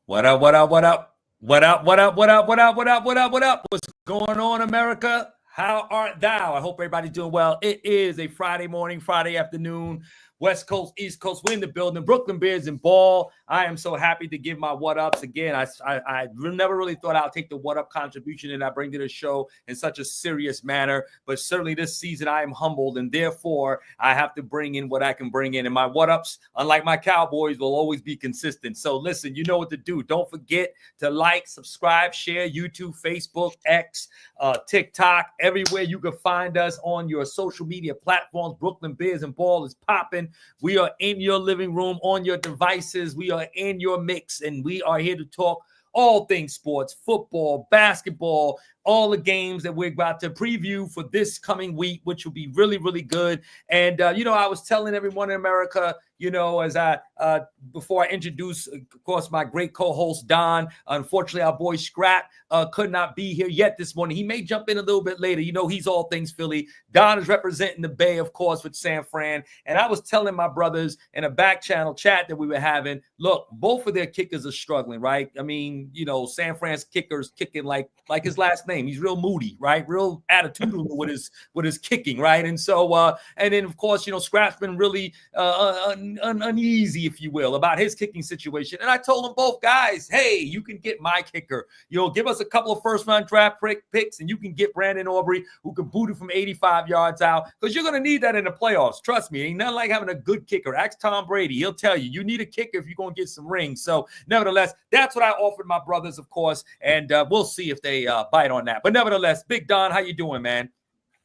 What up, what up, what up? What up, what up, what up, what up, what up, what up, what up? What's going on, America? How art thou? I hope everybody's doing well. It is a Friday morning, Friday afternoon. West Coast, East Coast, we're in the building. Brooklyn Bears and ball. I am so happy to give my what ups again. I never really thought I'll take the what up contribution that I bring to the show in such a serious manner. But certainly this season I am humbled, and therefore I have to bring in what I can bring in. And my what ups, unlike my Cowboys, will always be consistent. So listen, you know what to do. Don't forget to like, subscribe, share YouTube, Facebook, X, TikTok, everywhere you can find us on your social media platforms. Brooklyn Bears and Ball is popping. We are in your living room, on your devices. We are in your mix, and we are here to talk all things sports, football, basketball, all the games that we're about to preview for this coming week, which will be really, really good. And, I was telling everyone in America, as before I introduce, of course, my great co-host, Don. Unfortunately, our boy Scrap could not be here yet this morning. He may jump in a little bit later. He's all things Philly. Don is representing the Bay, of course, with San Fran. And I was telling my brothers in a back channel chat that we were having, look, both of their kickers are struggling, right? I mean, San Fran's kicker's kicking like his last name. He's real moody, right? Real attitudinal with his kicking, right? And so, and then of course, Scrap's been really uneasy, if you will, about his kicking situation. And I told them both, guys, hey, you can get my kicker. Give us a couple of first-round draft picks, and you can get Brandon Aubrey, who can boot it from 85 yards out, because you're going to need that in the playoffs. Trust me, ain't nothing like having a good kicker. Ask Tom Brady. He'll tell you, you need a kicker if you're going to get some rings. So nevertheless, that's what I offered my brothers, of course, and we'll see if they bite on that. But nevertheless, Big Don, how you doing, man?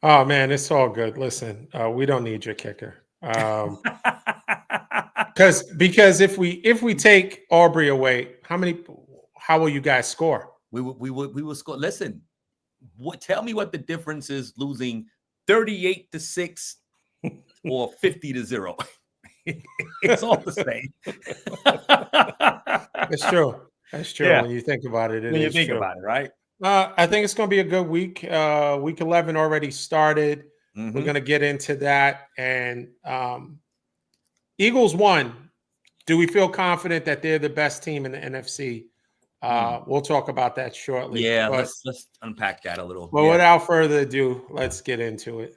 Oh, man, it's all good. Listen, we don't need your kicker. Because if we take Aubrey away, how will you guys score? We will score. Listen, tell me what the difference is losing 38-6 or 50-0. It's all the same. It's true. That's true. Yeah. When you think about it, when you think about it, right? I think it's going to be a good week. Week 11 already started. Mm-hmm. We're going to get into that. And Eagles won. Do we feel confident that they're the best team in the NFC? We'll talk about that shortly. Yeah, let's unpack that a little. But without further ado, let's get into it.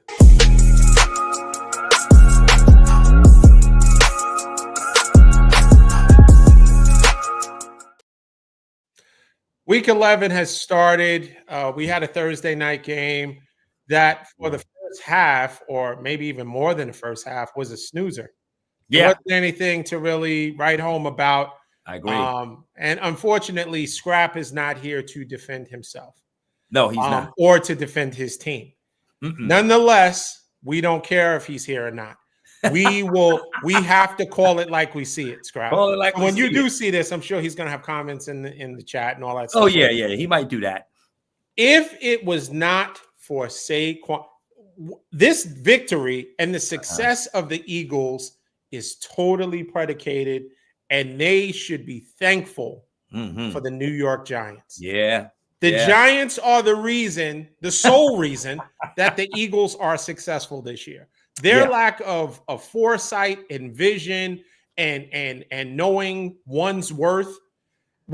Week 11 has started. We had a Thursday night game that for the first half, or maybe even more than the first half, was a snoozer. There wasn't anything to really write home about. I agree. And unfortunately, Scrap is not here to defend himself. No, he's not. Or to defend his team. Nonetheless, we don't care if he's here or not. We have to call it like we see it, Scrap. When you do see this, I'm sure he's going to have comments in the chat and all that stuff. Oh, yeah, he might do that. If it was not for Saquon, this victory and the success of the Eagles is totally predicated, and they should be thankful for the New York Giants. Yeah. The Giants are the sole reason that the Eagles are successful this year. Their lack of foresight and vision and knowing one's worth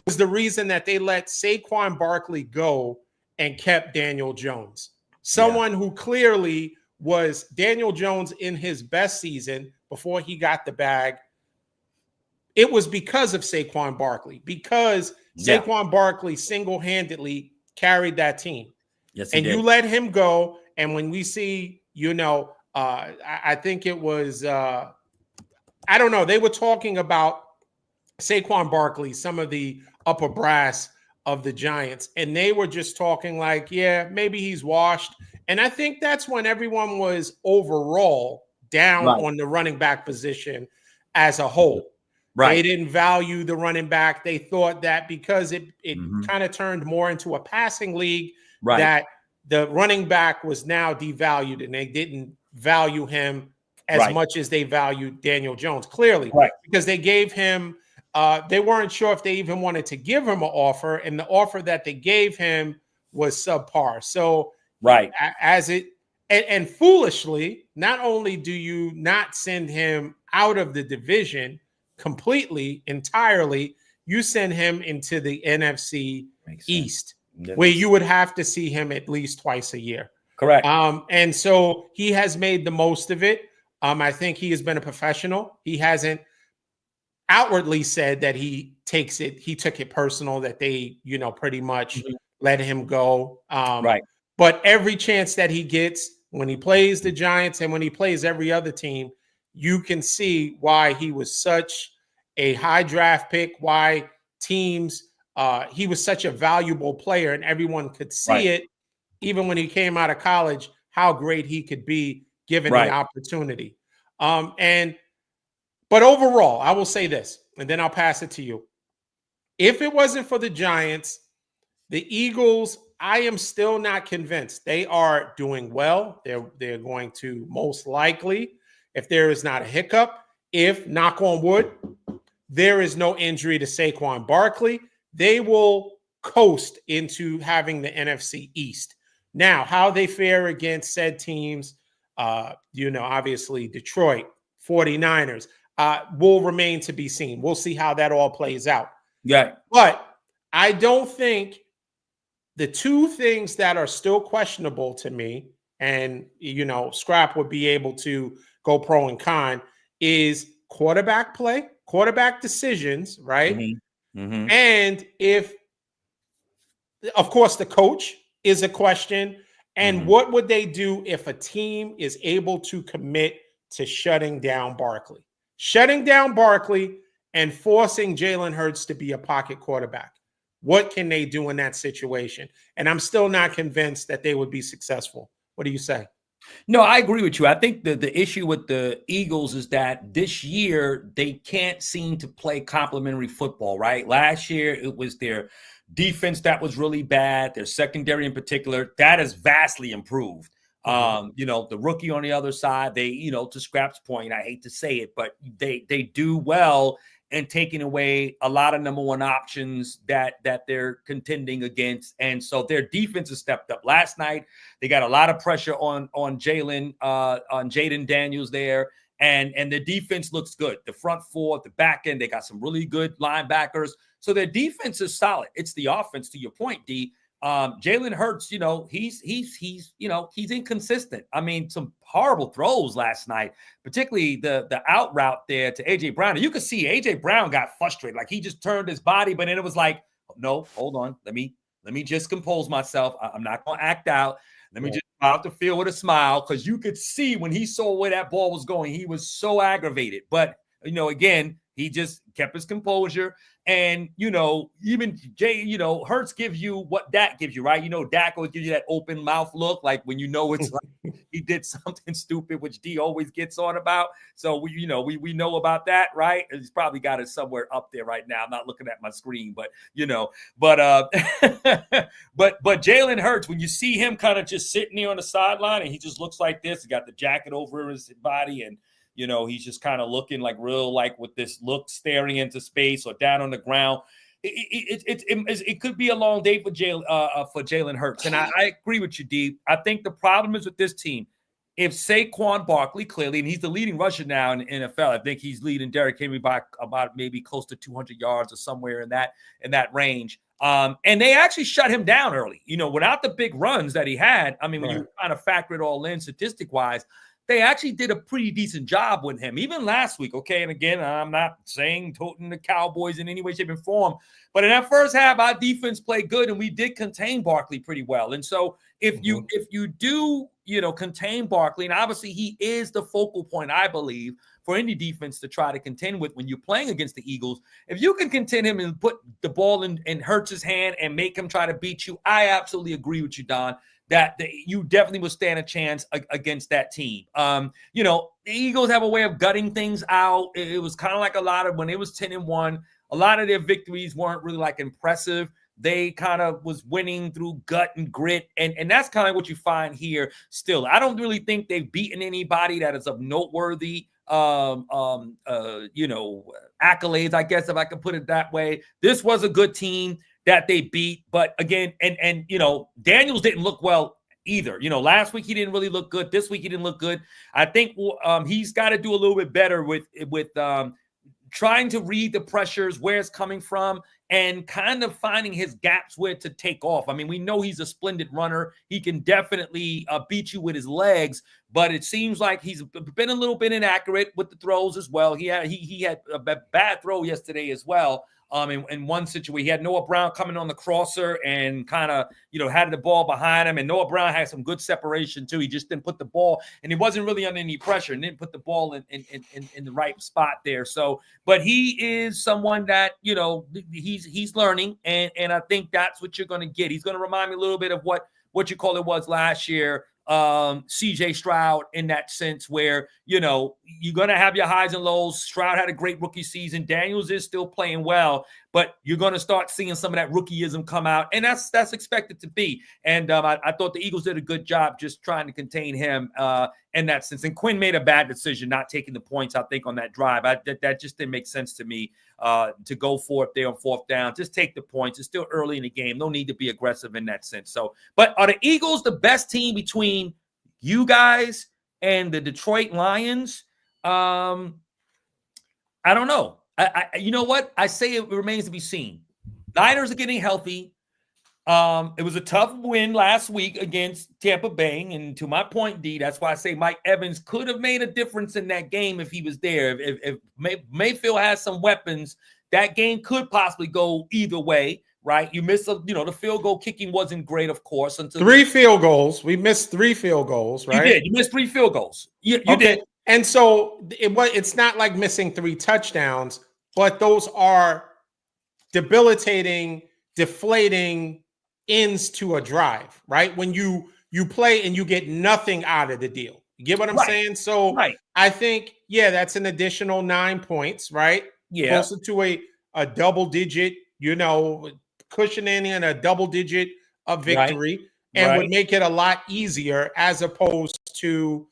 was the reason that they let Saquon Barkley go and kept Daniel Jones. Someone who clearly was Daniel Jones in his best season before he got the bag. It was because of Saquon Barkley, because Saquon Barkley single-handedly carried that team. Yes, and you let him go. And when we see, I think it was, I don't know. They were talking about Saquon Barkley, some of the upper brass of the Giants, and they were just talking like, maybe he's washed. And I think that's when everyone was overall down on the running back position as a whole. Right. They didn't value the running back. They thought that because it kind of turned more into a passing league, that the running back was now devalued, and they didn't value him as much as they valued Daniel Jones, clearly, because they gave him, they weren't sure if they even wanted to give him an offer, and the offer that they gave him was subpar. So, and foolishly, not only do you not send him out of the division completely, entirely, you send him into the NFC East, That where makes you would have to see him at least twice a year. correct. And so he has made the most of it. I think he has been a professional. He hasn't outwardly said that he took it personal, that they, pretty much let him go. Right. But every chance that he gets, when he plays the Giants and when he plays every other team, you can see why he was such a high draft pick, why teams, he was such a valuable player, and everyone could see it, even when he came out of college, how great he could be given the opportunity. But overall, I will say this, and then I'll pass it to you. If it wasn't for the Giants, the Eagles, I am still not convinced. They are doing well. They're going to most likely, if there is not a hiccup, if, knock on wood, there is no injury to Saquon Barkley, they will coast into having the NFC East. Now, how they fare against said teams, obviously Detroit, 49ers, will remain to be seen. We'll see how that all plays out. Yeah. But I don't think the two things that are still questionable to me, and, Scrap would be able to go pro and con, is quarterback play, quarterback decisions, right? Mm-hmm. Mm-hmm. And if, of course, the coach is a question. And what would they do if a team is able to commit to shutting down Barkley? Shutting down Barkley and forcing Jalen Hurts to be a pocket quarterback. What can they do in that situation? And I'm still not convinced that they would be successful. What do you say? No, I agree with you. I think the issue with the Eagles is that this year they can't seem to play complementary football, right? Last year it was their defense that was really bad, their secondary in particular. That has vastly improved. The rookie on the other side, they, to Scrap's point, I hate to say it, but they do well in taking away a lot of number one options that they're contending against. And so their defense has stepped up. Last night, they got a lot of pressure on Jaden Daniels there. And the defense looks good. The front four, the back end, they got some really good linebackers. So their defense is solid. It's the offense, to your point, D. Jalen Hurts, he's inconsistent. I mean, some horrible throws last night, particularly the out route there to AJ Brown. And you could see AJ Brown got frustrated, like he just turned his body, but then it was like, no, hold on, let me just compose myself. I'm not going to act out. Let me just out the field with a smile, because you could see when he saw where that ball was going, he was so aggravated. But again, he just kept his composure. And, even Hurts gives you what Dak gives you, right? Dak will give you that open mouth look, like when it's like he did something stupid, which D always gets on about. So we know about that, right? He's probably got it somewhere up there right now. I'm not looking at my screen, but but Jalen Hurts, when you see him kind of just sitting there on the sideline and he just looks like this, he got the jacket over his body, and he's just kind of looking like real, like with this look, staring into space or down on the ground. It could be a long day for Jalen Hurts. And I agree with you, D. I think the problem is with this team. If Saquon Barkley, clearly, and he's the leading rusher now in the NFL, I think he's leading Derrick Henry by about maybe close to 200 yards or somewhere in that range. And they actually shut him down early. Without the big runs that he had, I mean, when you kind of factor it all in statistic-wise, they actually did a pretty decent job with him, even last week, okay? And again, I'm not saying toting the Cowboys in any way, shape, and form, but in that first half, our defense played good, and we did contain Barkley pretty well. And so if you do, contain Barkley, and obviously he is the focal point, I believe, for any defense to try to contend with when you're playing against the Eagles, if you can contend him and put the ball in Hurts' hand and make him try to beat you, I absolutely agree with you, Don, that you definitely would stand a chance against that team. The Eagles have a way of gutting things out. It was kind of like a lot of when it was 10-1, a lot of their victories weren't really like impressive. They kind of was winning through gut and grit. And that's kind of what you find here still. I don't really think they've beaten anybody that is of noteworthy, accolades, I guess, if I could put it that way. This was a good team that they beat, but again, and Daniels didn't look well either. Last week he didn't really look good. This week he didn't look good. I think he's got to do a little bit better with trying to read the pressures, where it's coming from, and kind of finding his gaps where to take off. I mean, we know he's a splendid runner. He can definitely beat you with his legs, but it seems like he's been a little bit inaccurate with the throws as well. He had a bad throw yesterday as well. In one situation, he had Noah Brown coming on the crosser and kind of, had the ball behind him. And Noah Brown had some good separation too. He just didn't put the ball, and he wasn't really under any pressure, and didn't put the ball in the right spot there. So, but he is someone that, he's learning, and I think that's what you're going to get. He's going to remind me a little bit of what it was last year. CJ Stroud, in that sense, where you're going to have your highs and lows. Stroud had a great rookie season. Daniels is still playing well, but you're going to start seeing some of that rookieism come out, and that's expected to be. And I thought the Eagles did a good job just trying to contain him in that sense. And Quinn made a bad decision not taking the points, I think, on that drive. That just didn't make sense to me to go for it there on fourth down. Just take the points. It's still early in the game. No need to be aggressive in that sense. So, but are the Eagles the best team between you guys and the Detroit Lions? I don't know. You know what? I say it remains to be seen. Niners are getting healthy. It was a tough win last week against Tampa Bay. And to my point, D, that's why I say Mike Evans could have made a difference in that game if he was there. If Mayfield has some weapons, that game could possibly go either way, right? You miss the field goal kicking wasn't great, of course. Until 3 field goals. We missed 3 field goals, right? You did. You missed 3 field goals. You did. And so it's not like missing 3 touchdowns, but those are debilitating, deflating ends to a drive, right? When you play and you get nothing out of the deal. You get what I'm saying? So I think, that's an additional 9 points, right? Yeah. Closer to a double digit, cushioning in a double digit of victory, and would make it a lot easier as opposed to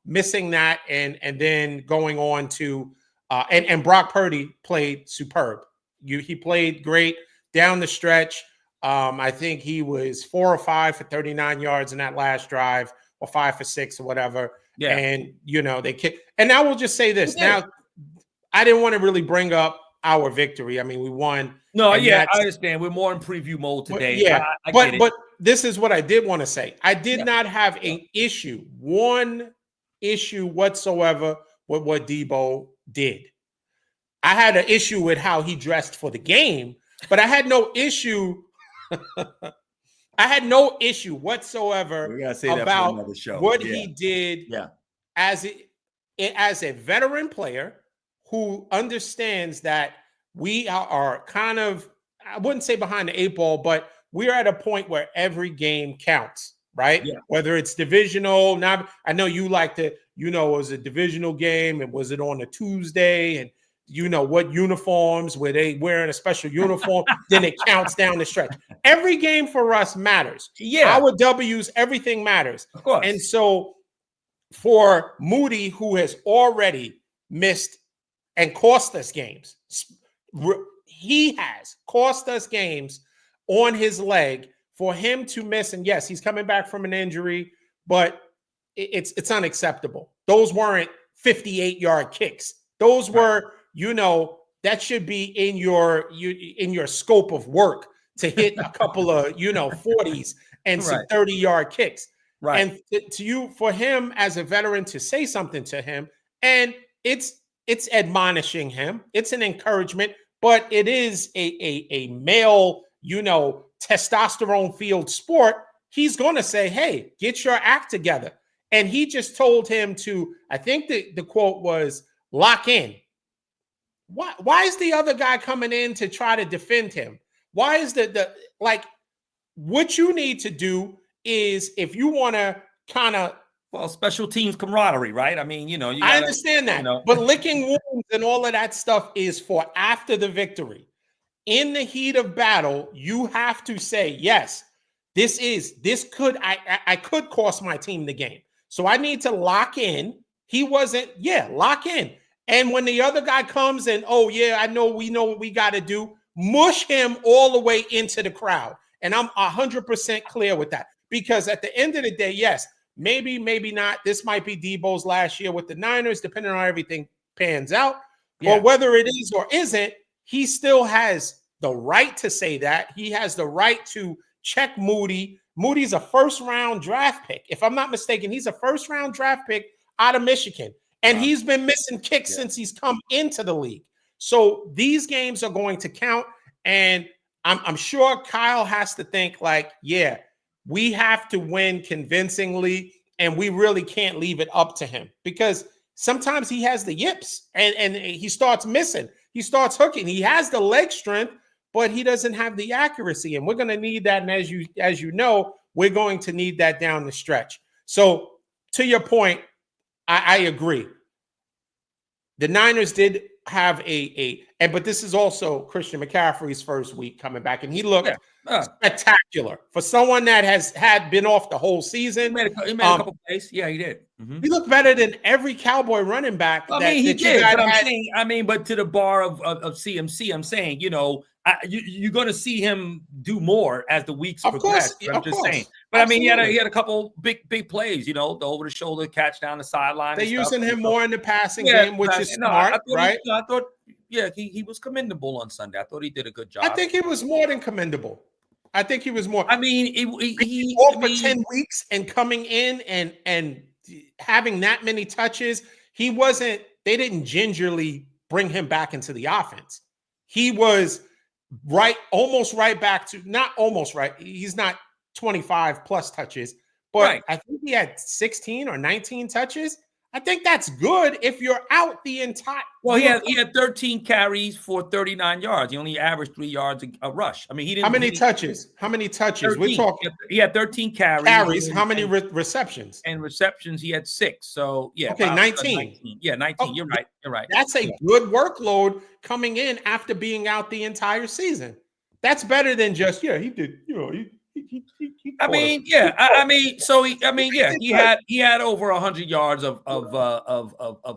missing that and then going on to and Brock Purdy played superb. He played great down the stretch. I think he was 4 or 5 for 39 yards in that last drive, or 5 for 6 or whatever. Yeah. And they kicked. And now we'll just say this. Now, I didn't want to really bring up our victory. I mean, we won. No, I understand. We're more in preview mode today. Yeah, but this is what I did want to say. I did not have one issue whatsoever with what Debo did. I had an issue with how he dressed for the game, but I had no issue. I had no issue whatsoever about what he did as a veteran player who understands that we are kind of, I wouldn't say behind the 8 ball, but we're at a point where every game counts, right? Yeah. Whether it's divisional. Now, I know you like to, it was a divisional game, and was it on a Tuesday, and what uniforms, were they wearing a special uniform? Then it counts down the stretch. Every game for us matters. Yeah. Our W's, everything matters. Of course. And so for Moody, who has already missed and cost us games, he has cost us games on his leg. For him to miss, and yes, he's coming back from an injury, but it's unacceptable. Those weren't 58-yard kicks. Those were, that should be in your scope of work to hit a couple of 40s and some 30-yard kicks. Right. And for him as a veteran to say something to him, and it's admonishing him, it's an encouragement, but it is a male, testosterone field sport. He's going to say, hey, get your act together. And he just told him to, I think the quote was, lock in. Why is the other guy coming in to try to defend him? Why is what you need to do is, if you want to kind of, special teams camaraderie, right? I mean, I understand that, but licking wounds and all of that stuff is for after the victory. In the heat of battle, you have to say, yes, I could cost my team the game. So I need to lock in. He wasn't, lock in. And when the other guy comes and, we know what we got to do, mush him all the way into the crowd. And I'm 100% clear with that. Because at the end of the day, yes, maybe not. This might be Debo's last year with the Niners, depending on everything pans out. Yeah. But whether it is or isn't, he still has the right to say that. He has the right to check Moody. Moody's a first-round draft pick. If I'm not mistaken, he's a first-round draft pick out of Michigan. And he's been missing kicks since he's come into the league. So these games are going to count. And I'm sure Kyle has to think like, yeah, we have to win convincingly, and we really can't leave it up to him, because sometimes he has the yips and he starts missing. He starts hooking. He has the leg strength, but he doesn't have the accuracy. And we're going to need that. And as you know, we're going to need that down the stretch. So to your point, I agree. The Niners did have but this is also Christian McCaffrey's first week coming back, and he looked spectacular for someone that had been off the whole season. He made a couple plays. Yeah, he did. Mm-hmm. He looked better than every Cowboy running back. He did. But I'm saying, but to the bar of CMC, I'm saying, you're going to see him do more as the weeks progress. I'm just saying. But absolutely. I mean, he had a couple big plays. The over the shoulder catch down the sideline. They're using him more in the passing game, which is smart, right? I thought, he was commendable on Sunday. I thought he did a good job. I think he was more than commendable. I think he was more. I mean, he off for 10 weeks and coming in and having that many touches. He wasn't. They didn't gingerly bring him back into the offense. He was almost right back to, not almost right. He's not 25 plus touches, but I think he had 16 or 19 touches. I think that's good if you're out the entire. Well, he had 13 carries for 39 yards. He only averaged 3 yards a rush. I mean, he didn't. How many touches? 13. We're talking. He had 13 carries. How many receptions? And receptions, he had 6. So yeah. Okay, 19. Yeah, 19. Oh, you're right. That's a good workload coming in after being out the entire season. That's better than just he did. He had over 100 yards of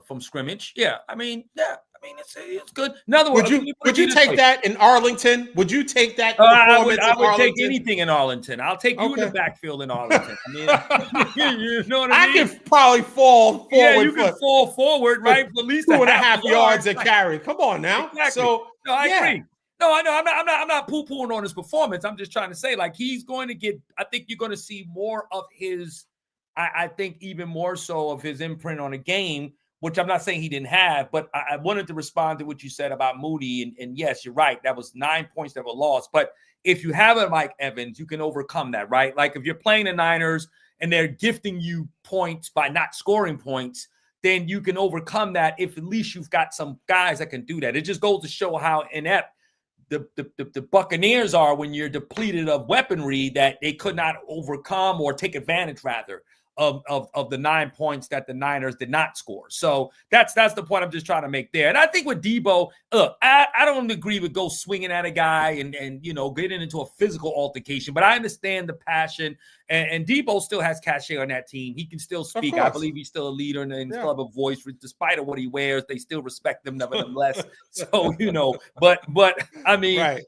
from scrimmage. It's good. In other words, would you take that in Arlington? Would you take that? I would take anything in Arlington. I'll take you in the backfield in Arlington. I mean, you know what I mean? I can probably fall forward. Yeah, you can fall forward, right? For at least 2.5 yards a carry. Come on now. Exactly. So I agree. No, I know. I'm not poo-pooing on his performance. I'm just trying to say, like, he's going to get. I think you're going to see more of his. I think even more so of his imprint on a game, which I'm not saying he didn't have, but I wanted to respond to what you said about Moody. And yes, you're right. That was 9 points that were lost. But if you have a Mike Evans, you can overcome that, right? Like if you're playing the Niners and they're gifting you points by not scoring points, then you can overcome that if at least you've got some guys that can do that. It just goes to show how inept the Buccaneers are when you're depleted of weaponry that they could not overcome or take advantage, rather, of the 9 points that the Niners did not score. So that's the point I'm just trying to make there. And I think with Debo, look, I don't agree with go swinging at a guy and getting into a physical altercation, but I understand the passion. And Debo still has cachet on that team. He can still speak. I believe he's still a leader and still have a voice, despite of what he wears. They still respect him nevertheless. So, but I mean,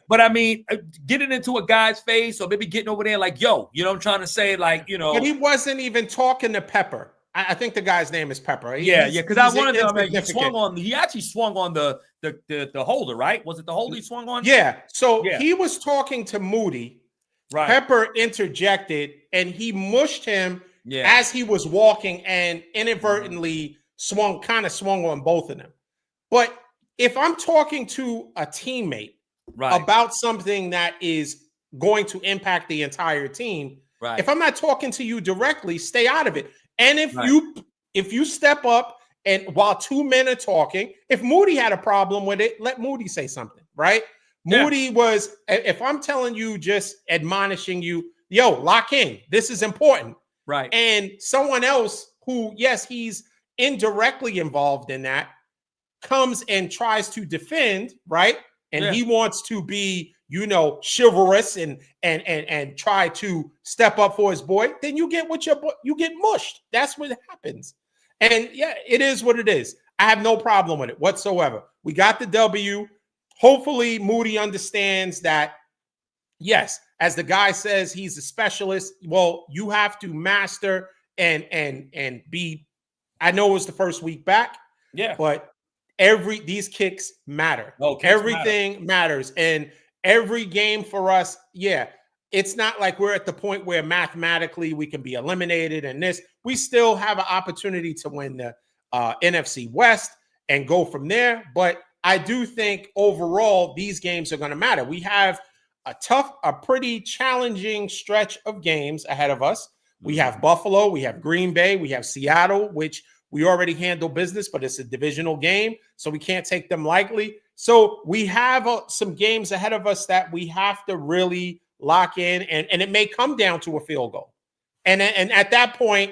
but I mean, getting into a guy's face or maybe getting over there like, yo, I'm trying to say, like, But he wasn't even talking to Pepper. I think the guy's name is Pepper. Because I wanted to. He actually swung on the holder, right? Was it the holder he swung on? Yeah. So he was talking to Moody. Right. Pepper interjected and he mushed him as he was walking and inadvertently swung on both of them. But if I'm talking to a teammate about something that is going to impact the entire team, if I'm not talking to you directly, stay out of it. And if you step up and while two men are talking, if Moody had a problem with it, let Moody say something, right? Moody was, if I'm telling you, just admonishing you, yo, lock in. This is important. Right. And someone else who, yes, he's indirectly involved in that, comes and tries to defend, right? And he wants to be, chivalrous and try to step up for his boy, then you get you get mushed. That's what happens. And it is what it is. I have no problem with it whatsoever. We got the W. Hopefully Moody understands that, yes, as the guy says, he's a specialist. Well, you have to master and be, I know it was the first week back, Yeah. But these kicks matter. Oh, kicks Everything matters. And every game for us, it's not like we're at the point where mathematically we can be eliminated and this. We still have an opportunity to win the NFC West and go from there. But I do think overall these games are going to matter. We have a pretty challenging stretch of games ahead of us. We have Buffalo, we have Green Bay, we have Seattle, which we already handle business, but it's a divisional game, so we can't take them lightly. So we have some games ahead of us that we have to really lock in, and it may come down to a field goal. And at that point,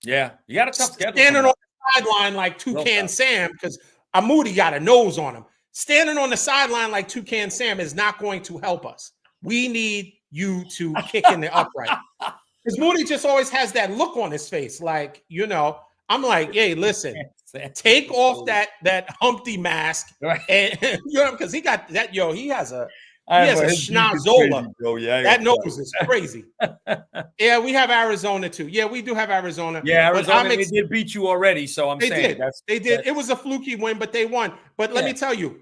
you got a tough schedule. Standing on the sideline like Toucan Sam, because Moody got a nose on him. Standing on the sideline like Toucan Sam is not going to help us. We need you to kick in the upright. Because Moody just always has that look on his face. Like, I'm like, hey, listen, take off that Humpty mask. And because he got that, he has a schnozola. That nose is crazy. Yeah, we have Arizona too. Yeah, we do have Arizona. Yeah, Arizona, they did beat you already. So I'm saying they did. It was a fluky win, but they won. But let me tell you,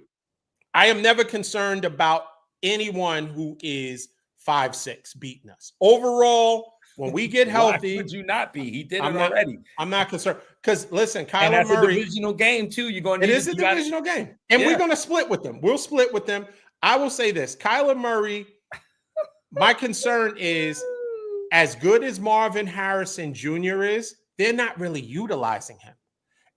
I am never concerned about anyone who is 5'6" beating us. Overall, when we get healthy, why would you not be? He did it already. I'm not concerned because listen, Kyler and that's Murray. A divisional game too. You're going. It is a divisional game, and we're going to split with them. We'll split with them. I will say this: Kyler Murray. My concern is, as good as Marvin Harrison Jr. is, they're not really utilizing him.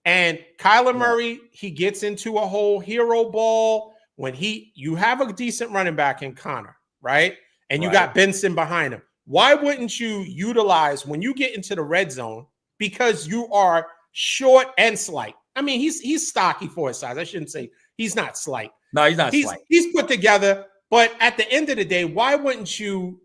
And Kyler Murray, he gets into a whole hero ball when you have a decent running back in Connor, right? And you got Benson behind him. Why wouldn't you utilize when you get into the red zone? Because you are short and slight. I mean, he's stocky for his size. I shouldn't say he's not slight. No, he's not slight. He's put together. But at the end of the day, why wouldn't you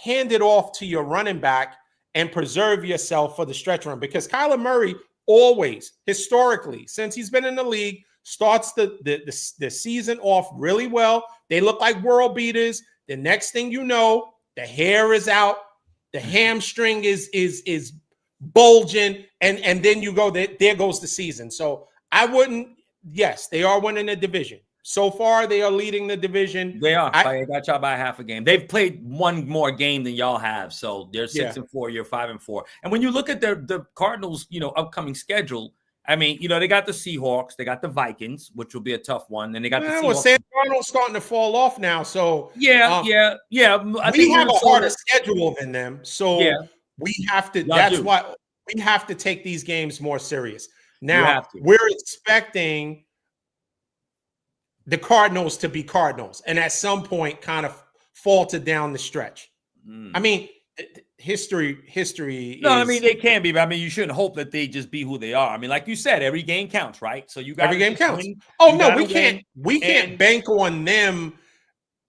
hand it off to your running back and preserve yourself for the stretch run? Because Kyler Murray always, historically, since he's been in the league, starts the season off really well. They look like world beaters. The next thing you know, the hair is out, the hamstring is bulging, and then you go, there goes the season. So I wouldn't, yes, they are winning the division. So far, they are leading the division. They are. They got y'all by half a game. They've played one more game than y'all have. So they're 6-4, you're 5-4. And when you look at the Cardinals, upcoming schedule, I mean, they got the Seahawks, they got the Vikings, which will be a tough one. Then they got the Seahawks. Well, Sam Darnold's starting to fall off now. So we have a harder schedule than them. So we have to. That's why we have to take these games more serious. Now we're expecting the Cardinals to be Cardinals, and at some point, kind of falter down the stretch. I mean. History. No, I mean they can be, but I mean you shouldn't hope that they just be who they are. I mean, like you said, every game counts, right? So you got every game counts. Oh no, we can't. We can't bank on them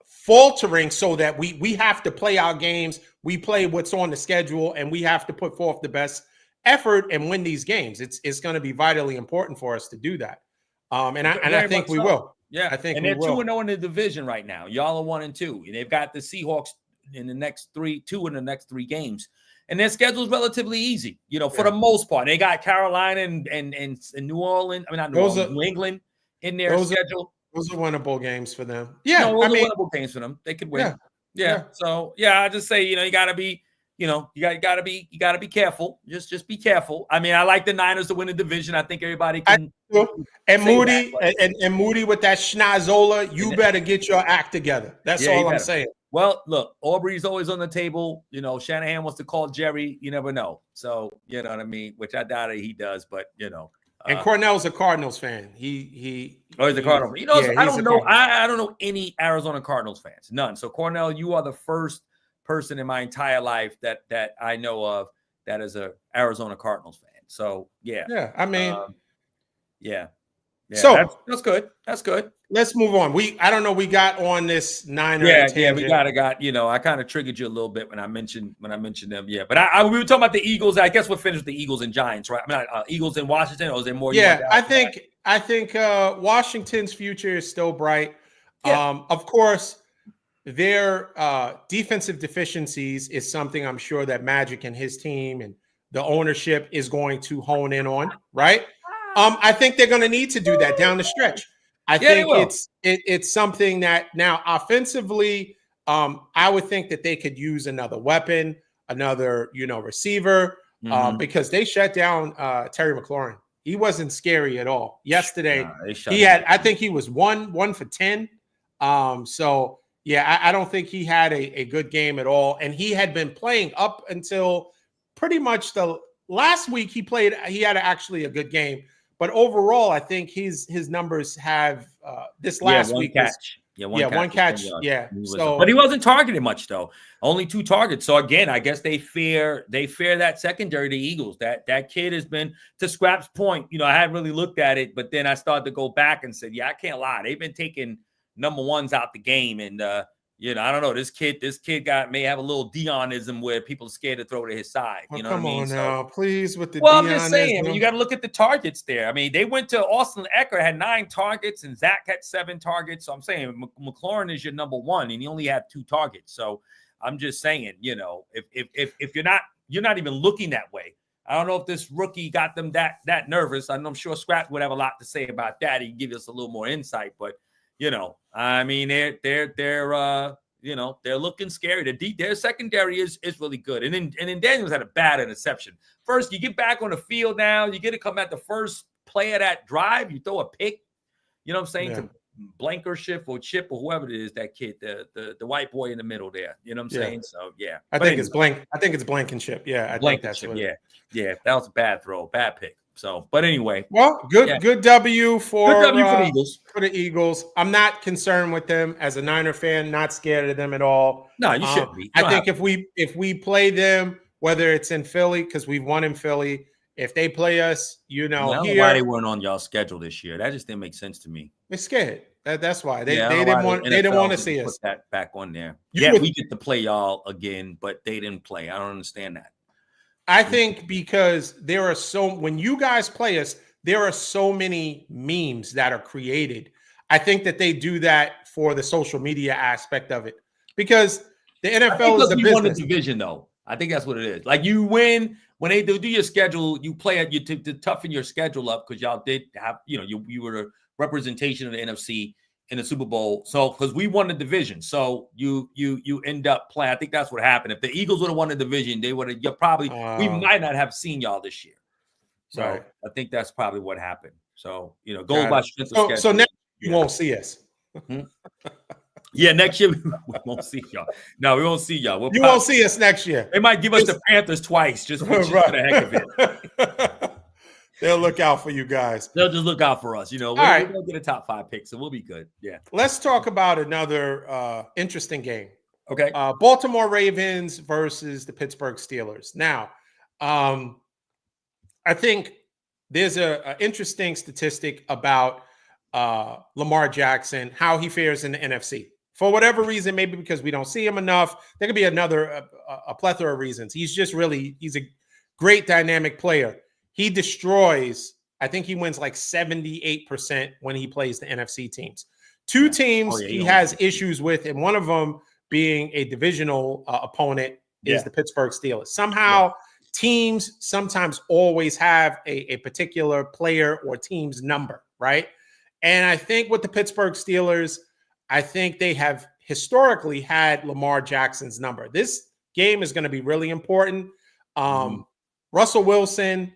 faltering so that we have to play our games. We play what's on the schedule, and we have to put forth the best effort and win these games. It's going to be vitally important for us to do that. And I think we will. Yeah, I think and they're 2-0 in the division right now. Y'all are 1-2, and they've got the Seahawks in the next 3 games, and their schedule is relatively easy, for the most part. They got Carolina and New Orleans. I mean, not New Orleans, New England in their schedule. Those are winnable games for them. Yeah, those are winnable games for them. They could win. Yeah. So I just say, you got to be, you got to be careful. Just be careful. I mean, I like the Niners to win the division. I think everybody can. And Moody and Moody with that schnozola, you better get your act together. That's all I'm saying. Well, look, Aubrey's always on the table. Shanahan wants to call Jerry. You never know. So, you know what I mean? Which I doubt he does, but, and Cornell's a Cardinals fan. He's a Cardinals fan. I don't know. I don't know any Arizona Cardinals fans. None. So, Cornell, you are the first person in my entire life that I know of that is a Arizona Cardinals fan. So, yeah. Yeah, I mean. So that's good. That's good. Let's move on. I don't know. We got on this Niner. We got. I kind of triggered you a little bit when I mentioned them. Yeah, but we were talking about the Eagles. I guess we'll finish with the Eagles and Giants, right? I mean, Eagles and Washington. Or is there more? Yeah, I think Washington's future is still bright. Yeah. Of course, their defensive deficiencies is something I'm sure that Magic and his team and the ownership is going to hone in on, right? I think they're going to need to do that down the stretch. I think it's something that now offensively, I would think that they could use another weapon, another receiver, because they shut down Terry McLaurin. He wasn't scary at all yesterday. He had, I think he was 1 for 10. So yeah, I don't think he had a good game at all, and he had been playing up until pretty much the last week. He had actually a good game. But overall, I think his numbers have this last week. One catch. Yeah. But he wasn't targeted much though. Only 2 targets. So again, I guess they fear that secondary, the Eagles. That kid has been, to Scrapp's point. I hadn't really looked at it, but then I started to go back and said, yeah, I can't lie. They've been taking number ones out the game, and I don't know. This kid may have a little Dionism where people are scared to throw to his side. You know what I mean? Come on now, please, with the I'm just saying. You got to look at the targets there. I mean, they went to Austin Eckler, had 9 targets, and Zach had 7 targets. So I'm saying McLaurin is your number 1, and he only had 2 targets. So I'm just saying, if you're not even looking that way. I don't know if this rookie got them that nervous. I'm sure Scrap would have a lot to say about that. He can give us a little more insight, but. I mean, they're looking scary. Their secondary is really good. And then Daniels had a bad interception. First, you get back on the field now. You get to come at the first play of that drive. You throw a pick. You know what I'm saying? Yeah. To Blankenship or Chip or whoever it is, that kid, the white boy in the middle there. You know what I'm saying? So yeah, I think it's Blankenship. Yeah, I think that's what. Yeah. That was a bad throw, bad pick. So, but anyway, well, good W for the Eagles. For the Eagles, I'm not concerned with them as a Niner fan. Not scared of them at all. No, you shouldn't be. I think if we play them, whether it's in Philly, because we've won in Philly, if they play us, I don't know why they weren't on y'all's schedule this year. That just didn't make sense to me. They're scared. That's why they didn't want to see us. Put that back on there. We get to play y'all again, but they didn't play. I don't understand that. I think because when you guys play us, there are so many memes that are created. I think that they do that for the social media aspect of it, because the NFL is a business. You won the division, though. I think that's what it is. Like, you win when they do your schedule. You play it to toughen your schedule up, because y'all did have, you were a representation of the NFC in the Super Bowl. So, because we won the division, so you end up playing. I think that's what happened. If the Eagles would have won the division, they would have probably we might not have seen y'all this year. So right. I think that's probably what happened. So go by strength of schedule. So next you won't see us. Yeah, next year we won't see y'all. No, we won't see y'all. You won't see us next year. They might give us the Panthers twice, just for the heck of it. They'll look out for you guys. They'll just look out for us. We're going to get a top 5 pick, so we'll be good. Yeah. Let's talk about another interesting game. Okay. Baltimore Ravens versus the Pittsburgh Steelers. Now, I think there's an interesting statistic about Lamar Jackson, how he fares in the NFC. For whatever reason, maybe because we don't see him enough. There could be a plethora of reasons. He's a great dynamic player. He destroys, I think he wins like 78% when he plays the NFC teams. 2 teams he has issues with, and one of them being a divisional opponent is the Pittsburgh Steelers. Somehow teams sometimes always have a particular player or team's number, right? And I think with the Pittsburgh Steelers, I think they have historically had Lamar Jackson's number. This game is going to be really important. Russell Wilson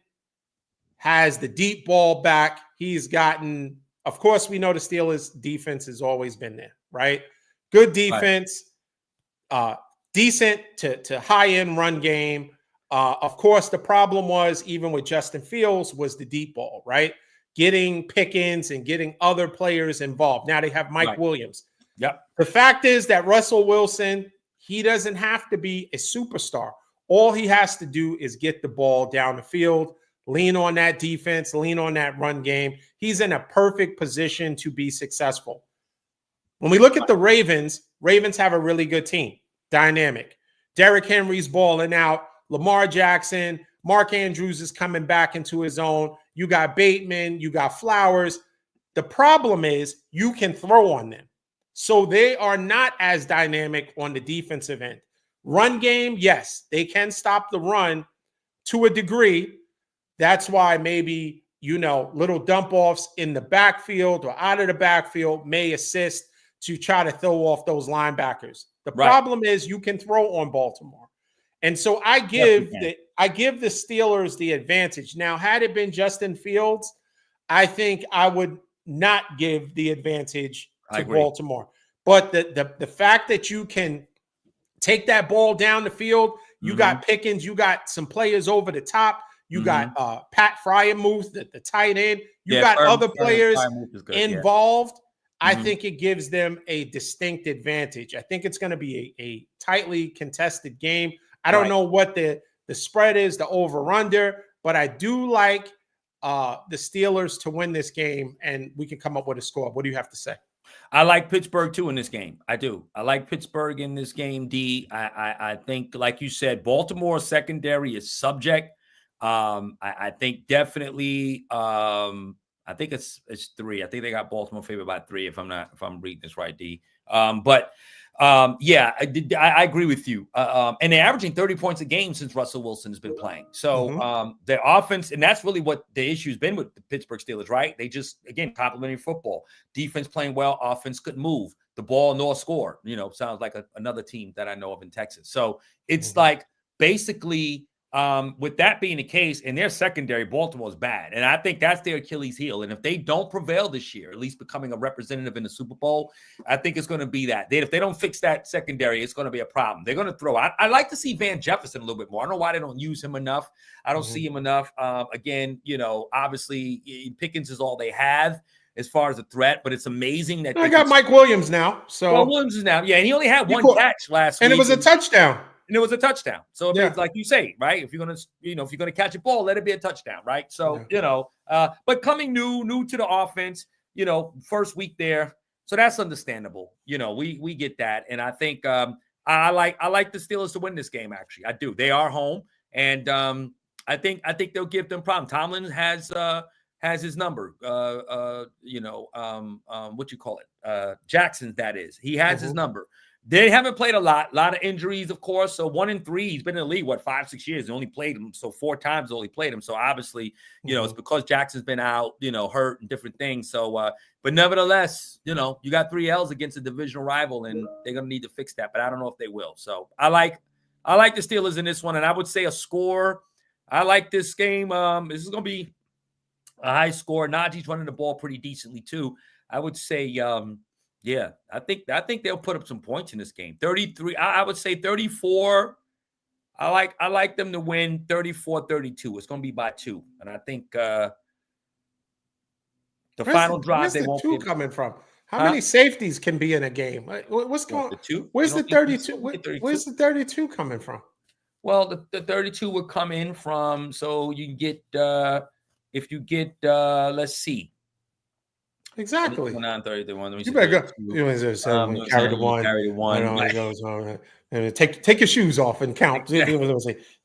has the deep ball back. He's gotten, of course, we know the Steelers defense has always been there, right? Good defense, decent to high-end run game. Of course, the problem was, even with Justin Fields, was the deep ball, right? Getting Pickens and getting other players involved. Now they have Mike Williams. Yep. The fact is that Russell Wilson, he doesn't have to be a superstar. All he has to do is get the ball down the field, lean on that defense, lean on that run game. He's in a perfect position to be successful. When we look at the Ravens have a really good team, dynamic. Derrick Henry's balling out. Lamar Jackson, Mark Andrews is coming back into his own. You got Bateman, you got Flowers. The problem is you can throw on them. So they are not as dynamic on the defensive end. Run game, yes, they can stop the run to a degree. That's why maybe, little dump offs in the backfield or out of the backfield may assist to try to throw off those linebackers. The problem is you can throw on Baltimore. And so I give the Steelers the advantage. Now, had it been Justin Fields, I think I would not give the advantage to Baltimore. But the fact that you can take that ball down the field, you got Pickens, you got some players over the top, you got Pat Fryer moves the tight end, you got other players involved. I think it gives them a distinct advantage. I think it's going to be a tightly contested game. I don't know what the spread is, the over-under, but I do like the Steelers to win this game, and we can come up with a score. What do you have to say? I like Pittsburgh too in this game. I do. I like Pittsburgh in this game, D. I think, like you said, Baltimore's secondary is subject. I think definitely. I think it's 3. I think they got Baltimore favored by 3. If I'm reading this right, D. Yeah, I agree with you. And they're averaging 30 points a game since Russell Wilson has been playing. So their offense, and that's really what the issue's been with the Pittsburgh Steelers, right? They just, again, complimentary football. Defense playing well, offense couldn't move the ball nor score. Sounds like another team that I know of in Texas. So it's like basically with that being the case, in their secondary, Baltimore's bad. And I think that's their Achilles heel. And if they don't prevail this year, at least becoming a representative in the Super Bowl, I think it's going to be that. If they don't fix that secondary, it's going to be a problem. They're going to throw. I like to see Van Jefferson a little bit more. I don't know why they don't use him enough. I don't see him enough. Again, obviously Pickens is all they have as far as a threat, but it's amazing that they got Mike Williams now. So Williams is now. Yeah, and he only had one catch last week. And it was a touchdown. And it was a touchdown. So it's like you say, right? If you're gonna catch a ball, let it be a touchdown, right? So but coming new to the offense, first week there, so that's understandable. We get that, and I think I like the Steelers to win this game. Actually, I do. They are home, and I think they'll give them problem. Tomlin has his number. What you call it? Jackson, that is. He has his number. They haven't played a lot of injuries, of course. So 1-3, he's been in the league, 5-6 years? He only played him. So 4 times only played him. So obviously, it's because Jackson's been out, hurt and different things. So, but nevertheless, you got 3 L's against a divisional rival, and they're going to need to fix that. But I don't know if they will. So I like the Steelers in this one. And I would say a score. I like this game. This is going to be a high score. Najee's running the ball pretty decently too. I would say, yeah, I think they'll put up some points in this game. 33, I would say 34. I like them to win 34-32. It's going to be by 2. And I think the final drive, where's they the won't 2 coming from? How many safeties can be in a game? What's going on? The 2? Where's the 32? Where's the 32 coming from? Well, the 32 would come in from, so you can get, if you get, let's see. Exactly. 9:31. You better go. Carry the 1. Carry the 1. Take your shoes off and count. Look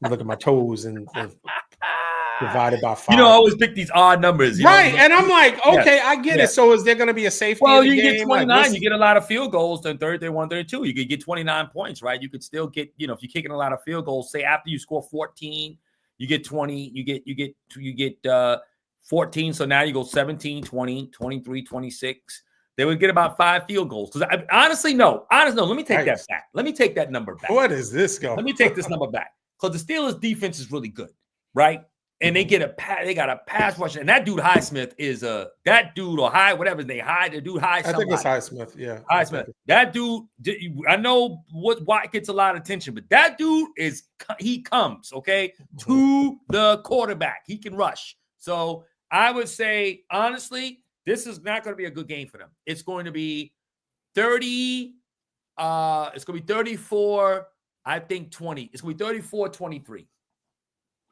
at my toes and divided by 5. I always pick these odd numbers, right? And I'm like, okay, I get it. So is there going to be a safety? Well, you get 29. You get a lot of field goals. Then 31, 32. You could get 29 points, right? You could still get, if you're kicking a lot of field goals. Say after you score 14, you get 20. You get 14, so now you go 17, 20, 23, 26. They would get about 5 field goals. Because honestly, no. Let me take that back. Let me take that number back. What is this going? Let me take this number back. Because the Steelers' defense is really good, right? And they got a pass rush. And that dude Highsmith is that dude or High, whatever his name, the dude High. I think it's Highsmith, yeah. Highsmith. That dude, I know why it gets a lot of attention, but that dude he comes, okay, to the quarterback. He can rush. So I would say, honestly, this is not going to be a good game for them. It's going to be 30. It's going to be 34, I think 20. It's going to be 34-23.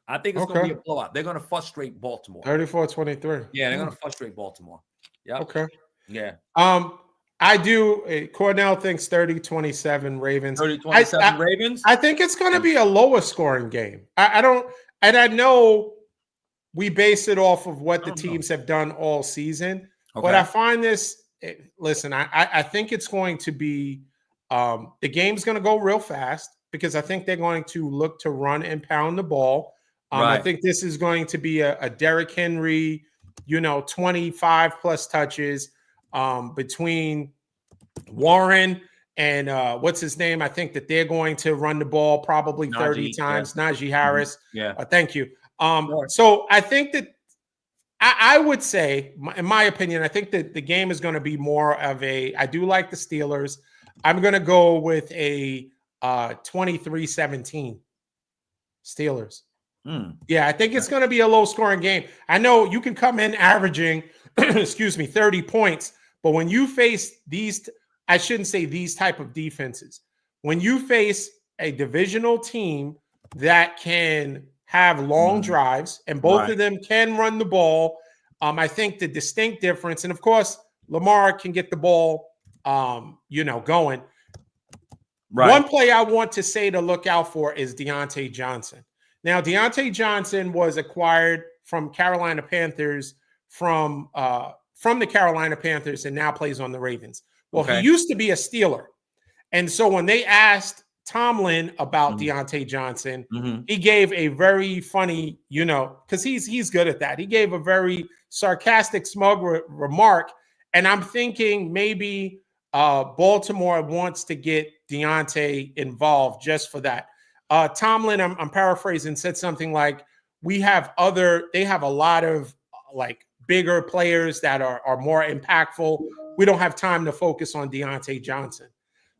I think it's going to be a blowout. They're going to frustrate Baltimore. 34-23. Yeah, they're going to frustrate Baltimore. Yeah. Okay. Yeah. I do. Cornell thinks 30-27 Ravens. 30-27 Ravens? I think it's going to be a lower scoring game. I don't, and I know we base it off of what the teams have done all season. Okay. But I find this, listen, I think it's going to be, the game's going to go real fast because I think they're going to look to run and pound the ball. Right. I think this is going to be a Derrick Henry 25 plus touches between Warren and what's his name? I think that they're going to run the ball probably 30 times. Yeah. Najee Harris. Yeah. Thank you. So I think that I would say, in my opinion, I think that the game is going to be more of I do like the Steelers. I'm going to go with a 23-17 Steelers. Yeah, I think it's going to be a low-scoring game. I know you can come in averaging, 30 points, but when you face these, I shouldn't say these type of defenses. When you face a divisional team that can have long drives, and both of them can run the ball, I think the distinct difference, and of course, Lamar can get the ball, going. Right. One play I want to say to look out for is Deontay Johnson. Now, Deontay Johnson was acquired from Carolina Panthers from the Carolina Panthers and now plays on the Ravens. Well, he used to be a Steeler. And so when they asked Tomlin about Deontay Johnson, he gave a very funny, because he's good at that. He gave a very sarcastic, smug remark. And I'm thinking maybe Baltimore wants to get Deontay involved just for that. Tomlin, I'm paraphrasing, said something like, they have a lot of like bigger players that are more impactful. We don't have time to focus on Deontay Johnson.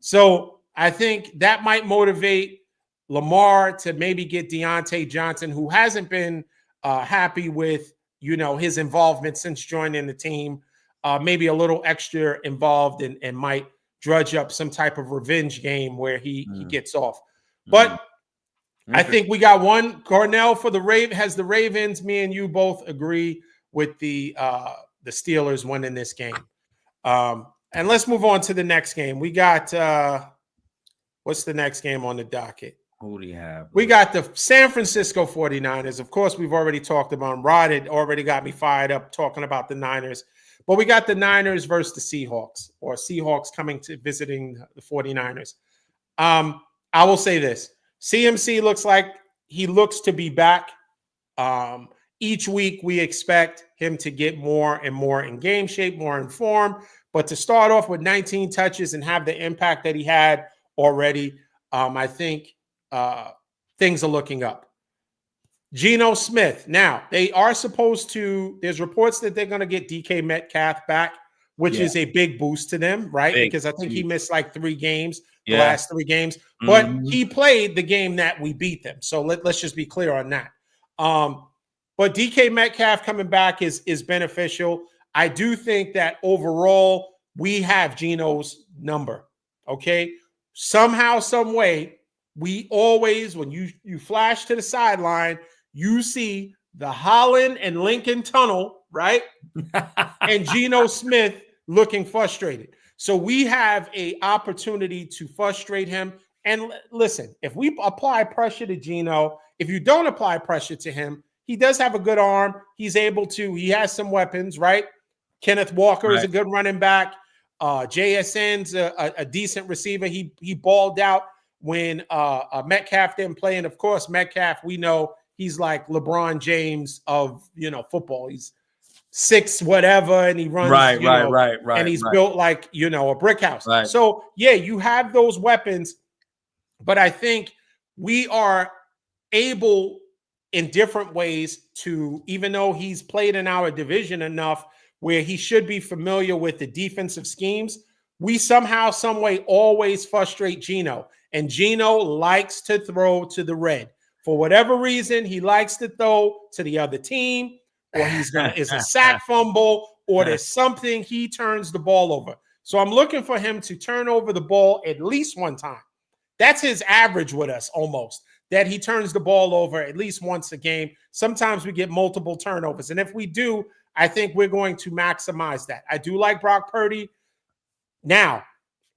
So I think that might motivate Lamar to maybe get Deontay Johnson, who hasn't been happy with, his involvement since joining the team, maybe a little extra involved and might drudge up some type of revenge game where he gets off. But I think we got one. Cornell for the Ravens. Me and you both agree with the Steelers winning this game. And let's move on to the next game. We got what's the next game on the docket? Who do you have? We got the San Francisco 49ers. Of course, we've already talked about them. Rod had already got me fired up talking about the Niners. But we got the Niners versus the Seahawks, or Seahawks visiting the 49ers. I will say this. CMC looks to be back. Each week we expect him to get more and more in game shape, more in form. But to start off with 19 touches and have the impact that he had already, I think things are looking up. Geno Smith. Now, they are supposed to, there's reports that they're going to get DK Metcalf back, which is a big boost to them, right? Because I think he missed like 3 games. The last 3 games, but he played the game that we beat them. So let's just be clear on that. But DK Metcalf coming back is beneficial. I do think that overall we have Geno's number. Okay, somehow, some way, we always, when you flash to the sideline, you see the Holland and Lincoln Tunnel, right? And Geno Smith looking frustrated. So we have an opportunity to frustrate him. And listen, if we apply pressure to Geno, if you don't apply pressure to him, he does have a good arm. He has some weapons, right? Kenneth Walker is a good running back. JSN's a decent receiver. He balled out when Metcalf didn't play. And of course, Metcalf, we know he's like LeBron James of, football. He's 6 whatever, and he runs right, and he's built like a brick house. Right. So you have those weapons, but I think we are able in different ways to, even though he's played in our division enough where he should be familiar with the defensive schemes, we somehow, some way always frustrate Geno, and Geno likes to throw to the red for whatever reason. He likes to throw to the other team. Or it's a sack fumble, or there's something, he turns the ball over. So I'm looking for him to turn over the ball at least one time. That's his average with us almost, that he turns the ball over at least once a game. Sometimes we get multiple turnovers. And if we do, I think we're going to maximize that. I do like Brock Purdy. Now,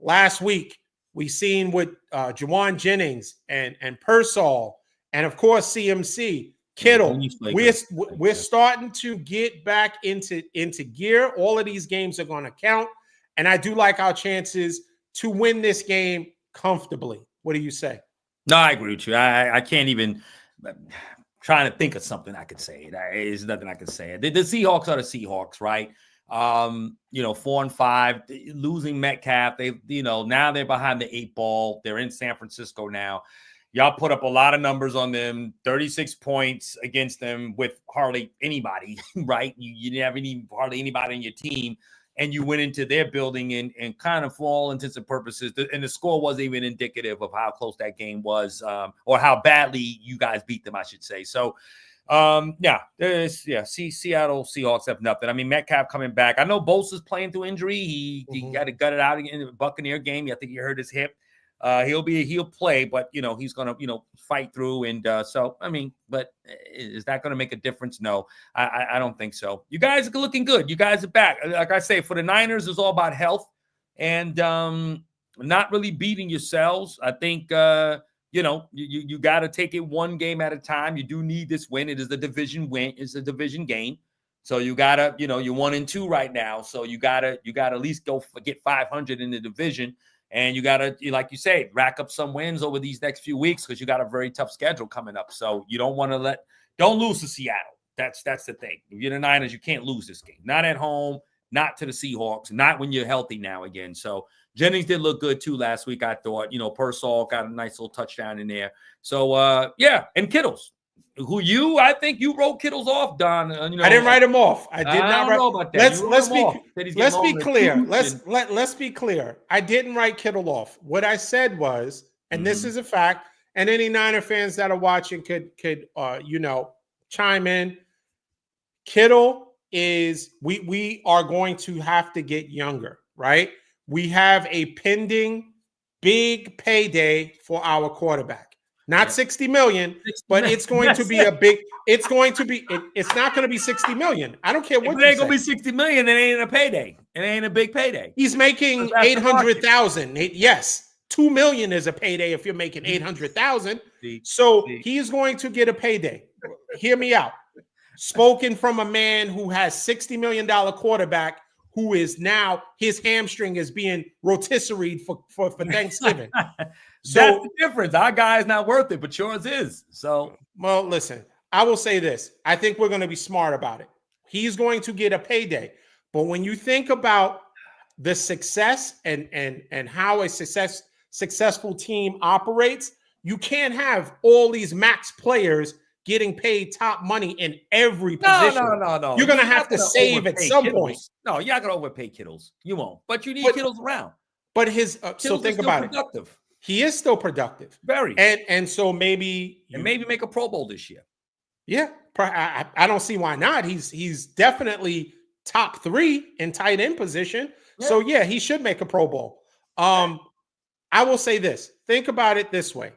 last week, we seen with Juwan Jennings and Pearsall, and of course, CMC. Kittle, we're starting to get back into gear. All of these games are going to count, and I do like our chances to win this game comfortably. What do you say? No, I agree with you. I can't even. trying to think of something I could say. There's nothing I could say. The Seahawks are the Seahawks, right? 4-5, losing Metcalf. Now they're behind the 8 ball. They're in San Francisco now. Y'all put up a lot of numbers on them, 36 points against them with hardly anybody, right? You didn't have hardly anybody in your team, and you went into their building and kind of, for all intents and purposes, and the score wasn't even indicative of how close that game was, or how badly you guys beat them, I should say. So, Seattle Seahawks have nothing. I mean, Metcalf coming back. I know Bosa's playing through injury. He got to gut it out in the Buccaneer game. I think he hurt his hip. He'll play, but he's gonna fight through, and so I mean, but is that gonna make a difference? No, I don't think so. You guys are looking good. You guys are back. Like I say, for the Niners, it's all about health and not really beating yourselves. I think you got to take it one game at a time. You do need this win. It is a division win. It's a division game. So you gotta, you're 1-2 right now. So you gotta at least go get 500 in the division. And you got to, like you say, rack up some wins over these next few weeks because you got a very tough schedule coming up. So you don't want to don't lose to Seattle. That's the thing. If you're the Niners, you can't lose this game. Not at home, not to the Seahawks, not when you're healthy now again. So Jennings did look good too last week, I thought. Pearsall got a nice little touchdown in there. So, and Kittles. I think you wrote Kittles off, Don. I didn't write him off. I did not know about that. Let's be clear. Let's be clear. I didn't write Kittle off. What I said was, and this is a fact, and any Niner fans that are watching could chime in. Kittle is we are going to have to get younger, right? We have a pending big payday for our quarterback. Not 60 million, but it's going to be it's not going to be 60 million. I don't care what it ain't going to be 60 million. It ain't a payday. It ain't a big payday. He's making 800,000. Yes. 2 million is a payday if you're making 800,000. So he's going to get a payday. Hear me out. Spoken from a man who has $60 million quarterback who is now his hamstring is being rotisseried for Thanksgiving. So that's the difference. Our guy is not worth it, but yours is. So, well, listen, I will say this. I think we're going to be smart about it. He's going to get a payday. But when you think about the success and how a successful team operates, you can't have all these max players getting paid top money in every position. No. You're going to have to save at some point. No, you're not going to overpay Kittles. You won't. But you need Kittles around. But so think about it. He is still productive. Very. And so maybe make a Pro Bowl this year. Yeah. I don't see why not. He's definitely top 3 in tight end position. Yeah. So yeah, he should make a Pro Bowl. I will say this. Think about it this way.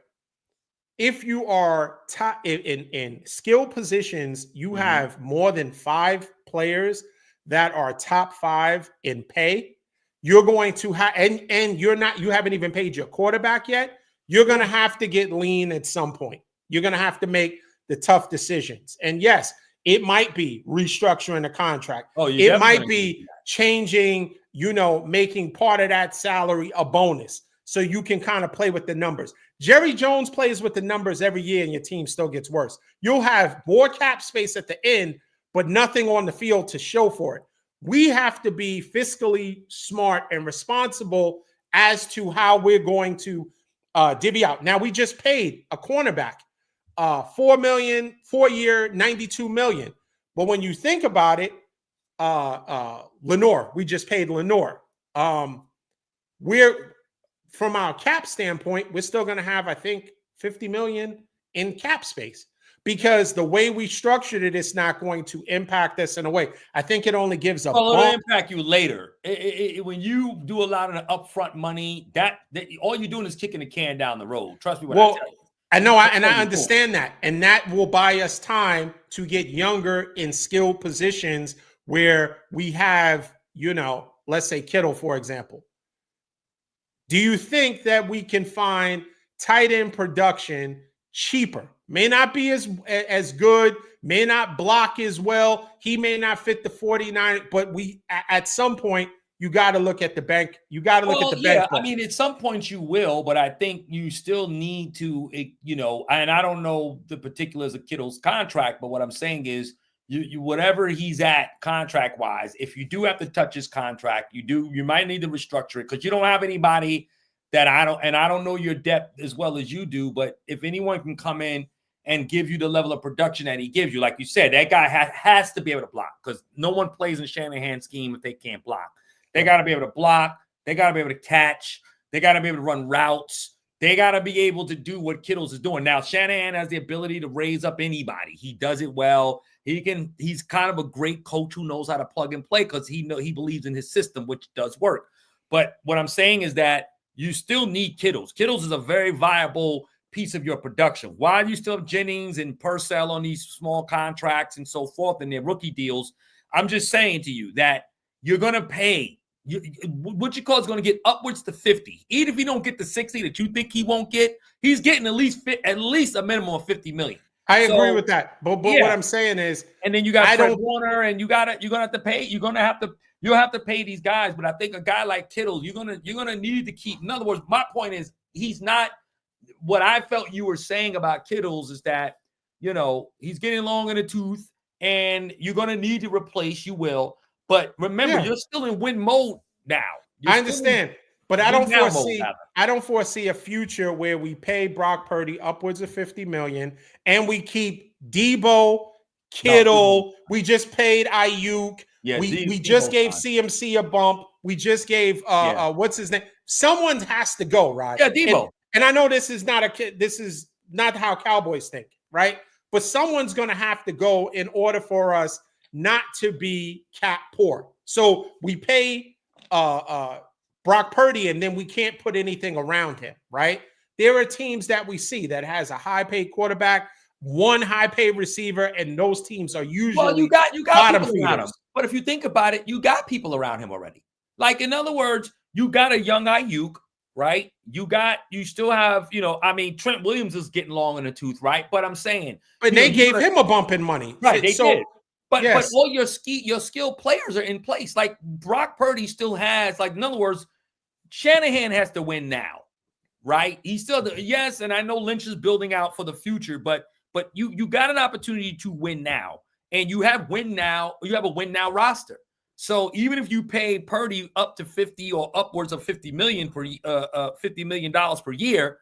If you are top in skill positions, you have more than 5 players that are top 5 in pay. You're going to have, and you haven't even paid your quarterback yet. You're going to have to get lean at some point. You're going to have to make the tough decisions. And yes, it might be restructuring a contract. It might be changing, making part of that salary a bonus so you can kind of play with the numbers. Jerry Jones plays with the numbers every year and your team still gets worse. You'll have more cap space at the end, but nothing on the field to show for it. We have to be fiscally smart and responsible as to how we're going to divvy out. Now, we just paid a cornerback $4 million, 4-year, $92 million. But when you think about it, Lenore, we just paid Lenore. We're from our cap standpoint, we're still going to have, I think, $50 million in cap space. Because the way we structured it, it's not going to impact us in a way. I think it only gives a it'll impact you later. When you do a lot of the upfront money, that all you're doing is kicking the can down the road. Trust me when I tell you. I know, I understand that. And that will buy us time to get younger in skilled positions where we have, let's say Kittle, for example. Do you think that we can find tight end production cheaper? May not be as good, may not block as well. He may not fit the 49, but at some point, you got to look at the bank. You got to look at the bank. I mean, at some point you will, but I think you still need to, you know, and I don't know the particulars of Kittle's contract, but what I'm saying is you whatever he's at contract wise, if you do have to touch his contract, you might need to restructure it because you don't have anybody that I don't know your depth as well as you do, but if anyone can come in and give you the level of production that he gives you, like you said, that guy has to be able to block because no one plays in Shanahan's scheme if they can't block. They got to be able to block. They got to be able to catch. They got to be able to run routes. They got to be able to do what Kittle's is doing. Now, Shanahan has the ability to raise up anybody. He does it well. He's kind of a great coach who knows how to plug and play because he believes in his system, which does work. But what I'm saying is that you still need Kittle's. Kittle's is a very viable piece of your production. While you still have Jennings and Purcell on these small contracts and so forth and their rookie deals, I'm just saying to you that you're going to pay. What you call is going to get upwards to 50. Even if you don't get the 60 that you think he won't get, he's getting at least a minimum of 50 million. I agree with that. But what I'm saying is, and then you got Fred Warner, and you're gonna have to pay. You'll have to pay these guys. But I think a guy like Kittle, you're gonna need to keep. In other words, my point is he's not. What I felt you were saying about Kittle's is that, you know, he's getting long in the tooth and you're going to need to replace, you will. But remember, you're still in win mode now. I understand, but I don't foresee a future where we pay Brock Purdy upwards of $50 million and we keep Debo, Kittle. We just paid Ayuk. Yeah, we just gave CMC a bump. We just gave what's his name? Someone has to go, right? Yeah, Debo. And I know this is not how Cowboys think, right? But someone's going to have to go in order for us not to be cap poor. So we pay Brock Purdy, and then we can't put anything around him, right? There are teams that we see that has a high-paid quarterback, one high-paid receiver, and those teams are usually you got bottom people around him. But if you think about it, you got people around him already. Like, in other words, you got a young Ayuk. Right? You still have, you know, I mean, Trent Williams is getting long in the tooth, right? But I'm saying, but they gave him a bump in money, right? They did. But all your skilled players are in place. Like Brock Purdy still has, like, in other words, Shanahan has to win now, right? He's still yes, and I know Lynch is building out for the future, but you got an opportunity to win now, and you have win now. You have a win now roster. So even if you pay Purdy up to 50 or upwards of $50 million per year,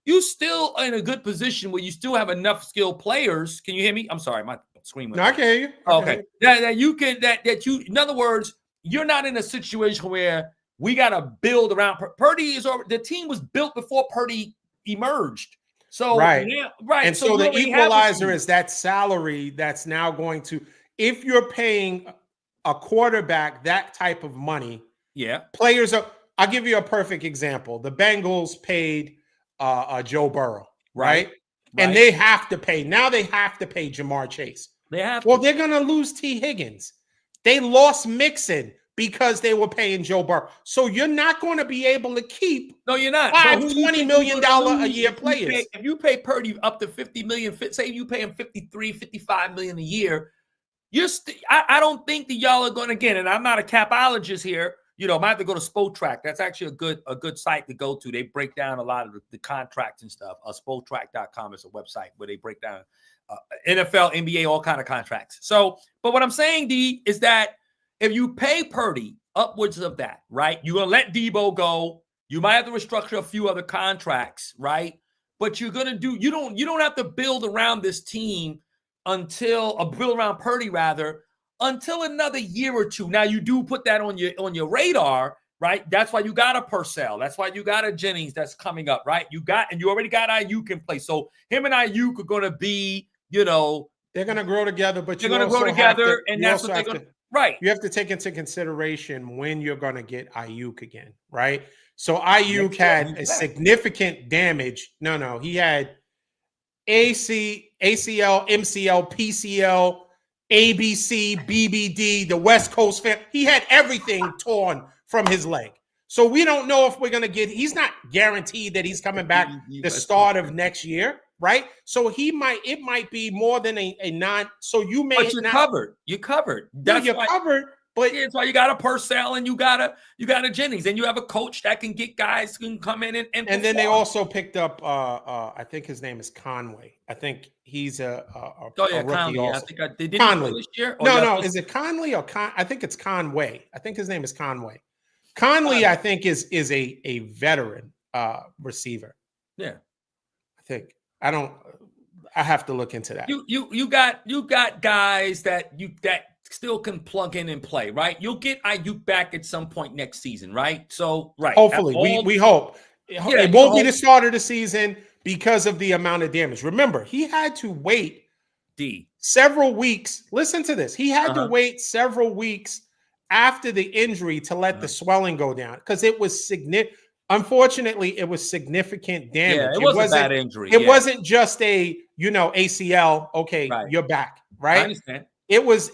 you still are in a good position where you still have enough skilled players. Can you hear me? I'm sorry, my screen went. No, I can hear you. Okay, that you can that you. In other words, you're not in a situation where we got to build around Purdy. The team was built before Purdy emerged. So right. And so the equalizer is that salary that's now going to, if you're paying a quarterback that type of money, players are. I'll give you a perfect example. The Bengals paid Joe Burrow, right? And they have to pay. Now they have to pay Jamar Chase. They're going to lose T. Higgins. They lost Mixon because they were paying Joe Burrow. So you're not going to be able to keep. No, you're not. $20 million a year players. If you pay Purdy up to $50 million, say you pay him $55 million a year. I don't think that y'all are going to get it. And I'm not a capologist here. You know, I might have to go to SpoTrack. That's actually a good site to go to. They break down a lot of the contracts and stuff. SpoTrack.com is a website where they break down NFL, NBA, all kind of contracts. So, but what I'm saying, D, is that if you pay Purdy upwards of that, right, you're going to let Debo go. You might have to restructure a few other contracts, right? But you're going to do, you don't have to build around this team build around Purdy rather, until another year or two. Now you do put that on your radar, right? That's why you got a Purcell. That's why you got a Jennings that's coming up, right? You already got Ayuk in place. So him and Ayuk are going to be, you know, they're going to grow together, but they're going to grow together, and that's what they're going to. Right. You have to take into consideration when you're going to get Ayuk again, right? So Ayuk had a significant damage. No, he had ACL, MCL, PCL, ABC, BBD, the West Coast fan. He had everything torn from his leg. So we don't know if we're going to he's not guaranteed that he's coming back the start of next year, right? So it might be more than a non. So you may. But you're covered. You're covered. You're covered. But yeah, that's why you got a Purcell and you got a Jennings, and you have a coach that can get guys who can come in and then they also picked up I think his name is Conway. I think he's a rookie Conley. also. I think did he Conley. play this year? No, is it Conley or I think it's Conway. I think his name is Conway. Conley, I think, is a veteran receiver. Yeah. I think. I have to look into that. You got guys that still can plug in and play, right? You'll get Ayuk back at some point next season, right? So, right. Hopefully, we hope. It won't be the start of the season because of the amount of damage. Remember, he had to wait several weeks. Listen to this. He had to wait several weeks after the injury to let the swelling go down because it was significant. Unfortunately, it was significant damage. Yeah, it wasn't a bad injury. It wasn't just a ACL. Okay, you're back, right? I understand. It was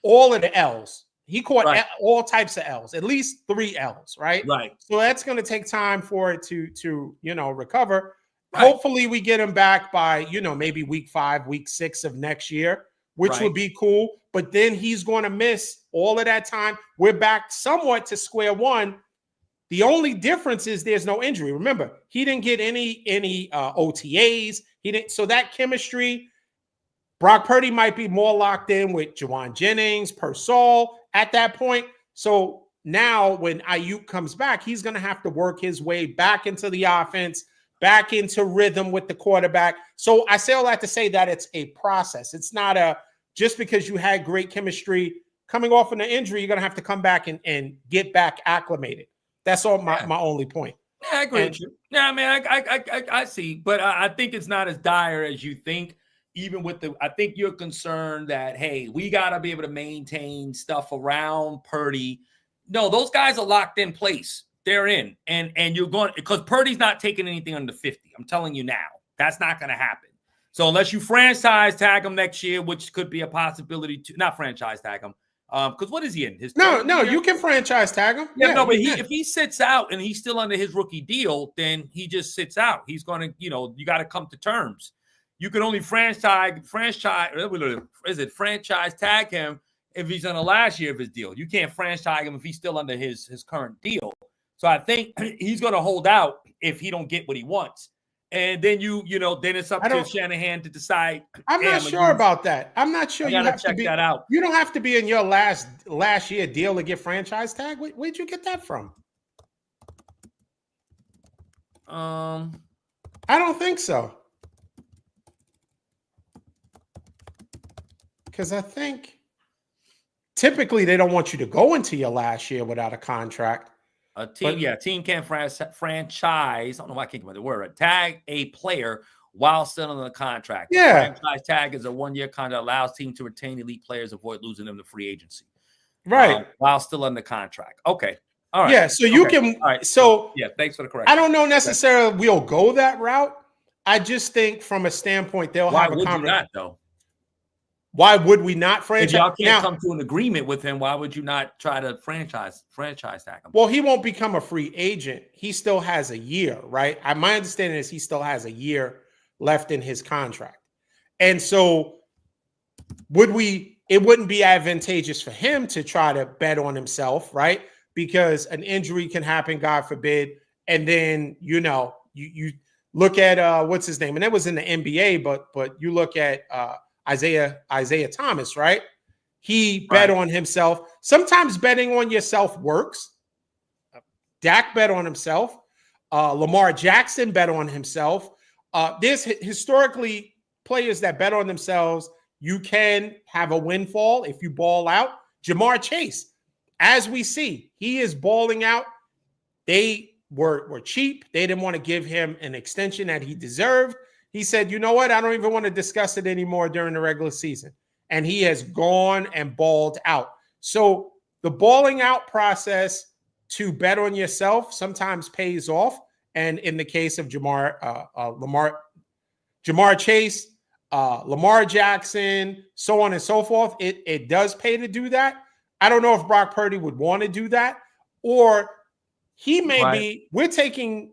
all of the L's. He caught all types of L's, at least 3 L's, right? Right. So that's going to take time for it to recover. Right. Hopefully we get him back by, maybe week 5, week 6 of next year, which would be cool. But then he's going to miss all of that time. We're back somewhat to square one. The only difference is there's no injury. Remember, he didn't get any OTAs. He didn't. So that chemistry, Brock Purdy might be more locked in with Juwan Jennings, Purcell at that point. So now when Ayuk comes back, he's going to have to work his way back into the offense, back into rhythm with the quarterback. So I say all that to say that it's a process. It's not just because you had great chemistry coming off of an injury, you're going to have to come back and get back acclimated. That's all my only point. Yeah, I agree with you. Yeah, I mean, I see, but I think it's not as dire as you think. Even with I think you're concerned that, hey, we got to be able to maintain stuff around Purdy. No, those guys are locked in place. They're in, and you're going because Purdy's not taking anything under 50. I'm telling you now, that's not going to happen. So unless you franchise tag him next year, which could be a possibility to not franchise tag him. Because what is he in? No, you can franchise tag him. Yeah, no, but if he sits out and he's still under his rookie deal, then he just sits out. He's going to, you got to come to terms. You can only franchise tag him if he's on the last year of his deal. You can't franchise him if he's still under his current deal. So I think he's going to hold out if he don't get what he wants. And then then it's up to Shanahan to decide. I'm not sure about that. I'm not sure. You have to check that out. You don't have to be in your last year deal to get franchise tag. Where'd you get that from? I don't think so. Because I think typically they don't want you to go into your last year without a contract. Team can't franchise. I don't know why I can't get the word. Tag a player while still under the contract. Yeah. The franchise tag is a 1-year contract, allows team to retain elite players, avoid losing them to free agency. Right. While still under contract. Okay. All right. Yeah. So you can. All right. So yeah. Thanks for the correction. I don't know necessarily we'll go that route. I just think from a standpoint they'll have a conversation. Why would you not though? Why would we not franchise? If y'all can't come to an agreement with him, why would you not try to franchise tag him? Well, he won't become a free agent. He still has a year, right? My understanding is he still has a year left in his contract. And so it wouldn't be advantageous for him to try to bet on himself, right? Because an injury can happen, God forbid. And then, you look at what's his name? And that was in the NBA, but you look at Isaiah Thomas, right? He bet on himself. Sometimes betting on yourself works. Dak bet on himself. Lamar Jackson bet on himself. There's historically players that bet on themselves. You can have a windfall if you ball out. Jamar Chase, as we see, he is balling out. They were cheap. They didn't want to give him an extension that he deserved. He said, you know what? I don't even want to discuss it anymore during the regular season. And he has gone and balled out. So the balling out process to bet on yourself sometimes pays off. And in the case of Jamar Chase, Lamar Jackson, so on and so forth, it does pay to do that. I don't know if Brock Purdy would want to do that, or he may be. We're taking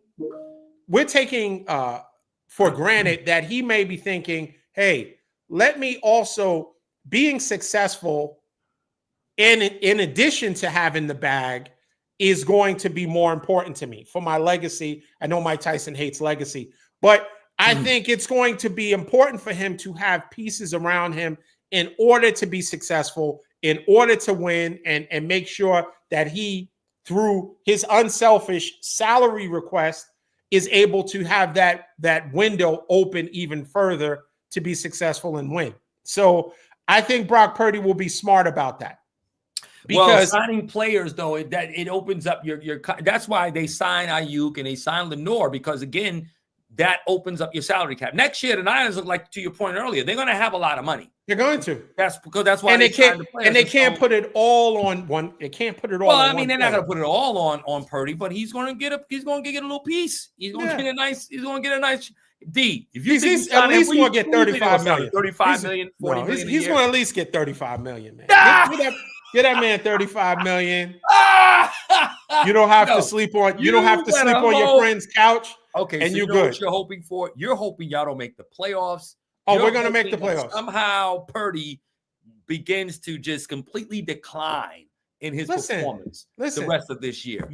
for granted that he may be thinking, hey, let me also, being successful and in addition to having the bag, is going to be more important to me for my legacy. I know Mike Tyson hates legacy, but I think it's going to be important for him to have pieces around him in order to be successful, in order to win, and make sure that he, through his unselfish salary request, is able to have that window open even further to be successful and win. So I think Brock Purdy will be smart about that. Because signing players, though, it opens up your that's why they sign Ayuk and they sign Lenore, because again, that opens up your salary cap. Next year, the Niners look like, to your point earlier, they're going to have a lot of money. They're going to. That's why and they can't the players. And they can't put it all on one. They can't put it all. Well, on I mean, one they're player. not going to put it all on Purdy, but he's going to get a little piece. He's going to get a nice. He's going to get a nice D. If you he's at least going to get 35 million. 35 million, 40 million. He's going to at least get 35 million, man. Get that man 35 million. You don't have to sleep on. You don't have to sleep on your friend's couch. Okay, and so you're you know good. What you're hoping for? You're hoping y'all don't make the playoffs. Oh, we're going to make the playoffs. Somehow Purdy begins to just completely decline in his performance the rest of this year.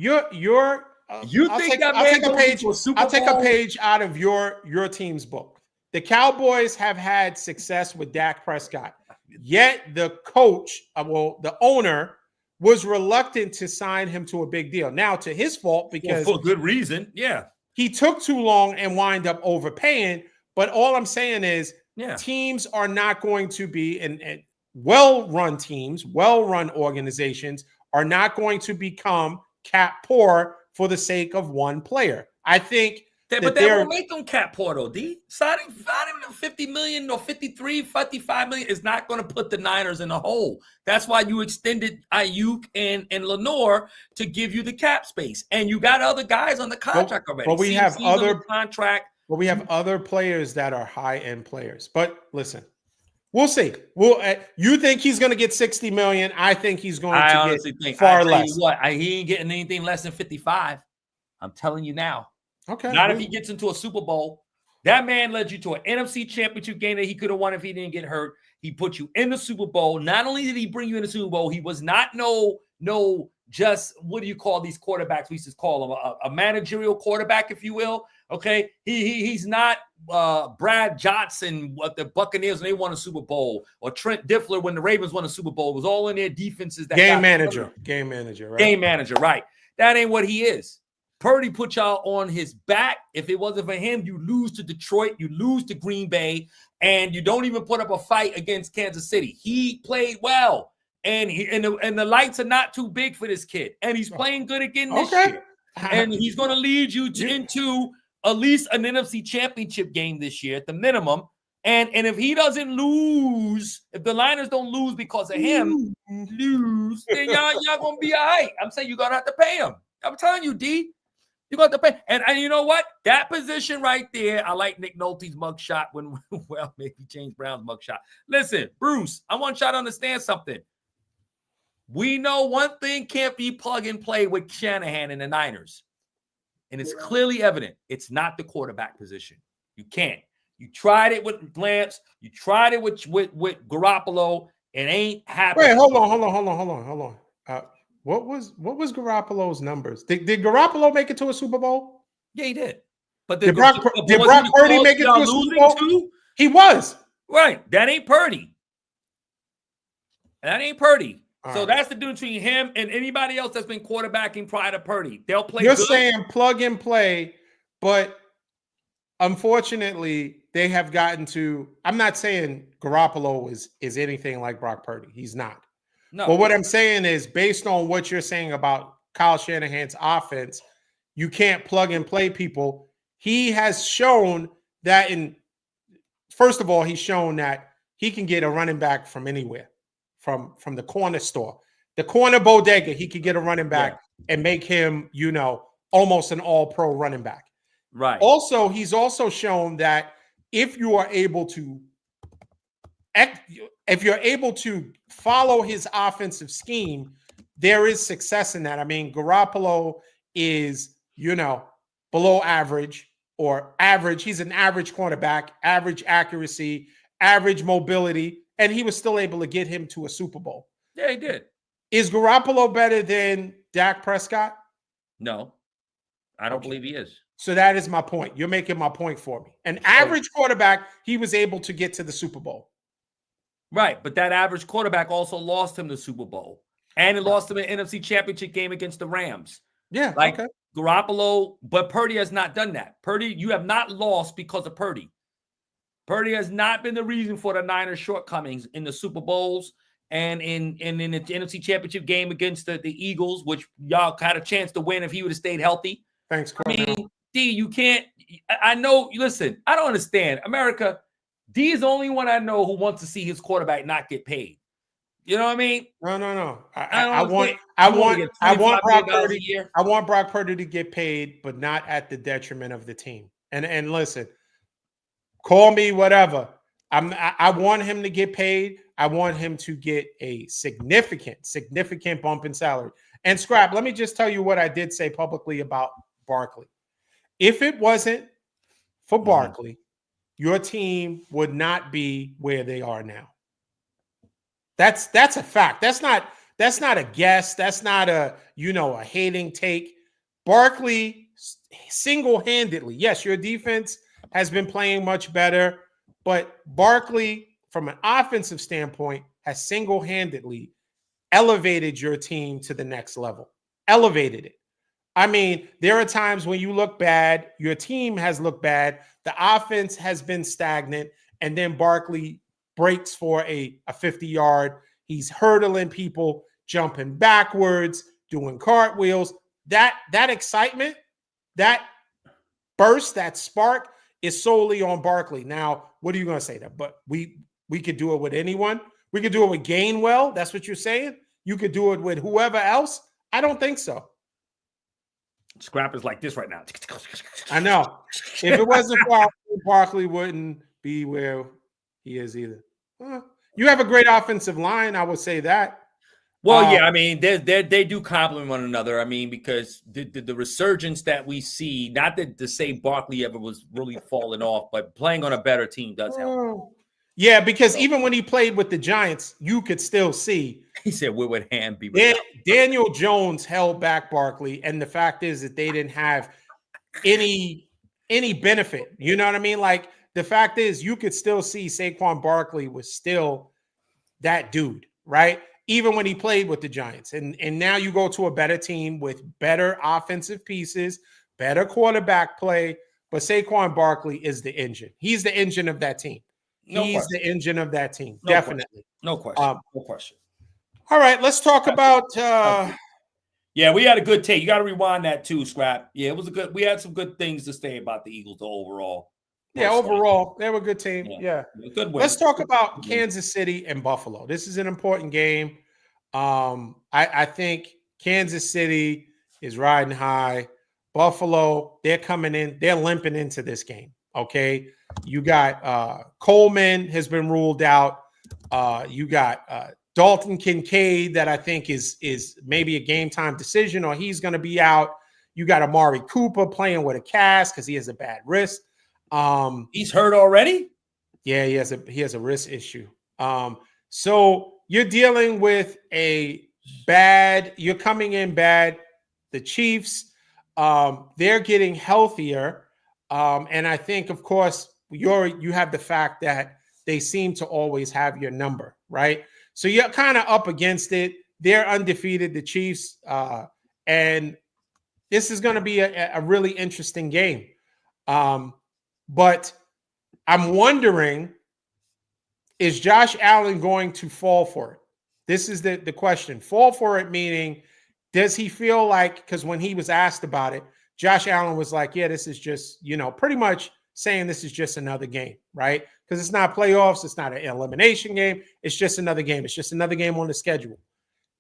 I'll take a page out of your team's book. The Cowboys have had success with Dak Prescott, yet the coach, the owner, was reluctant to sign him to a big deal. Now, to his fault, because for good reason, yeah, he took too long and wind up overpaying. But all I'm saying is, teams are not going to be, and well-run teams, well-run organizations are not going to become cap poor for the sake of one player. I think but that won't make them cap poor, though, D. Signing him 50 million or 53, 55 million is not going to put the Niners in a hole. That's why you extended Ayuk and Lenore to give you the cap space. And you got other guys on the contract already. But we have other contract. But we have other players that are high-end players. But listen, we'll see. You think he's going to get 60 million? I think he's going to get far less. He ain't getting anything less than 55. I'm telling you now. Okay. Not if he gets into a Super Bowl. That man led you to an NFC championship game that he could have won if he didn't get hurt. He put you in the Super Bowl. Not only did he bring you in the Super Bowl, he was not just, what do you call these quarterbacks? We used to call him a managerial quarterback, if you will. Okay. He's not Brad Johnson, what the Buccaneers, when they won a Super Bowl, or Trent Dilfer when the Ravens won a Super Bowl. It was all in their defenses. Game manager, right? Game manager, right. That ain't what he is. Purdy put y'all on his back. If it wasn't for him, you lose to Detroit, you lose to Green Bay, and you don't even put up a fight against Kansas City. He played well, and the lights are not too big for this kid, and he's playing good again this year. And he's going to lead you into at least an NFC championship game this year at the minimum. And if he doesn't lose, if the Niners don't lose because of him, then y'all going to be all right. I'm saying you're going to have to pay him. I'm telling you, D. You got to pay. And you know what? That position right there, I like Nick Nolte's mugshot maybe James Brown's mugshot. Listen, Bruce, I want y'all to understand something. We know one thing can't be plug and play with Shanahan and the Niners. And it's clearly evident. It's not the quarterback position. You can't. You tried it with Lance. You tried it with Garoppolo. It ain't happening. Wait, hold on. What was Garoppolo's numbers? Did Garoppolo make it to a Super Bowl? Yeah, he did. But did Brock Purdy make it to a Super Bowl? Too? He was. Right. That ain't Purdy. So that's the difference between him and anybody else that's been quarterbacking prior to Purdy. They'll play. You're saying plug and play, but unfortunately, they have gotten to. I'm not saying Garoppolo is anything like Brock Purdy. He's not. No. But what I'm saying is, based on what you're saying about Kyle Shanahan's offense, you can't plug and play people. He has shown that first of all, he's shown that he can get a running back from anywhere, from the corner store, the corner bodega. He could get a running back and make him, almost an all-pro running back. Right. Also, he's also shown that if you're able to follow his offensive scheme, there is success in that. I mean, Garoppolo is, below average or average. He's an average cornerback, average accuracy, average mobility, and he was still able to get him to a Super Bowl. Yeah, he did. Is Garoppolo better than Dak Prescott? No, I don't believe he is. So that is my point. You're making my point for me. An average quarterback, he was able to get to the Super Bowl. Right, but that average quarterback also lost him the Super Bowl. And it lost him an NFC Championship game against the Rams. Yeah, like okay. Garoppolo, but Purdy has not done that. Purdy, you have not lost because of Purdy. Purdy has not been the reason for the Niners' shortcomings in the Super Bowls and in the NFC Championship game against the Eagles, which y'all had a chance to win if he would have stayed healthy. Thanks, Cornell. I mean, D, you can't. I know. Listen, I don't understand. America, D is the only one I know who wants to see his quarterback not get paid. You know what I mean? No. I want Brock Purdy. I want Brock Purdy to get paid, but not at the detriment of the team. And listen, call me whatever. I want him to get paid. I want him to get a significant bump in salary. And Scrap, let me just tell you what I did say publicly about Barkley. If it wasn't for Barkley, your team would not be where they are now. That's a fact. That's not a guess. That's not a hating take. Barkley single-handedly, yes, your defense has been playing much better, but Barkley, from an offensive standpoint, has single-handedly elevated your team to the next level. Elevated it. I mean, there are times when you look bad, your team has looked bad, the offense has been stagnant, and then Barkley breaks for a 50-yard. He's hurdling people, jumping backwards, doing cartwheels. That excitement, that burst, that spark is solely on Barkley. Now, what are you going to say? That, but we could do it with anyone. We could do it with Gainwell. That's what you're saying? You could do it with whoever else? I don't think so. Scrap is like this right now. I know. If it wasn't for Barkley, wouldn't be where he is either. You have a great offensive line, I would say that. Well, yeah, I mean, they do complement one another. I mean, because the resurgence that we see, not that to say Barkley ever was really falling off, but playing on a better team does help. Yeah, because even when he played with the Giants, you could still see. He said, "Where would Ham be?" Daniel Jones held back Barkley, and the fact is that they didn't have any benefit. You know what I mean? Like, the fact is, you could still see Saquon Barkley was still that dude, right? Even when he played with the Giants. And now you go to a better team with better offensive pieces, better quarterback play, but Saquon Barkley is the engine. He's the engine of that team. He's the engine of that team. Definitely. No question. No question. All right, let's talk about yeah, we had a good take. You got to rewind that too, Scrap. Yeah, it was a good. We had some good things to say about the Eagles overall. Yeah, overall, they were a good team. Yeah. Good win. Let's talk about Kansas City and Buffalo. This is an important game. I think Kansas City is riding high. Buffalo, they're coming in. They're limping into this game. Okay. You got Coleman has been ruled out. You got Dalton Kincaid that I think is maybe a game time decision, or he's going to be out. You got Amari Cooper playing with a cast because he has a bad wrist. He's hurt already? Yeah, he has a wrist issue. So you're dealing with you're coming in bad. The Chiefs, they're getting healthier. And I think, of course, you have the fact that they seem to always have your number, right? So you're kind of up against it. They're undefeated, the Chiefs. And this is going to be a really interesting game. But I'm wondering, is Josh Allen going to fall for it? This is the question. Fall for it meaning, does he feel like, because when he was asked about it, Josh Allen was like, yeah, this is just, pretty much saying this is just another game, right? Because it's not playoffs. It's not an elimination game. It's just another game. It's just another game on the schedule.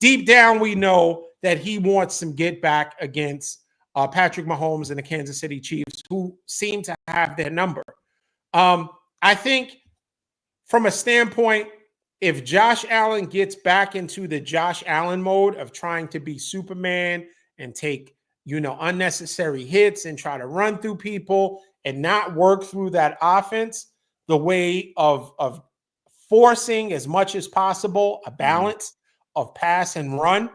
Deep down, we know that he wants some get back against Patrick Mahomes and the Kansas City Chiefs, who seem to have their number. I think from a standpoint, if Josh Allen gets back into the Josh Allen mode of trying to be Superman and take, unnecessary hits and try to run through people and not work through that offense, the way of forcing as much as possible a balance of pass and run,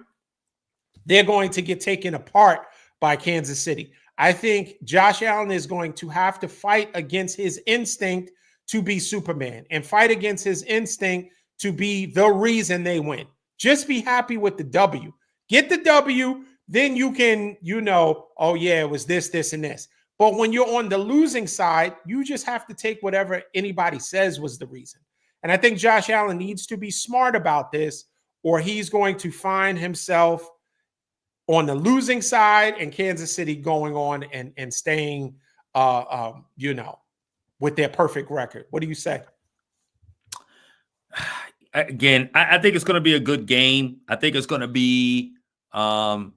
they're going to get taken apart by Kansas City. I think Josh Allen is going to have to fight against his instinct to be Superman and fight against his instinct to be the reason they win. Just be happy with the W. Get the W, then you can, oh yeah, it was this, this, and this. But when you're on the losing side, you just have to take whatever anybody says was the reason. And I think Josh Allen needs to be smart about this, or he's going to find himself on the losing side and Kansas City going on and staying, with their perfect record. What do you say? Again, I think it's going to be a good game. I think it's going to be some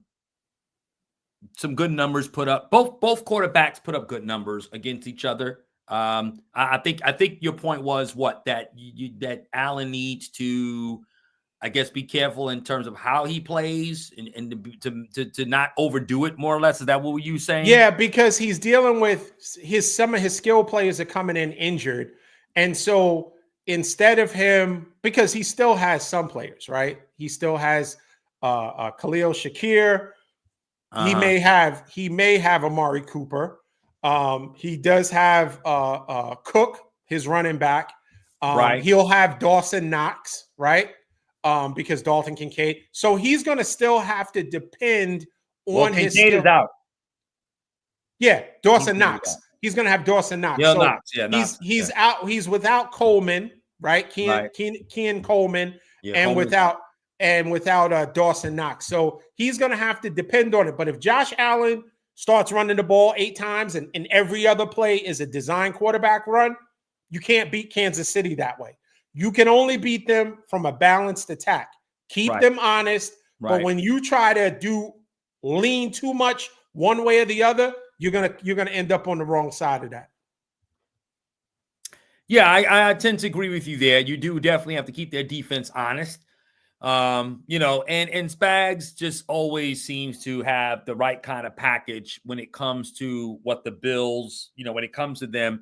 good numbers put up. Both quarterbacks put up good numbers against each other. I think your point was that Allen needs to, I guess, be careful in terms of how he plays and to not overdo it, more or less. Is that what you saying? Yeah, because he's dealing with some of his skill players are coming in injured. And so instead of him, because he still has some players, right? He still has Khalil Shakir. He may have Amari Cooper. He does have Cook, his running back. Right. He'll have Dawson Knox, right? Because Dalton Kincaid. So he's going to still have to depend on his Kincaid is out. Yeah, Dawson Knox. He's going to have Dawson Knox. Yeah, so Knox. Yeah, Knox. He's out. He's without Coleman, right? Kean Coleman, and without Dawson Knox. So he's going to have to depend on it. But if Josh Allen starts running the ball 8 times and every other play is a design quarterback run, you can't beat Kansas City that way. You can only beat them from a balanced attack. Keep them honest. Right. But when you try to lean too much one way or the other, you're gonna end up on the wrong side of that. Yeah, I tend to agree with you there. You do definitely have to keep their defense honest. And Spags just always seems to have the right kind of package when it comes to what the Bills, when it comes to them.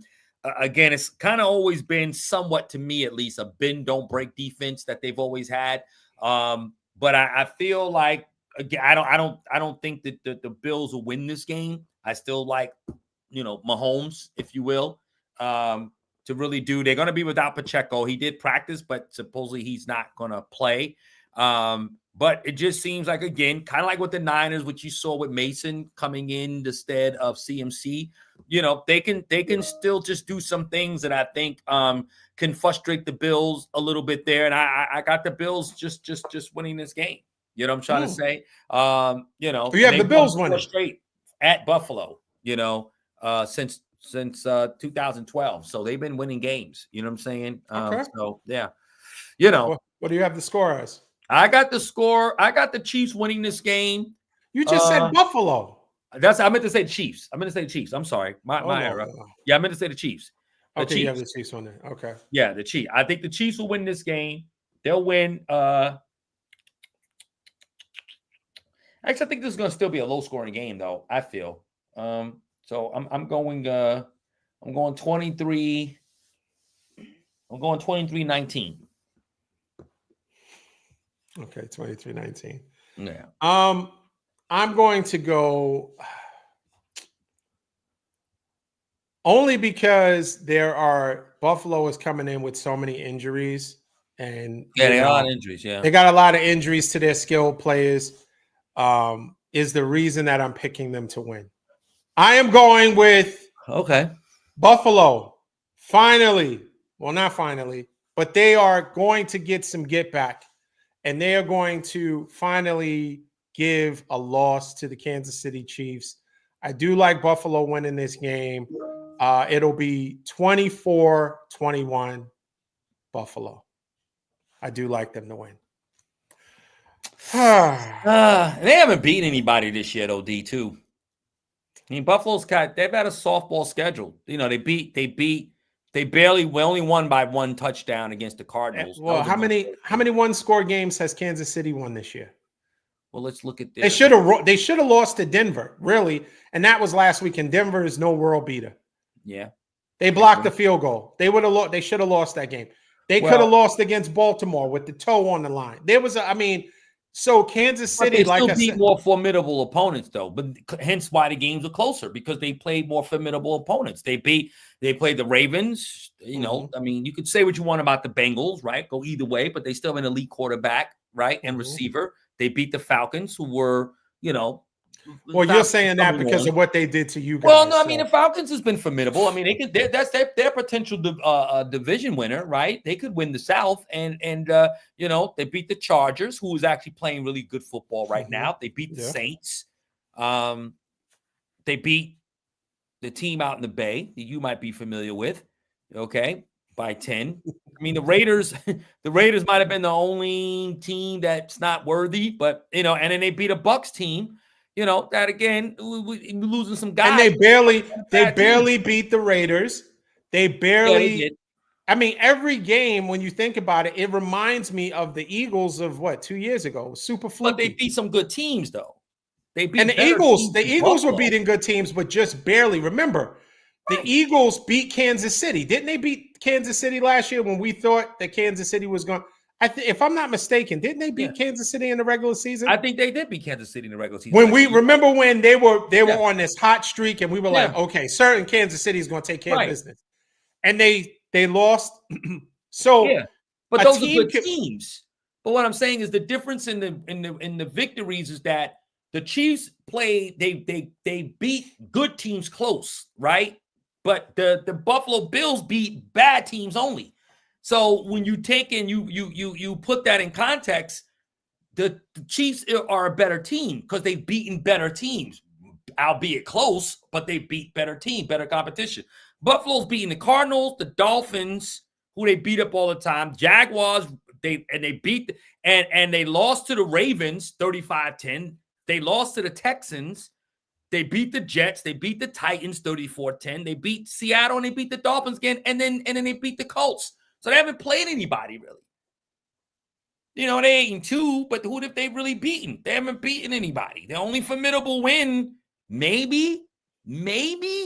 Again, it's kind of always been somewhat, to me at least, a bend don't break defense that they've always had. But I feel like, again, I don't think that the Bills will win this game. I still like, Mahomes, if you will, to really do. They're going to be without Pacheco. He did practice, but supposedly he's not going to play. But it just seems like, again, kind of like with the Niners, what you saw with Mason coming in instead of CMC, they can still just do some things that I think can frustrate the Bills a little bit there. And I got the Bills just winning this game. You know what I'm trying to say? You have the Bills winning straight at Buffalo, since 2012. So they've been winning games. You know what I'm saying? Okay. So yeah, what do you have the score as? I got the score. I got the Chiefs winning this game. You just said Buffalo. I meant to say Chiefs. I'm sorry. My error. Yeah, I meant to say the Chiefs. Okay, Chiefs. You have the Chiefs on there. Okay. Yeah, the Chiefs. I think the Chiefs will win this game. They'll win. Actually, I think this is going to still be a low-scoring game, though. I feel. So I'm going 23. I'm going 23-19. Okay, 23-19. Yeah. I'm going to go only because Buffalo is coming in with so many injuries, and they got a lot of injuries. Yeah, they got a lot of injuries to their skilled players. Is the reason that I'm picking them to win. I am going with Buffalo. Finally, well, not finally, but they are going to get some get back. And they are going to finally give a loss to the Kansas City Chiefs. I do like Buffalo winning this game. It'll be 24-21 Buffalo. I do like them to win. They haven't beaten anybody this year, though, D2. I mean, they've had a softball schedule. They only won by 1 touchdown against the Cardinals. Well, how many one-score games has Kansas City won this year? Well, let's look at this. They should have lost to Denver, really, and that was last week. And Denver is no world beater. Yeah, they blocked the field goal. They should have lost that game. They could have lost against Baltimore with the toe on the line. There was, so Kansas City, like I said, more formidable opponents though, but hence why the games are closer because they played more formidable opponents. They played the Ravens. You know, I mean, you could say what you want about the Bengals, right? Go either way, but they still have an elite quarterback, right, and receiver. They beat the Falcons, who were, you know. Well, you're saying that because of what they did to you guys. Well, no, I mean the Falcons has been formidable. I mean, that's their potential division winner, right? They could win the South, and you know, they beat the Chargers, who is actually playing really good football right now. They beat the Saints. They beat the team out in the Bay that you might be familiar with, okay, by 10. I mean, the Raiders might have been the only team that's not worthy, but you know, and then they beat a Bucs team. You know, that again, we losing some guys. And they barely beat the Raiders. They barely, I mean, every game, when you think about it, it reminds me of the Eagles of what, 2 years ago? Super fluky. But they beat some good teams, though. They beat and the Eagles were beating good teams, but just barely. Remember, the Eagles beat Kansas City. Didn't they beat Kansas City last year when we thought that Kansas City was going? If I'm not mistaken, didn't they beat Kansas City in the regular season? I think they did beat Kansas City in the regular season. When we remember when they were on this hot streak, and we were like, okay, certain Kansas City is going to take care of business, and they lost. So but those are good teams. But what I'm saying is the difference in the victories is that the Chiefs played. They beat good teams close, right? But the Buffalo Bills beat bad teams only. So when you take in you put that in context, the Chiefs are a better team because they've beaten better teams, albeit close, but they beat better team, better competition. Buffalo's beating the Cardinals, the Dolphins, who they beat up all the time, Jaguars, they beat and they lost to the Ravens 35-10. They lost to the Texans. They beat the Jets. They beat the Titans 34-10. They beat Seattle and they beat the Dolphins again, and then they beat the Colts. So they haven't played anybody really. You know, they 8-2, but who have they really beaten? They haven't beaten anybody. The only formidable win, maybe even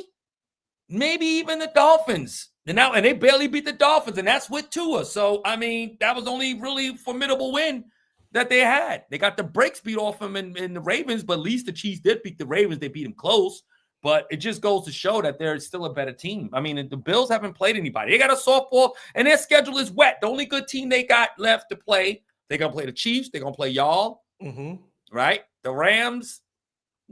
the Dolphins. And they barely beat the Dolphins, and that's with Tua. So I mean, that was the only really formidable win that they had. They got the brakes beat off them in the Ravens, but at least the Chiefs did beat the Ravens. They beat them close. But it just goes to show that they're still a better team. I mean, the Bills haven't played anybody. They got a softball, and their schedule is wet. The only good team they got left to play, they're going to play the Chiefs. They're going to play y'all, right? The Rams,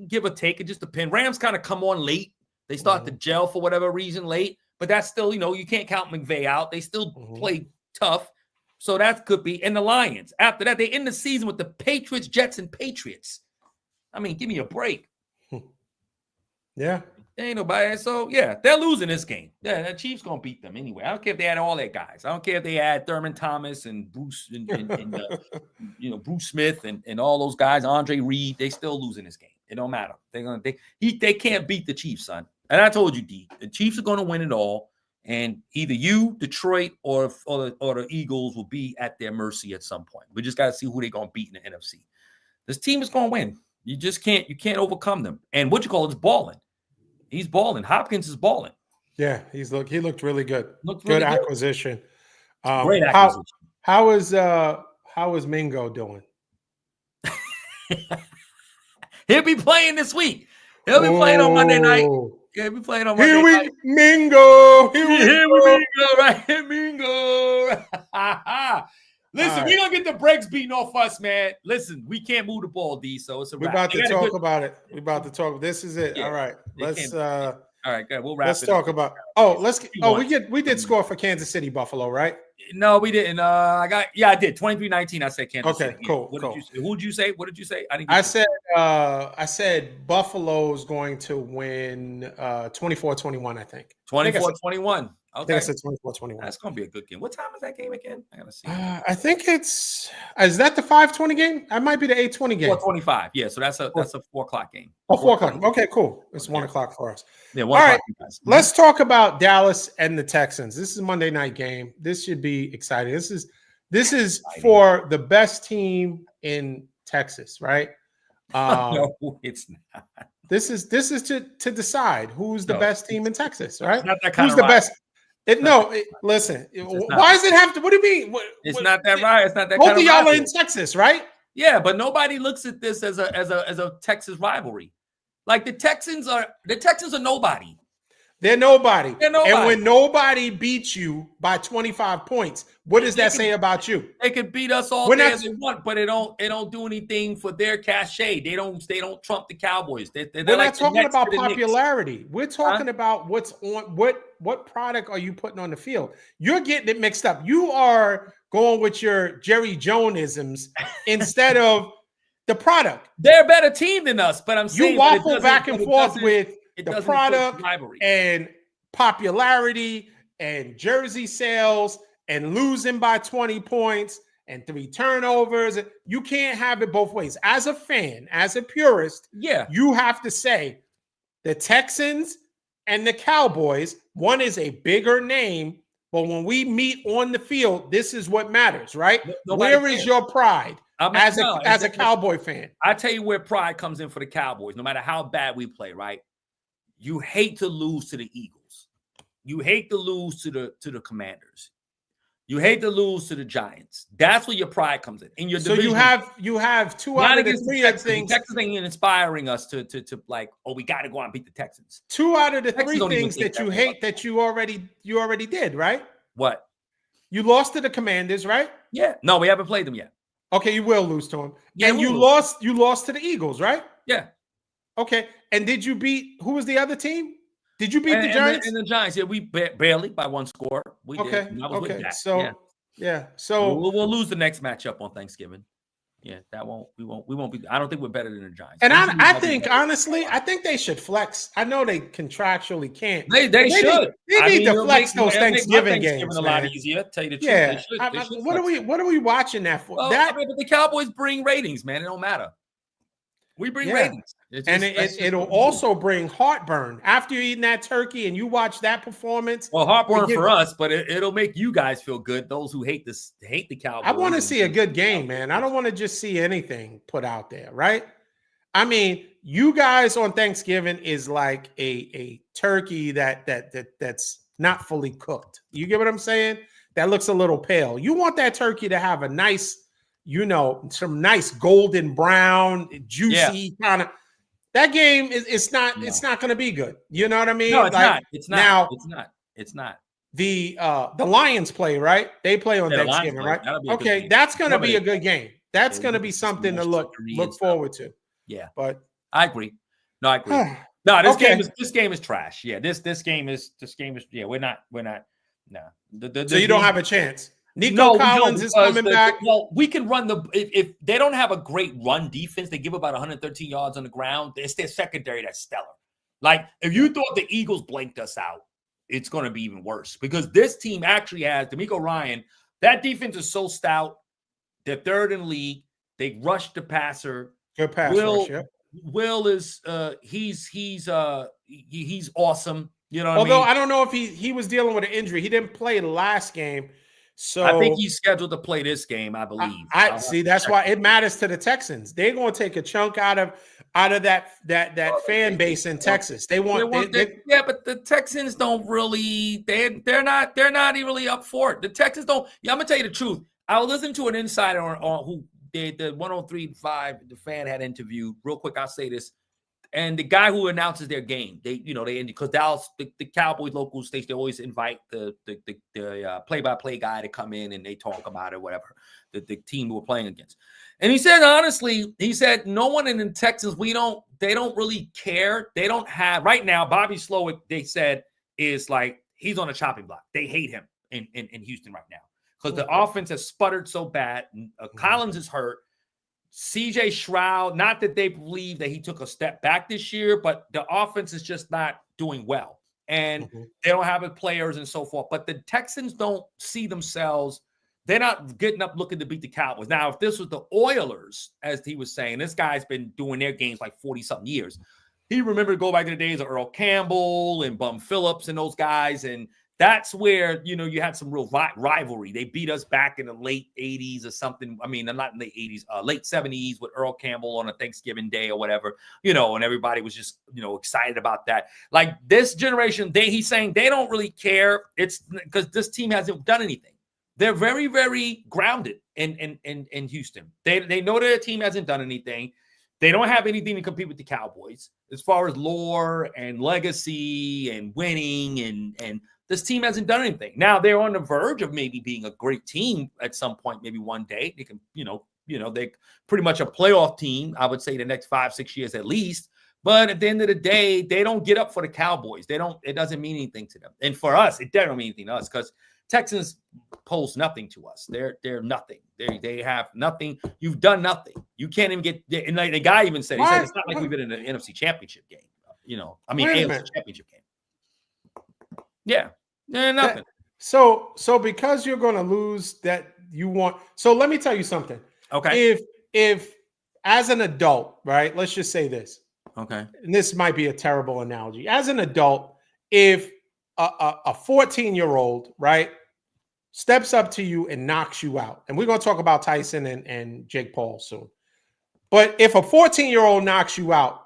give or take. It just depends. Rams kind of come on late. They start to gel for whatever reason late. But that's still, you know, you can't count McVay out. They still play tough. So that could be. And the Lions. After that, they end the season with the Patriots, Jets, and Patriots. I mean, give me a break. Yeah. Ain't nobody. So, yeah, they're losing this game. Yeah, the Chiefs going to beat them anyway. I don't care if they had all their guys. I don't care if they had Thurman Thomas and Bruce and you know, Bruce Smith and all those guys, Andre Reed. They still losing this game. It don't matter. They can't beat the Chiefs, son. And I told you, D, the Chiefs are going to win it all. And either you, Detroit, or the Eagles will be at their mercy at some point. We just got to see who they're going to beat in the NFC. This team is going to win. You just can't overcome them. And what you call it is balling. He's balling. Hopkins is balling. Yeah, he looked really good. Good acquisition. Great acquisition. How is Mingo doing? He'll be playing this week. He'll be playing on Monday night. He'll be playing on Monday night. Mingo. Here we Mingo. Right here, Mingo. Listen, we're going to get the brakes beaten off us, man. Listen, we can't move the ball, D, so it's a wrap. We're about to talk about it. We're about to talk. This is it. Yeah, all right. All right, good. We'll wrap let's it talk about. We did score for Kansas City, Buffalo, right? No, we didn't. I did. 23-19. I said Kansas City. Okay, cool. Who did you say? What did you say? I said Buffalo's going to win 24-21, I think. 24-21. Okay. I think I said 24-21. That's going to be a good game. What time is that game again? I got to see. I think is that the 5:20 game? That might be the 8:20 game. 4:25. Yeah, so that's a 4 o'clock game. Oh, 4 o'clock. Okay, cool. It's 1 o'clock for us. Yeah, 1 o'clock. Right, let's talk about Dallas and the Texans. This is a Monday night game. This should be exciting. This is for the best team in Texas, right? No, it's not. This is to decide who's the best team in Texas, right? Not that kind who's the best? Listen. Why does it have to? What do you mean? It's not that right. It's not that. Both of y'all are in Texas, right? Yeah, but nobody looks at this as a Texas rivalry. Like the Texans are nobody. They're nobody. And when nobody beats you by 25 points, what does that say about you? They could beat us all day as they want, but it don't do anything for their cachet. They don't trump the Cowboys. We're not talking about popularity. We're talking about what's on what product are you putting on the field? You're getting it mixed up. You are going with your Jerry Jones-isms instead of the product. They're a better team than us, but I'm saying you waffle back and forth with the product and popularity and jersey sales and losing by 20 points and 3 turnovers. You can't have it both ways. As a fan, as a purist, you have to say the Texans and the Cowboys, one is a bigger name, but when we meet on the field, this is what matters, right? Where is your pride as a Cowboy fan? I tell you where pride comes in for the Cowboys, no matter how bad we play, right? You hate to lose to the Eagles. You hate to lose to the Commanders. You hate to lose to the Giants. That's where your pride comes in. Your division, you have 2 out of the 3 of things. The Texans ain't inspiring us to like, oh, we got to go out and beat the Texans. 2 out of the 3 things that you hate that you already did, right? What? You lost to the Commanders, right? Yeah. No, we haven't played them yet. Okay, you will lose to them. Yeah, and you lost to the Eagles, right? Yeah. Okay. And did you beat who was the other team? Did you beat the Giants? And the Giants, yeah, we barely by 1 score. We did. Okay. So So we'll lose the next matchup on Thanksgiving. Yeah, we won't be. I don't think we're better than the Giants. And I think honestly, I think they should flex. I know they contractually can't. They should. They need to flex those Thanksgiving games. A lot easier. Tell you the truth. Yeah. They should what are we watching that for? Well, but the Cowboys bring ratings, man. It don't matter. We bring ratings. It'll also bring heartburn after you're eating that turkey and you watch that performance. Well, heartburn for us, but it'll make you guys feel good. Those who hate the Cowboys. I want to see a good game, man. I don't want to just see anything put out there, right? I mean, you guys on Thanksgiving is like a turkey that's not fully cooked. You get what I'm saying? That looks a little pale. You want that turkey to have a nice, some nice golden brown, juicy kind of. That game it's not going to be good. You know what I mean? No, it's not. It's not. Now, it's not. The Lions play, right? They play on Thanksgiving, right? Okay, that's going to be a good game. That's going to be something to look forward to. Yeah, but I agree. No, I agree. No, this game is trash. Yeah, this game is. Yeah, we're not. No. So you don't have a chance. Nico Collins is coming back. Well, we can run if they don't have a great run defense, they give about 113 yards on the ground. It's their secondary that's stellar. Like if you thought the Eagles blanked us out, it's going to be even worse because this team actually has DeMeco Ryan. That defense is so stout. They're 3rd in the league. They rush the passer. Good pass rush, yeah. Will is he's awesome. You know what Although I mean? I don't know if he was dealing with an injury. He didn't play the last game. So I think he's scheduled to play this game, I believe. I see. That's why it matters to the Texans. They're going to take a chunk out of that fan base in Texas. They want but the Texans don't really. They're not really up for it. The Texans don't. Yeah, I'm gonna tell you the truth. I was listening to an insider on who the 103.5 the fan had interviewed. Real quick, I'll say this. And the guy who announces their game, they because Dallas, the Cowboys local station, they always invite the play-by-play guy to come in and they talk about it, whatever, the team we're playing against. And he said, honestly, no one in the Texans, they don't really care. They don't have right now. Bobby Slowick, they said, is like he's on a chopping block. They hate him in Houston right now because the offense has sputtered so bad. Collins is hurt. CJ Stroud, not that they believe that he took a step back this year, but the offense is just not doing well. And they don't have the players and so forth. But the Texans don't see themselves. They're not getting up looking to beat the Cowboys. Now, if this was the Oilers, as he was saying, this guy's been doing their games like 40-something years. He remembered to go back to the days of Earl Campbell and Bum Phillips and those guys. And That's where, you know, you had some real rivalry. They beat us back in the late 80s or something. I mean, not in the 80s, late 70s with Earl Campbell on a Thanksgiving Day or whatever, you know, and everybody was just, you know, excited about that. Like this generation, he's saying they don't really care. It's because this team hasn't done anything. They're very, very grounded in Houston. They know their team hasn't done anything. They don't have anything to compete with the Cowboys as far as lore and legacy and winning, and this team hasn't done anything. Now they're on the verge of maybe being a great team at some point, maybe one day. They can, you know, they're pretty much a playoff team, I would say, the next 5-6 years at least. But at the end of the day, they don't get up for the Cowboys. It doesn't mean anything to them. And for us, it doesn't mean anything to us because Texans pose nothing to us. They're nothing. They have nothing. You've done nothing. You can't even get. And like the guy even said, he said it's not like we've been in an NFC Championship game. You know, I mean AFC Championship game. Yeah, nothing. So because you're going to lose that you want. So let me tell you something. Okay. If as an adult, right? Let's just say this. Okay. And this might be a terrible analogy. As an adult, if a 14-year-old, right, steps up to you and knocks you out. And we're going to talk about Tyson and Jake Paul soon. But if a 14-year-old knocks you out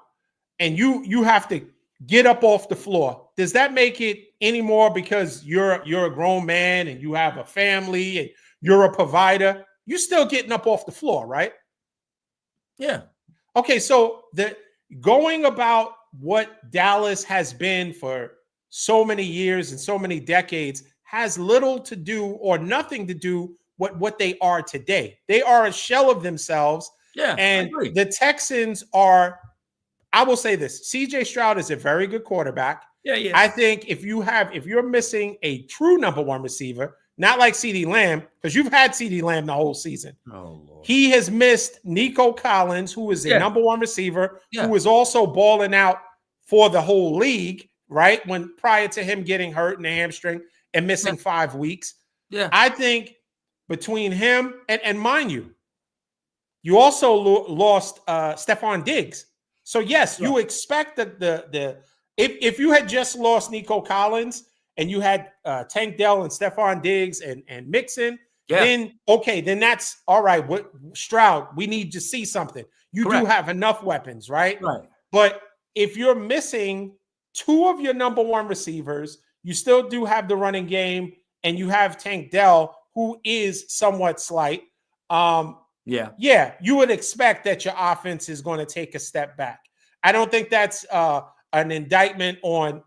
and you have to get up off the floor, does that make it any more because you're a grown man and you have a family and you're a provider? You're still getting up off the floor, right? Yeah. Okay, so going about what Dallas has been for so many years and so many decades has little to do or nothing to do with what they are today. They are a shell of themselves. Yeah, and the Texans are, I will say this, CJ Stroud is a very good quarterback. Yeah. I think if you're missing a true number one receiver, not like CeeDee Lamb, because you've had CeeDee Lamb the whole season. Oh, Lord. He has missed Nico Collins, who is a number one receiver, who is also balling out for the whole league, right? When prior to him getting hurt in the hamstring and missing 5 weeks. Yeah. I think between him and mind you, you also lost Stephon Diggs. So yes, you expect that if you had just lost Nico Collins and you had Tank Dell and Stephon Diggs and Mixon, then that's all right. What Stroud, we need to see something. You do have enough weapons, right? Right. But if you're missing two of your number one receivers, you still do have the running game, and you have Tank Dell, who is somewhat slight. You would expect that your offense is going to take a step back. I don't think that's an indictment on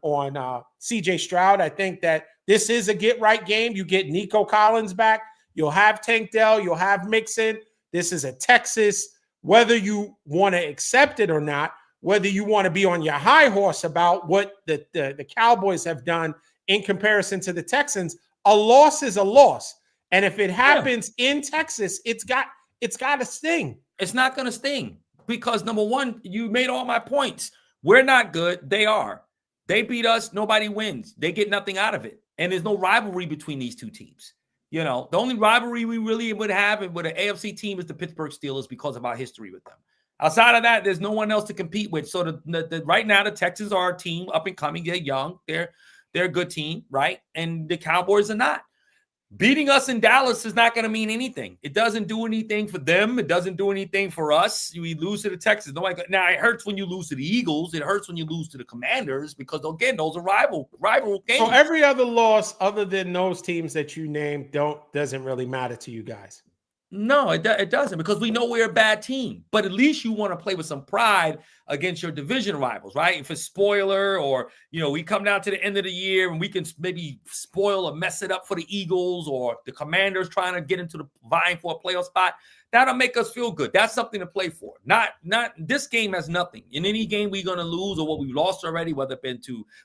CJ Stroud. I think that this is a get right game. You get Nico Collins back. You'll have Tank Dell. You'll have Mixon. This is a Texas, whether you want to accept it or not, whether you want to be on your high horse about what the Cowboys have done in comparison to the Texans, a loss is a loss. And if it happens in Texas, it's got to sting. It's not going to sting because, number one, you made all my points. We're not good. They are. They beat us. Nobody wins. They get nothing out of it. And there's no rivalry between these two teams. You know, the only rivalry we really would have with an AFC team is the Pittsburgh Steelers because of our history with them. Outside of that, there's no one else to compete with. So right now, the Texans are a team up and coming. They're young. They're a good team, right? And the Cowboys are not. Beating us in Dallas is not going to mean anything. It doesn't do anything for them. It doesn't do anything for us. We lose to the Texans. Now, it hurts when you lose to the Eagles. It hurts when you lose to the Commanders because, again, those are rival games. So every other loss other than those teams that you named doesn't really matter to you guys. No, it doesn't because we know we're a bad team. But at least you want to play with some pride against your division rivals, right? If it's spoiler or, we come down to the end of the year and we can maybe spoil or mess it up for the Eagles or the Commanders trying to get into the vying for a playoff spot, that'll make us feel good. That's something to play for. Not this game has nothing. In any game we're going to lose or what we've lost already, whether it been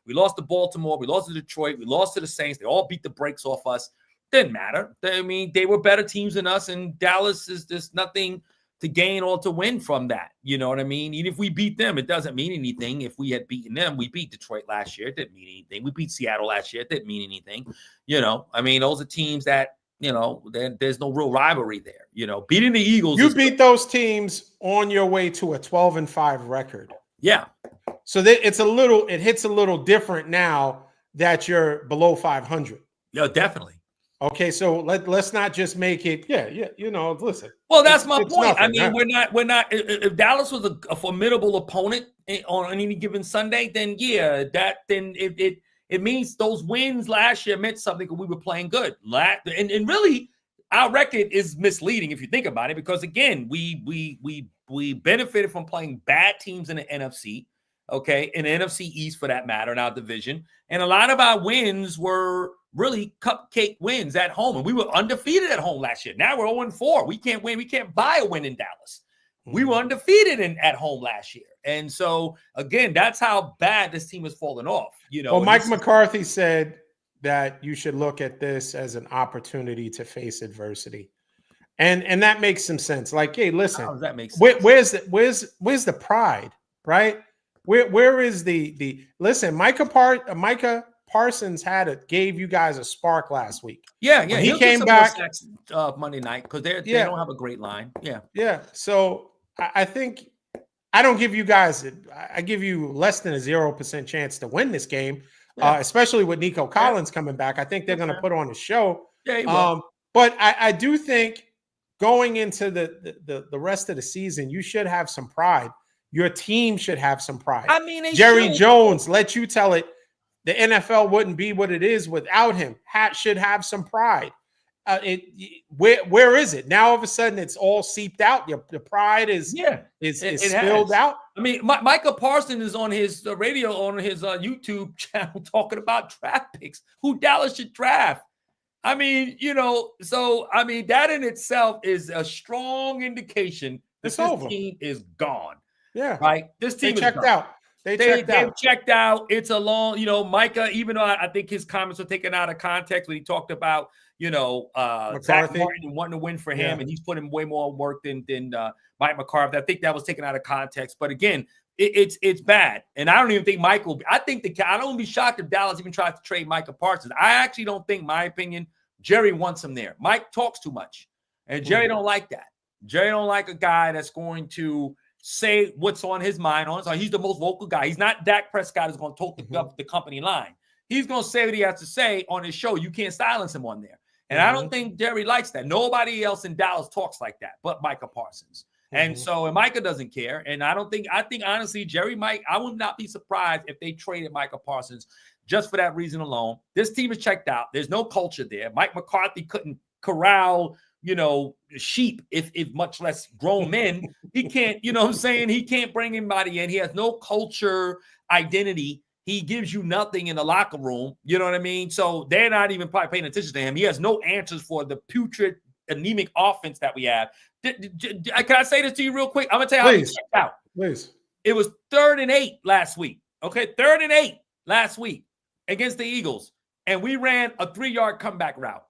we lost to Baltimore, we lost to Detroit, we lost to the Saints. They all beat the brakes off us. Didn't matter. They were better teams than us, and Dallas is just nothing to gain or to win from that. You know what I mean? Even if we beat them, it doesn't mean anything. If we had beaten them, we beat Detroit last year. It didn't mean anything. We beat Seattle last year. It didn't mean anything. Those are teams that, there's no real rivalry there. Beating the Eagles. You beat those teams on your way to a 12-5 record. Yeah. So it hits a little different now that you're below 500. Yeah, definitely. Okay, so let's not just make it. Yeah, listen. Well, that's my point. Nothing, I mean, we're not. If Dallas was a formidable opponent on any given Sunday, then yeah, it means those wins last year meant something because we were playing good. And really, our record is misleading if you think about it, because again, we benefited from playing bad teams in the NFC, okay, in the NFC East for that matter, in our division, and a lot of our wins were really cupcake wins at home, and we were undefeated at home last year. Now we're 0-4. We can't win. We can't buy a win in Dallas. We were undefeated at home last year, and so again, that's how bad this team has fallen off. Well, Mike McCarthy said that you should look at this as an opportunity to face adversity, and that makes some sense. Like, hey, listen, how does that make sense? Where's the pride, right? Where is the listen? Micah Parsons gave you guys a spark last week. Yeah. He came back Monday night because they don't have a great line. Yeah. So I think I don't give you guys. I give you less than a 0% chance to win this game, especially with Nico Collins coming back. I think they're going to put on a show. Yeah, he will. But I do think going into the rest of the season, you should have some pride. Your team should have some pride. I mean, Jerry Jones, let you tell it. The NFL wouldn't be what it is without him. Should have some pride. Where is it now? All of a sudden, it's all seeped out. The pride is spilled out. I mean, Micah Parsons is on his radio, on his YouTube channel, talking about draft picks, who Dallas should draft. I mean, so I mean, that in itself is a strong indication that this team is gone. Yeah, right. This team checked out. They've checked out. It's a long, Micah, even though I think his comments were taken out of context when he talked about, Zach Martin wanting to win for him, and he's putting way more work than Mike McCarthy. I think that was taken out of context. But again, it's bad. And I don't even think I don't be shocked if Dallas even tries to trade Micah Parsons. I actually don't think, my opinion, Jerry wants him there. Mike talks too much, and Jerry don't like that. Jerry don't like a guy that's going to say what's on his mind. He's the most vocal guy. He's not Dak Prescott who's going to talk the company line. He's going to say what he has to say on his show. You can't silence him on there. And I don't think Jerry likes that. Nobody else in Dallas talks like that but Micah Parsons. And Micah doesn't care. And I think honestly, I would not be surprised if they traded Micah Parsons just for that reason alone. This team is checked out. There's no culture there. Mike McCarthy couldn't corral sheep, if much less grown men. He can't, he can't bring anybody in. He has no culture, identity. He gives you nothing in the locker room. You know what I mean? So they're not even probably paying attention to him. He has no answers for the putrid, anemic offense that we have. Can I say this to you real quick? I'm going to tell you how he checked out. Please. It was 3rd and 8 last week. Okay, 3rd and 8 last week against the Eagles. And we ran a 3-yard comeback route.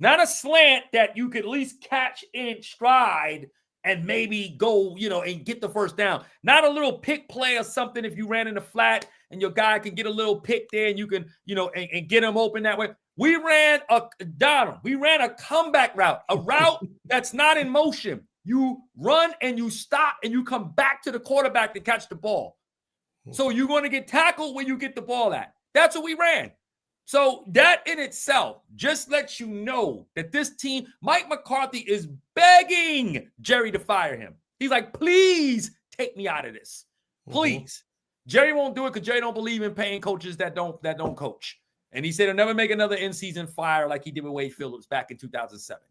Not a slant that you could at least catch in stride and maybe go, and get the first down. Not a little pick play or something if you ran in the flat and your guy can get a little pick there and you can, and get him open that way. We ran a comeback route, a route that's not in motion. You run and you stop and you come back to the quarterback to catch the ball. So you're going to get tackled when you get the ball at. That's what we ran. So that in itself just lets you know that this team, Mike McCarthy is begging Jerry to fire him. He's like, please take me out of this. Please. Jerry won't do it because Jerry don't believe in paying coaches that don't coach. And he said he'll never make another in-season fire like he did with Wade Phillips back in 2007.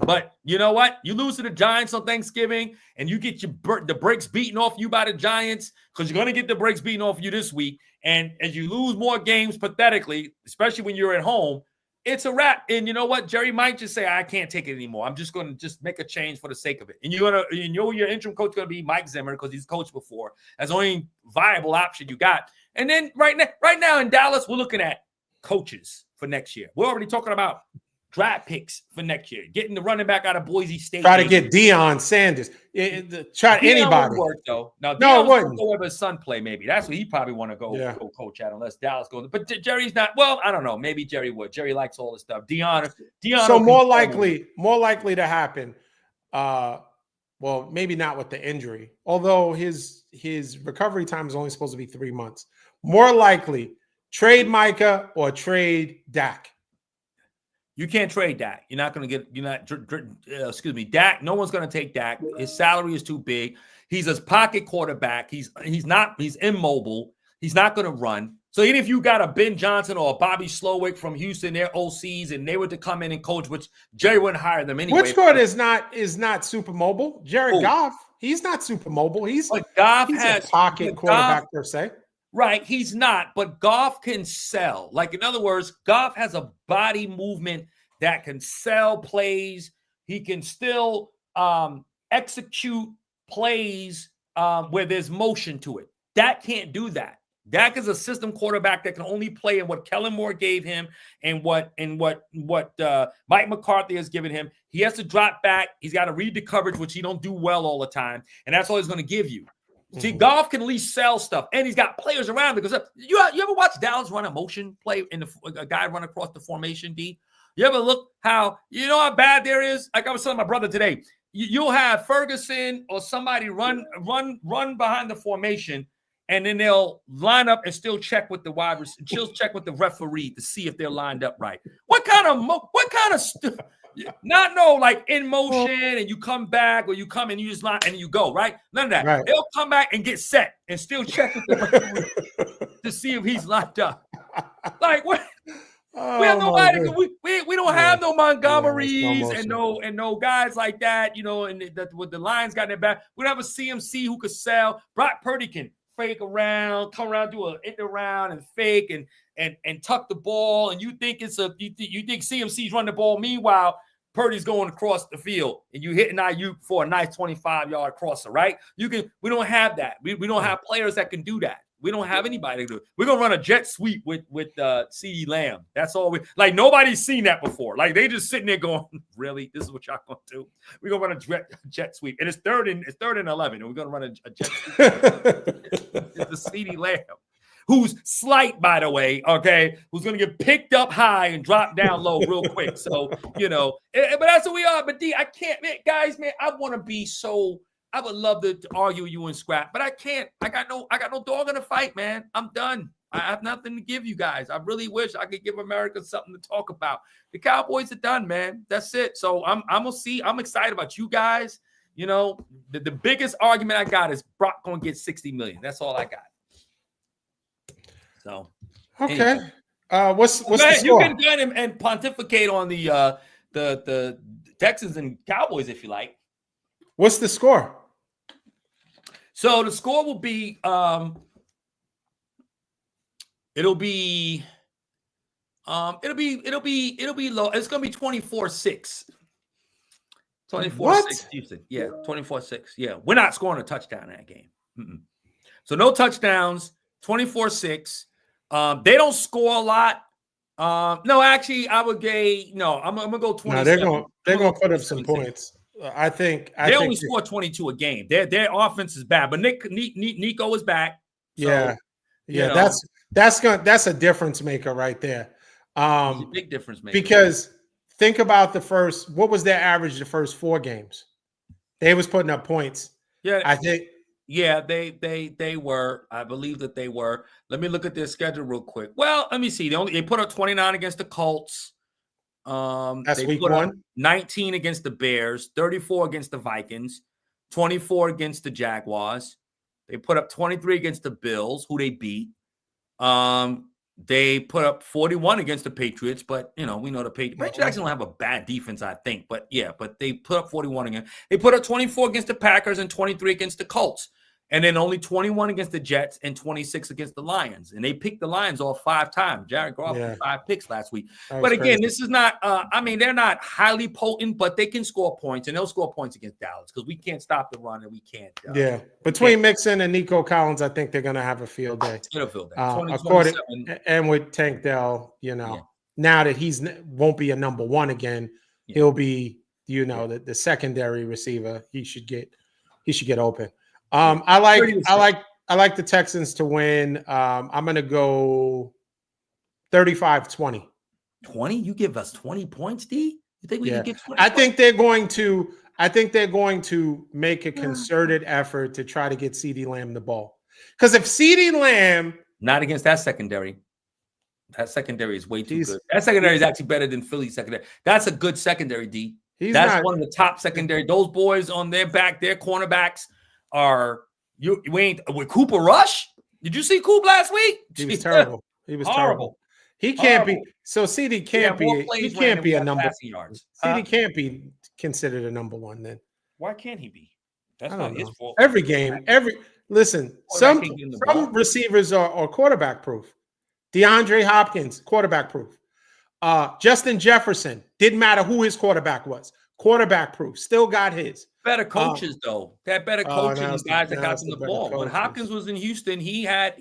But you know what? You lose to the Giants on Thanksgiving and you get the brakes beaten off you by the Giants, because you're going to get the brakes beaten off you this week. And as you lose more games pathetically, especially when you're at home, it's a wrap. And you know what? Jerry might just say, I can't take it anymore. I'm just going to make a change for the sake of it. And your interim coach is going to be Mike Zimmer because he's coached before. That's the only viable option you got. And then right now in Dallas, we're looking at coaches for next year. We're already talking about draft picks for next year, getting the running back out of Boise State. Try to get Deion Sanders. Try anybody. Work, though. Now, no, it wouldn't. Go where his son play, maybe. That's what he probably want to go coach at, unless Dallas goes. But Jerry's not. Well, I don't know. Maybe Jerry would. Jerry likes all this stuff. Deion. So more likely to happen. Well, maybe not with the injury, although his recovery time is only supposed to be 3 months. More likely Trade Micah or trade Dak. You can't trade Dak. You're not going to get. You're not. Excuse me, Dak. No one's going to take Dak. His salary is too big. He's a pocket quarterback. He's not. He's immobile. He's not going to run. So even if you got a Ben Johnson or a Bobby Slowick from Houston, they're OCs, and they were to come in and coach, which Jerry wouldn't hire them anyway. Which guard is not super mobile? Jared Goff. He's not super mobile. He's has a pocket quarterback per se. Right, he's not, but Goff can sell. Like, in other words, Goff has a body movement that can sell plays. He can still execute plays where there's motion to it. Dak can't do that. Dak is a system quarterback that can only play in what Kellen Moore gave him and what Mike McCarthy has given him. He has to drop back. He's got to read the coverage, which he don't do well all the time, and that's all he's going to give you. See, Goff can at least sell stuff, and he's got players around because you ever watch Dallas run a motion play and a guy run across the formation, D? You ever look how bad there is? Like I was telling my brother today, you'll have Ferguson or somebody run behind the formation, and then they'll line up and still check with the wide receiver, still check with the referee to see if they're lined up right. What kind of like in motion and you come back or you come and you just line and you go, right? None of that. Right. They'll come back and get set and still check with the referee to see if he's lined up. Like what? We have nobody. We don't have no Montgomerys and no guys like that, and with the Lions got in their back. We don't have a CMC who could sell. Brock Purdy can fake around, come around, do an end around and fake and tuck the ball. And you think you think CMC's running the ball. Meanwhile, Purdy's going across the field and you hitting Ayuk for a nice 25-yard crosser, right? We don't have that. We don't have players that can do that. We don't have anybody to do it. We're gonna run a jet sweep with CeeDee Lamb. That's all nobody's seen that before. Like they just sitting there going, really? This is what y'all gonna do? We're gonna run a jet sweep. And it's third and 11, and we're gonna run a jet sweep. It's the CeeDee Lamb, who's slight, by the way, okay, who's gonna get picked up high and drop down low real quick. So, but that's what we are. But D, I can't, man, guys, man, I would love to argue you and scrap, but I can't. I got no dog in the fight, man. I'm done. I have nothing to give you guys. I really wish I could give America something to talk about. The Cowboys are done, man. That's it. So I'm excited about you guys. The biggest argument I got is Brock gonna get $60 million. That's all I got. So okay. Anyway. What's the score? You can go ahead and pontificate on the Texans and Cowboys if you like. What's the score? So the score will be it'll be low. It's gonna be 24-6. 24-6 Houston. Yeah, 24-6. Yeah. We're not scoring a touchdown in that game. So no touchdowns, 24-6. They don't score a lot. No, actually, I would I'm gonna go 27. No, they're gonna put up some points. I think they only score 22 a game. Their offense is bad, but Nico is back. So, that's a difference maker right there. A big difference maker. Because think about what was their average the first 4 games? They was putting up points. Yeah, I think. Yeah, they were. I believe that they were. Let me look at their schedule real quick. Well, let me see. They put up 29 against the Colts. That's week 1. 19 against the Bears, 34 against the Vikings, 24 against the Jaguars. They put up 23 against the Bills, who they beat. They put up 41 against the Patriots, but we know the Patriots actually don't have a bad defense, I think. But they put up 41 again. They put up 24 against the Packers and 23 against the Colts. And then only 21 against the Jets and 26 against the Lions. And they picked the Lions off 5 times. Jared Goff had 5 picks last week. But again, this is not they're not highly potent, but they can score points, and they'll score points against Dallas because we can't stop the run and we can't. Between Mixon and Nico Collins, I think they're going to have a field day. It'll field day. And with Tank Dell, now that he's won't be a number 1 again, he'll be the secondary receiver. He should get open. I like the Texans to win. I'm going to go 35-20. 20? You give us 20 points, D? You think we can get 20? I think they're going to make a concerted effort to try to get CeeDee Lamb the ball. Because if CeeDee Lamb not against that secondary. That secondary is way too good. That secondary is actually better than Philly's secondary. That's a good secondary, D. That's one of the top secondary. Those boys on their back, their cornerbacks are you ain't with Cooper Rush. Did you see Coop last week? He was terrible. He was terrible. He can't be. So CD can't be. He can't be a number. Yards. CD can't be considered a number one then. Why can't he be? That's not his fault. Every game, listen. Some receivers are quarterback proof. DeAndre Hopkins, quarterback proof. Justin Jefferson, didn't matter who his quarterback was. Quarterback proof, still got his. Better coaches though. That better coaching guys that got them the ball. Coaches. When Hopkins was in Houston, he had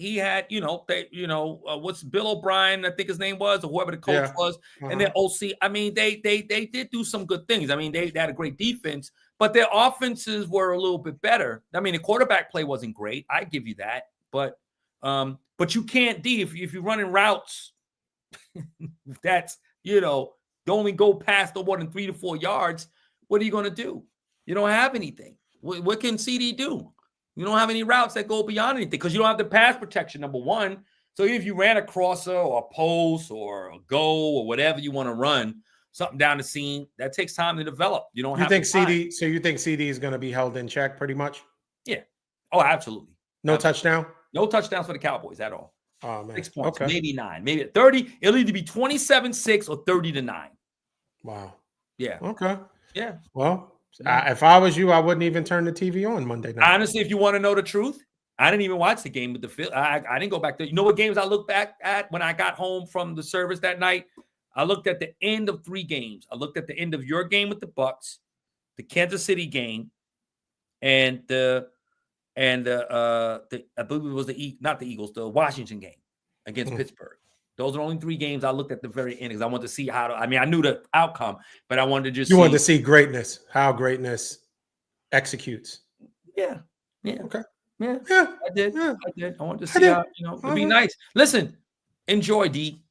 what's Bill O'Brien, I think his name was, or whoever the coach was, and their OC. I mean, they did do some good things. I mean, they had a great defense, but their offenses were a little bit better. I mean, the quarterback play wasn't great. I give you that, but you can't if you're running routes. That's only go past the more than 3 to 4 yards. What are you going to do? You don't have anything. What can CD do? You don't have any routes that go beyond anything because you don't have the pass protection, number one. So if you ran a crosser or a post or a go or whatever you want to run, something down the seam, that takes time to develop. You don't have think CD. So you think CD is going to be held in check pretty much? Yeah. Oh, absolutely. No touchdown? No touchdowns for the Cowboys at all. Oh, man. 6 points, maybe 9, maybe 30. It'll either be 27-6 or 30-9. Wow. Yeah. Okay. Yeah. Well, if I was you, I wouldn't even turn the TV on Monday night. Honestly, if you want to know the truth, I didn't even watch the game with the Phillies. I didn't go back there. You know what games I looked back at when I got home from the service that night? I looked at the end of 3 games. I looked at the end of your game with the Bucks, the Kansas City game, and I believe it was not the Eagles, the Washington game against Pittsburgh. Those are the only 3 games I looked at the very end because I wanted to see I knew the outcome, but I wanted to just wanted to see greatness, how greatness executes. Yeah. Yeah. Okay. Yeah. I did. I wanted to see how, it'd be nice. Listen, enjoy, D.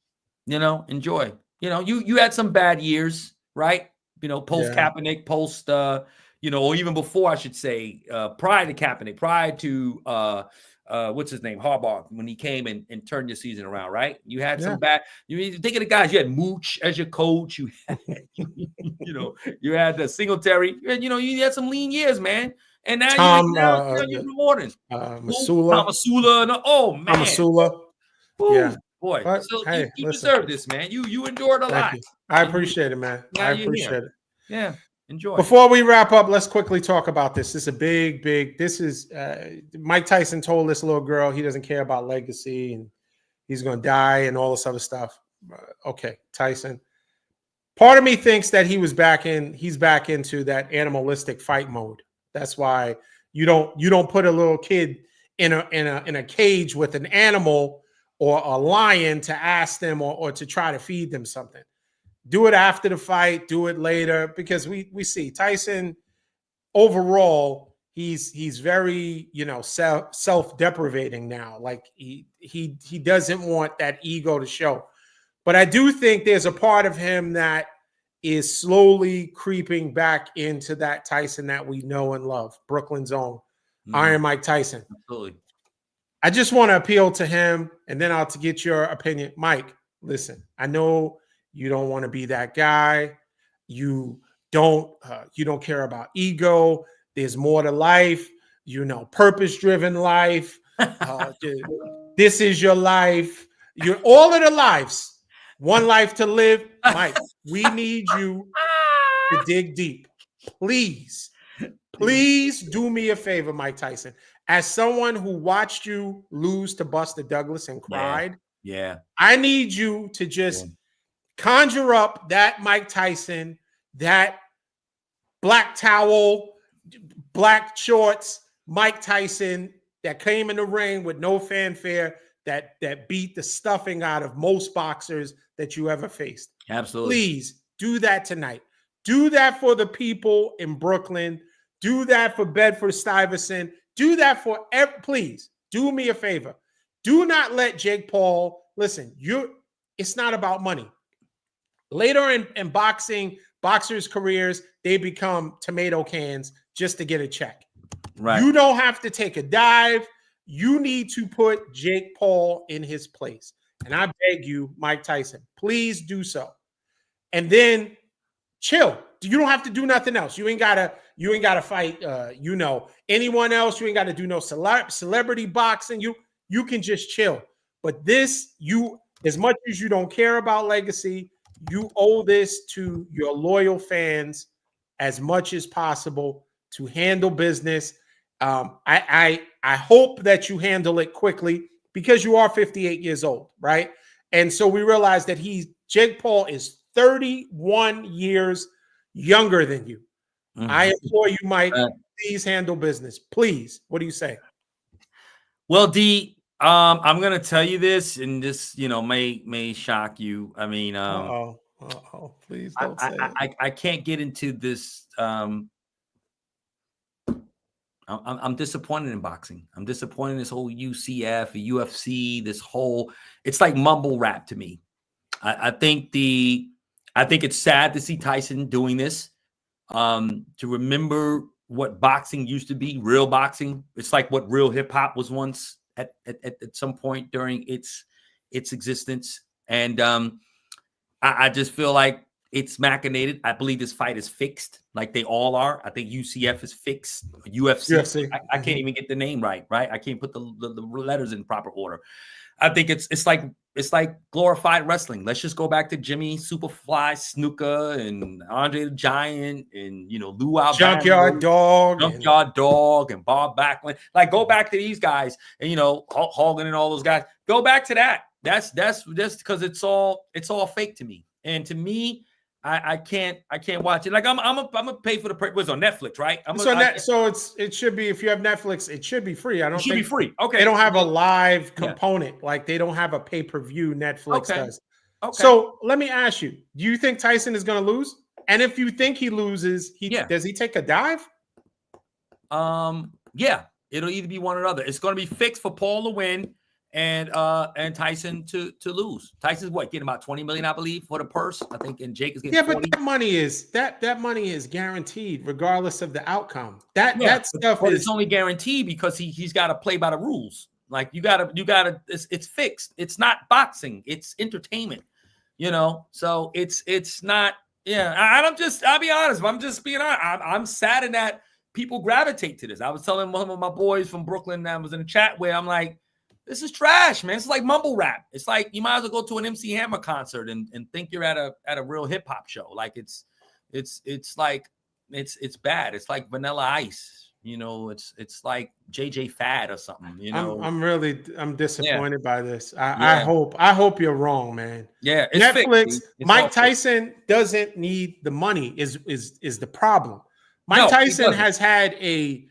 Enjoy. You had some bad years, right? Post Kaepernick, post or even before, I should say, prior to Kaepernick, prior to what's his name, Harbaugh, when he came and turned your season around, right? You had some bad. You think of the guys. You had Mooch as your coach. You had, you had the Singletary. You had some lean years, man. And now you're rewarding Masula. Oh man, Masula. Yeah, boy. But, so you deserve this, man. You endured a lot. I appreciate it, man. I appreciate it. Yeah. Enjoy. Before we wrap up, let's quickly talk about this. This is a big. This is Mike Tyson told this little girl he doesn't care about legacy and he's going to die and all this other stuff. Okay, Tyson. Part of me thinks that he's back into that animalistic fight mode. That's why you don't put a little kid in a cage with an animal or a lion to ask them or to try to feed them something. Do it after the fight, do it later, because we see Tyson overall, he's very, self-deprivating now. Like he doesn't want that ego to show. But I do think there's a part of him that is slowly creeping back into that Tyson that we know and love, Brooklyn's own, Iron Mike Tyson. Absolutely. I just want to appeal to him, and then I'll get your opinion. Mike, listen, I know you don't want to be that guy. You don't care about ego. There's more to life. Purpose-driven life. This is your life. You're all of the lives. One life to live. Mike, we need you to dig deep. Please do me a favor, Mike Tyson. As someone who watched you lose to Buster Douglas and cried, I need you to just conjure up that Mike Tyson, that black towel, black shorts, Mike Tyson that came in the ring with no fanfare, that beat the stuffing out of most boxers that you ever faced. Absolutely. Please do that tonight. Do that for the people in Brooklyn. Do that for Bedford-Stuyvesant. Do that for please do me a favor. Do not let Jake Paul listen. It's not about money. Later in boxers' careers, they become tomato cans just to get a check. Right. You don't have to take a dive. You need to put Jake Paul in his place. And I beg you, Mike Tyson, please do so. And then chill. You don't have to do nothing else. You ain't gotta fight anyone else. You ain't gotta do no celebrity boxing. You can just chill. But this, as much as you don't care about legacy, you owe this to your loyal fans as much as possible to handle business. I hope that you handle it quickly because you are 58 years old, right? And so we realize that Jake Paul is 31 years younger than you. I implore you, Mike, please handle business. Please. What do you say? Well, D, I'm gonna tell you this, and this, may shock you. I mean, please don't say it. I can't get into this. I'm disappointed in boxing. I'm disappointed in this whole UCF, UFC, it's like mumble rap to me. I think it's sad to see Tyson doing this. To remember what boxing used to be, real boxing. It's like what real hip hop was once at some point during its existence. And I just feel like it's machinated. I believe this fight is fixed, like they all are. I think UCF is fixed. UFC. I can't even get the name right. I can't put the letters in proper order. I think it's like glorified wrestling. Let's just go back to Jimmy Superfly Snuka and Andre the Giant and Luau Junkyard Dog and Bob Backlund. Like, go back to these guys and Hulk Hogan and all those guys. Go back to that. That's because it's all fake to me. And to me, I can't watch it. Like I'm gonna pay for the what's on Netflix, right? So it should be, if you have Netflix, it should be free. It should be free. Okay. They don't have a live component, like they don't have a pay-per-view. Netflix does. Okay. So let me ask you: do you think Tyson is going to lose? And if you think he loses, does he take a dive? Yeah, it'll either be one or other. It's going to be fixed for Paul to win and Tyson to lose. Tyson's getting about 20 million, I believe, for the purse. I think, and Jake is getting 40. But that money is guaranteed regardless of the outcome. That stuff it's only guaranteed because he's got to play by the rules. Like you gotta it's fixed. It's not boxing, it's entertainment. So it's not. I'll be honest. I'm just being honest. I'm sad in that people gravitate to this. I was telling one of my boys from Brooklyn that was in a chat where I'm like, this is trash, man. It's like mumble rap. It's like you might as well go to an MC Hammer concert and think you're at a real hip hop show. Like it's like it's bad. It's like Vanilla Ice. It's like JJ Fad or something. I'm disappointed by this. I hope you're wrong, man. Yeah, Netflix. Mike Tyson doesn't need the money. Is the problem? Mike Tyson has had a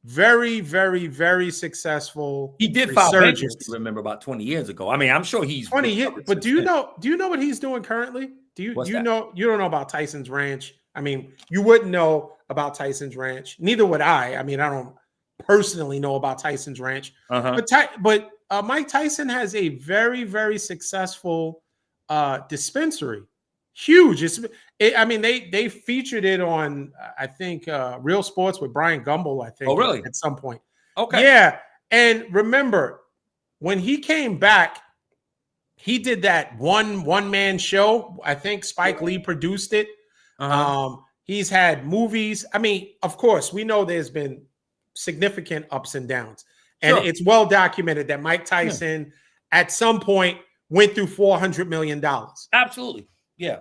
very, very, very successful. He did file bankruptcy, remember, about 20 years ago. I mean, I'm sure he's 20 years. But do you know what he's doing currently? You don't know about Tyson's Ranch? I mean, you wouldn't know about Tyson's Ranch. Neither would I. I mean, I don't personally know about Tyson's Ranch. But Mike Tyson has a very, very successful dispensary. Huge. They featured it on, I think, Real Sports with Brian Gumbel, I think. Oh, really? At some point. Okay. Yeah. And remember, when he came back, he did that one-man show. I think Spike Lee produced it. He's had movies. I mean, of course, we know there's been significant ups and downs. And it's well documented that Mike Tyson at some point went through $400 million. Absolutely. Yeah.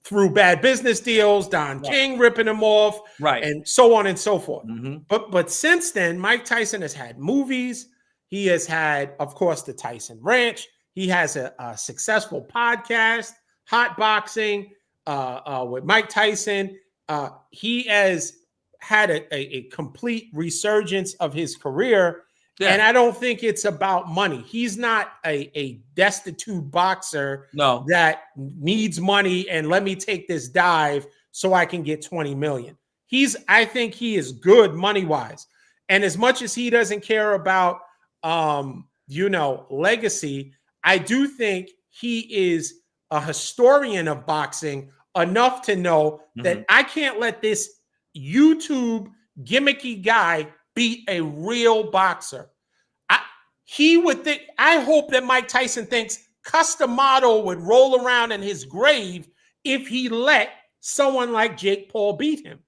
Through bad business deals, Don King ripping him off, and so on and so forth. But since then, Mike Tyson has had movies. He has had, of course, the Tyson Ranch. He has a successful podcast, Hot Boxing, with Mike Tyson. He has had a complete resurgence of his career. Yeah. And I don't think it's about money. He's not a destitute boxer that needs money and let me take this dive so I can get 20 million. I think he is good money-wise. And as much as he doesn't care about, legacy, I do think he is a historian of boxing enough to know that I can't let this YouTube gimmicky guy beat a real boxer. he would think, I hope that Mike Tyson thinks Customato would roll around in his grave if he let someone like Jake Paul beat him.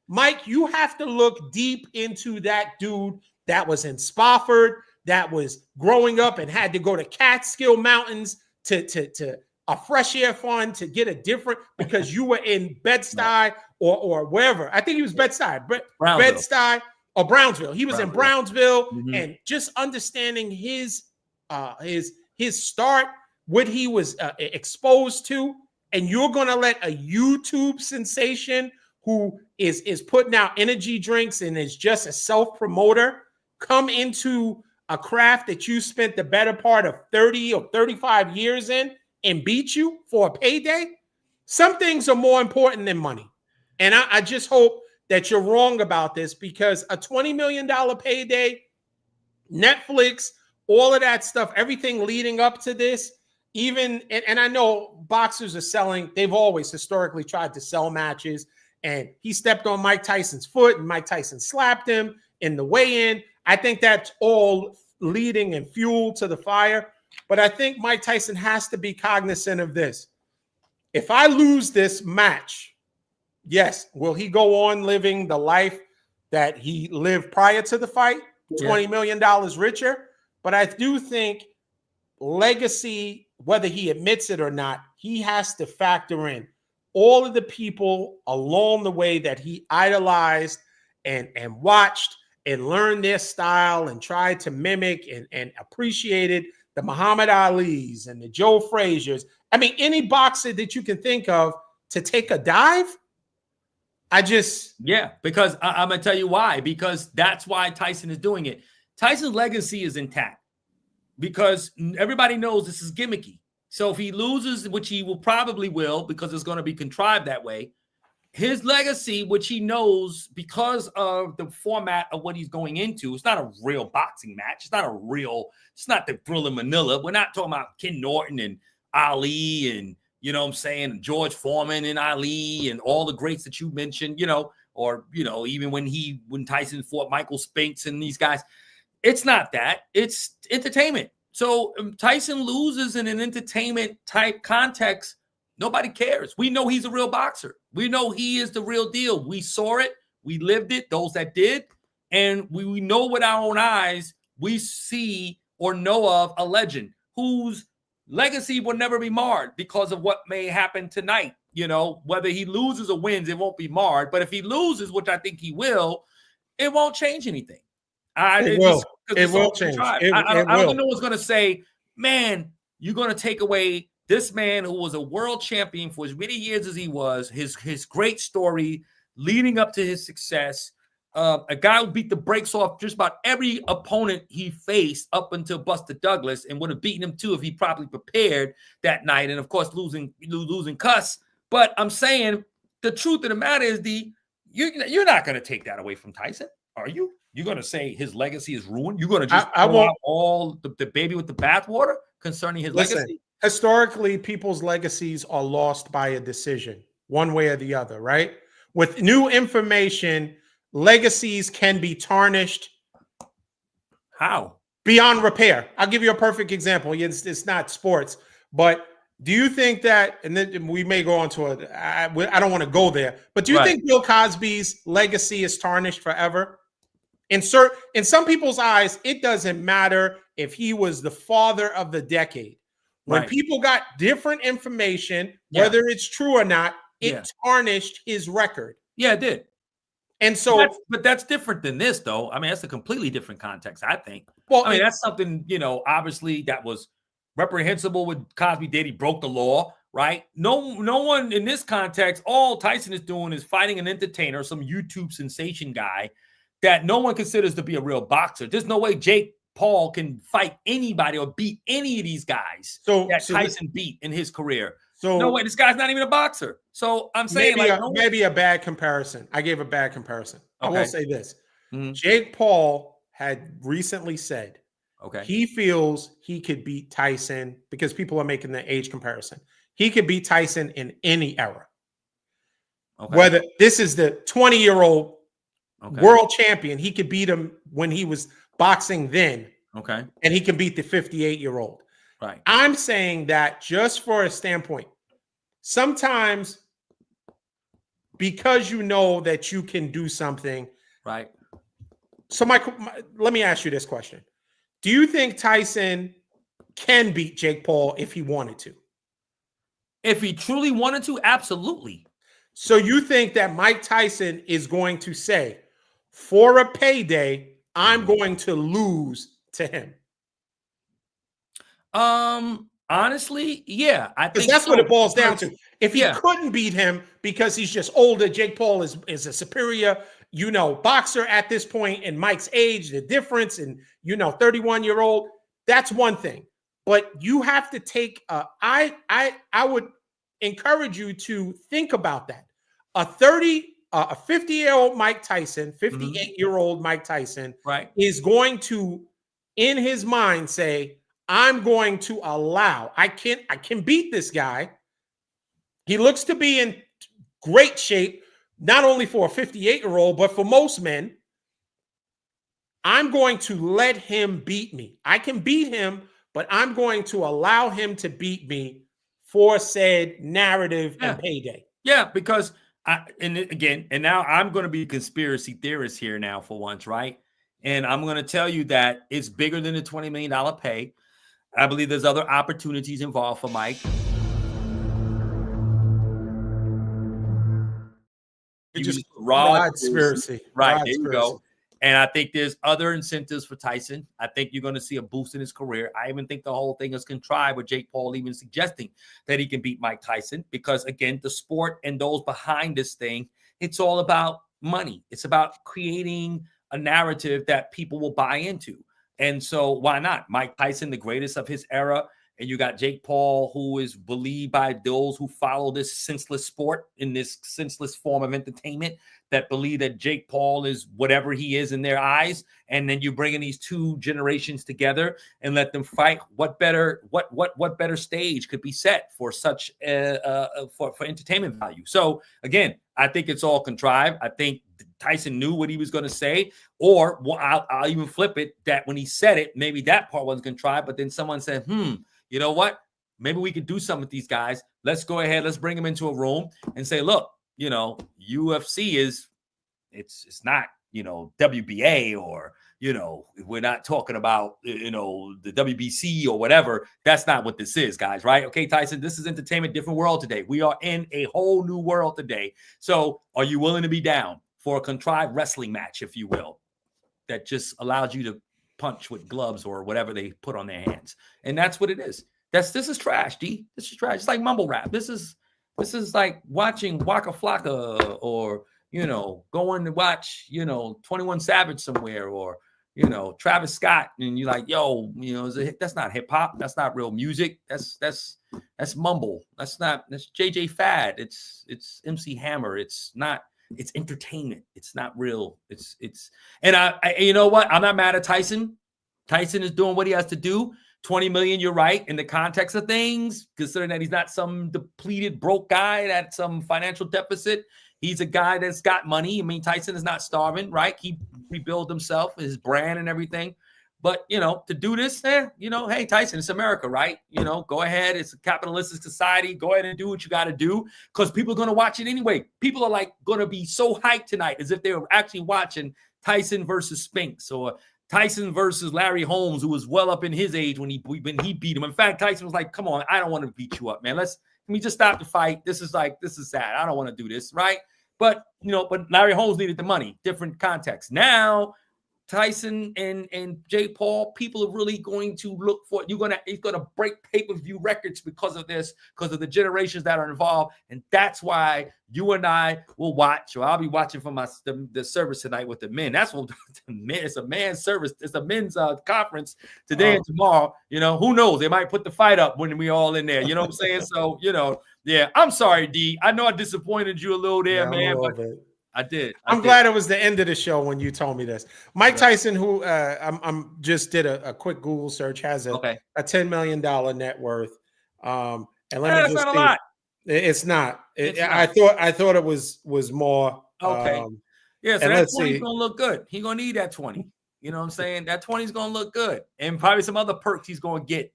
Mike, you have to look deep into that dude that was in Spofford, that was growing up and had to go to Catskill Mountains to a fresh air fund to get a different, because you were in Bed-Stuy or wherever. I think he was Bed-Stuy, Bed-Stuy or Brownsville. He was in Brownsville, and just understanding his start, what he was exposed to, and you're going to let a YouTube sensation who is putting out energy drinks and is just a self-promoter come into a craft that you spent the better part of 30 or 35 years in and beat you for a payday? Some things are more important than money. And I just hope that you're wrong about this, because a $20 million payday, Netflix, all of that stuff, everything leading up to this, even, and I know boxers are selling, they've always historically tried to sell matches, and he stepped on Mike Tyson's foot and Mike Tyson slapped him in the weigh-in. I think that's all leading and fuel to the fire. But I think Mike Tyson has to be cognizant of this. If I lose this match, yes, will he go on living the life that he lived prior to the fight? $20 million richer. But I do think legacy, whether he admits it or not, he has to factor in all of the people along the way that he idolized and watched and learned their style and tried to mimic and appreciated, the Muhammad Ali's and the Joe Fraziers. I mean, any boxer that you can think of to take a dive. Because I'm going to tell you why. Because that's why Tyson is doing it. Tyson's legacy is intact because everybody knows this is gimmicky. So if he loses, which he probably will, because it's going to be contrived that way, his legacy, which he knows because of the format of what he's going into, it's not a real boxing match. It's not the Thriller Manila. We're not talking about Ken Norton and Ali and, you know what I'm saying, George Foreman and Ali and all the greats that you mentioned, even when Tyson fought Michael Spinks and these guys. It's not that. It's entertainment. So Tyson loses in an entertainment type context. Nobody cares. We know he's a real boxer. We know he is the real deal. We saw it. We lived it, those that did. And we know with our own eyes, we see or know of a legend whose legacy will never be marred because of what may happen tonight. Whether he loses or wins, it won't be marred. But if he loses, which I think he will, it won't change anything. It will change. I don't know what's going to say, man, you're going to take away this man who was a world champion for as many years as he was, his great story leading up to his success, a guy who beat the brakes off just about every opponent he faced up until Buster Douglas, and would have beaten him too if he properly prepared that night, and of course losing Cuss. But I'm saying the truth of the matter is, you're not going to take that away from Tyson, are you? You're going to say his legacy is ruined? You're going to just throw out all the baby with the bathwater concerning his legacy? Historically, people's legacies are lost by a decision, one way or the other, right? With new information, legacies can be tarnished. How? Beyond repair. I'll give you a perfect example. It's not sports, but do you think that, and then we may go on to I don't want to go there, but do you think Bill Cosby's legacy is tarnished forever? In some people's eyes, it doesn't matter if he was the father of the decade. When people got different information, whether it's true or not, it tarnished his record. Yeah, it did. And so, but that's different than this, though. I mean, that's a completely different context, I think. Well, I mean, that's something, obviously that was reprehensible with Cosby did. He broke the law, right? No one in this context, all Tyson is doing is fighting an entertainer, some YouTube sensation guy that no one considers to be a real boxer. There's no way Jake Paul can fight anybody or beat any of these guys that Tyson beat in his career. So no way, this guy's not even a boxer. So I'm saying maybe a bad comparison. I gave a bad comparison. Okay. I will say this. Jake Paul had recently said he feels he could beat Tyson, because people are making the age comparison. He could beat Tyson in any era. Whether this is the 20-year-old world champion, he could beat him when he was boxing then Okay. and he can beat the 58-year-old. Right. I'm saying that just for a standpoint, sometimes because you know that you can do something. Right. So, let me ask you this question. Do you think Tyson can beat Jake Paul if he wanted to? If he truly wanted to, absolutely. So you think that Mike Tyson is going to say, for a payday, I'm going to lose to him? Honestly, yeah, I Because think that's so. what it boils down to. If he Yeah. couldn't beat him because he's just older, Jake Paul is a superior, boxer at this point, and Mike's age, the difference, and 31-year-old, that's one thing. But you have to take I would encourage you to think about that. A 50-year-old Mike Tyson, 58-year-old Mike Tyson, Right. is going to, in his mind, say, I'm going to allow, I can beat this guy. He looks to be in great shape, not only for a 58-year-old, but for most men. I'm going to let him beat me. I can beat him, but I'm going to allow him to beat me for said narrative and payday. Yeah, because and now I'm going to be a conspiracy theorist here now for once, right? And I'm going to tell you that it's bigger than the $20 million pay. I believe there's other opportunities involved for Mike. Conspiracy. Right, there you go. And I think there's other incentives for Tyson. I think you're going to see a boost in his career. I even think the whole thing is contrived with Jake Paul even suggesting that he can beat Mike Tyson because, again, the sport and those behind this thing, it's all about money. It's about creating a narrative that people will buy into. And so why not? Mike Tyson, the greatest of his era. And you got Jake Paul, who is believed by those who follow this senseless sport in this senseless form of entertainment, that believe that Jake Paul is whatever he is in their eyes. And then you bring in these two generations together and let them fight. What better stage could be set for such for entertainment value? So again, I think it's all contrived. I think Tyson knew what he was going to say, or I'll even flip it, that when he said it, maybe that part wasn't contrived, but then someone said, you know what? Maybe we could do something with these guys. Let's go ahead. Let's bring them into a room and say, look, UFC it's not, WBA, or, we're not talking about, the WBC or whatever. That's not what this is, guys. Right. Okay, Tyson, this is entertainment, different world today. We are in a whole new world today. So are you willing to be down for a contrived wrestling match, if you will, that just allows you to punch with gloves or whatever they put on their hands? And that's what it is. This is trash, D. This is trash. It's like mumble rap. This is like watching Waka Flocka, or going to watch 21 Savage somewhere, or Travis Scott, and you're like, yo, that's not hip hop. That's not real music. That's mumble. That's JJ Fad. It's MC Hammer. It's not. It's entertainment. It's not real. And I you know what? I'm not mad at Tyson. Tyson is doing what he has to do. 20 million, you're right, in the context of things, considering that he's not some depleted, broke guy that's some financial deficit. He's a guy that's got money. I mean, Tyson is not starving, right? He rebuilt himself, his brand and everything. But, to do this, hey, Tyson, it's America, right? Go ahead. It's a capitalistic society. Go ahead and do what you got to do, because people are going to watch it anyway. People are going to be so hyped tonight as if they were actually watching Tyson versus Spinks, or Tyson versus Larry Holmes, who was well up in his age when he beat him. In fact, Tyson was like, come on, I don't want to beat you up, man. Let me just stop the fight. This is sad. I don't want to do this, right? But, but Larry Holmes needed the money. Different context. Now, Tyson and Jake Paul, people are really going to look for it. He's going to break pay-per-view records because of this, because of the generations that are involved. And that's why you and I will watch, or I'll be watching from the service tonight with the men. That's what the men, it's a man's service. It's a men's conference today and tomorrow. Who knows? They might put the fight up when we all in there. You know what I'm saying? So, yeah, I'm sorry, D. I know I disappointed you a little there, man. But I did. I'm glad it was the end of the show when you told me this. Mike Tyson, who I'm just did a quick Google search, has a $10 million net worth. And let me just not see. A lot. It's not. It's not. I thought it was more. Okay. So that 20's gonna look good. He's gonna need that 20. You know what I'm saying? That 20 is going to look good, and probably some other perks he's going to get.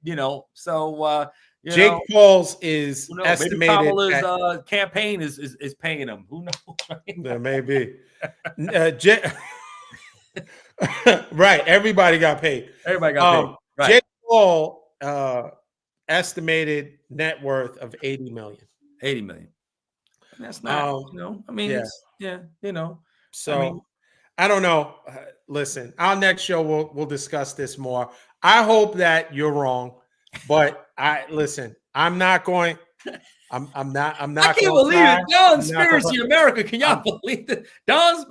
So Jake Paul's is estimated. Maybe Kamala's campaign is paying him. Who knows? Right? There may be. Right. Everybody got paid. Everybody got paid. Right. Jake Paul estimated net worth of 80 million. 80 million. And that's not, So I don't know. Listen, our next show we'll discuss this more. I hope that you're wrong, but I'm not going. I'm not. I can't believe it. Donspiracy America. Can y'all believe it? Don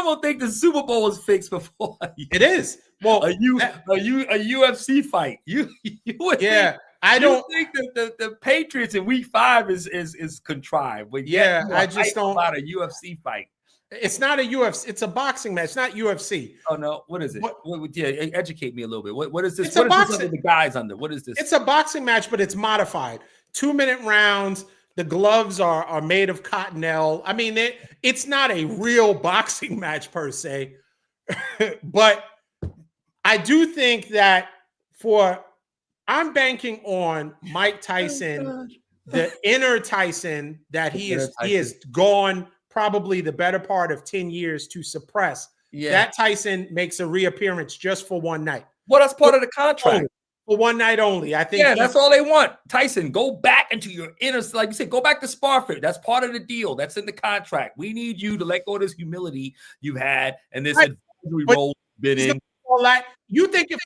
will think the Super Bowl is fixed before it is. Well, a UFC fight. You would I don't think that the Patriots in Week 5 is contrived. But I just don't about a UFC fight. It's not a UFC. It's a boxing match. It's not UFC. Oh no! What is it? Educate me a little bit. What is this? It's a boxing. This the guys under? What is this? It's a boxing match, but it's modified. 2-minute rounds. The gloves are made of cottonelle. I mean, it's not a real boxing match per se, but I do think that I'm banking on Mike Tyson, the inner Tyson that he has gone probably the better part of 10 years to suppress. Yeah. That Tyson makes a reappearance just for one night. Well, that's part of the contract. For one night only. I think that's all they want. Tyson, go back into your inner, like you said, go back to Sparford. That's part of the deal. That's in the contract. We need you to let go of this humility you had and this advisory role been in. All that. You think if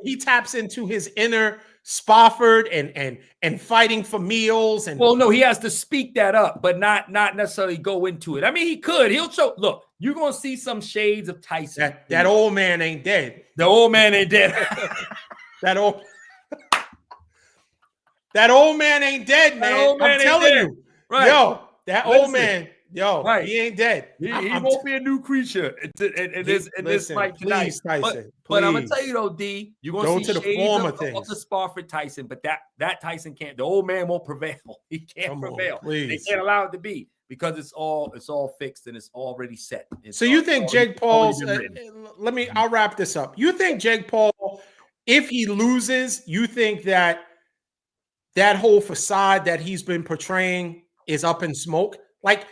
he taps into his inner Spofford and fighting for meals and no, he has to speak that up, but not necessarily go into it. I mean, he could. He'll show. Look, you're gonna see some shades of Tyson. That old man ain't dead. The old man ain't dead. That old man ain't dead, man. I'm telling you, right? Yo, that old man. Yo, right. He ain't dead. He won't be a new creature in this fight tonight. Tyson, but I'm gonna tell you though, D, you're gonna see to the shades former of things. The Sparford Tyson, but that Tyson can't. The old man won't prevail. He can't prevail. They can't allow it to be because it's all fixed and it's already set. So you think Jake Paul's? I'll wrap this up. You think Jake Paul, if he loses, you think that whole facade that he's been portraying is up in smoke? Like,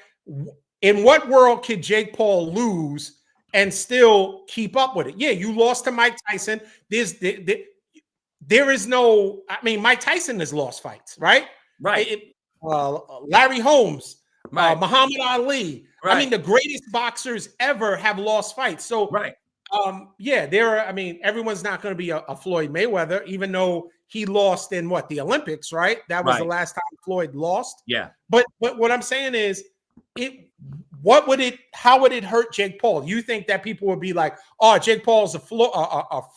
in what world could Jake Paul lose and still keep up with it? Yeah, you lost to Mike Tyson. There is no. I mean, Mike Tyson has lost fights, right? Right. Larry Holmes, right. Muhammad Ali. Right. I mean, the greatest boxers ever have lost fights. So, right. There are. I mean, everyone's not going to be a Floyd Mayweather, even though he lost in the Olympics, right? That was the last time Floyd lost. Yeah. But what I'm saying is, how would it hurt Jake Paul? You think that people would be like, oh, Jake Paul's a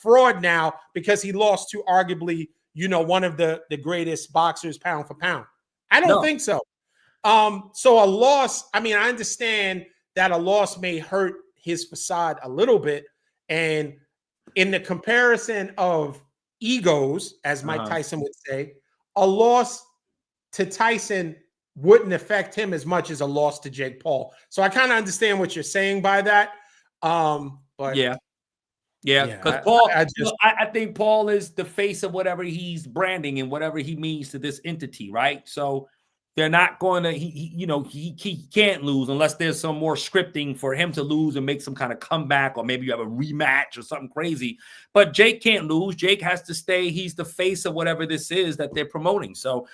fraud now because he lost to arguably, one of the greatest boxers pound for pound? I don't think so. So a loss, I mean, I understand that a loss may hurt his facade a little bit. And in the comparison of egos, as Mike Tyson would say, a loss to Tyson wouldn't affect him as much as a loss to Jake Paul. So I kind of understand what you're saying by that. But because Paul, I think Paul is the face of whatever he's branding and whatever he means to this entity, right? So they're not going to, he can't lose unless there's some more scripting for him to lose and make some kind of comeback, or maybe you have a rematch or something crazy. But Jake can't lose. Jake has to stay. He's the face of whatever this is that they're promoting. So,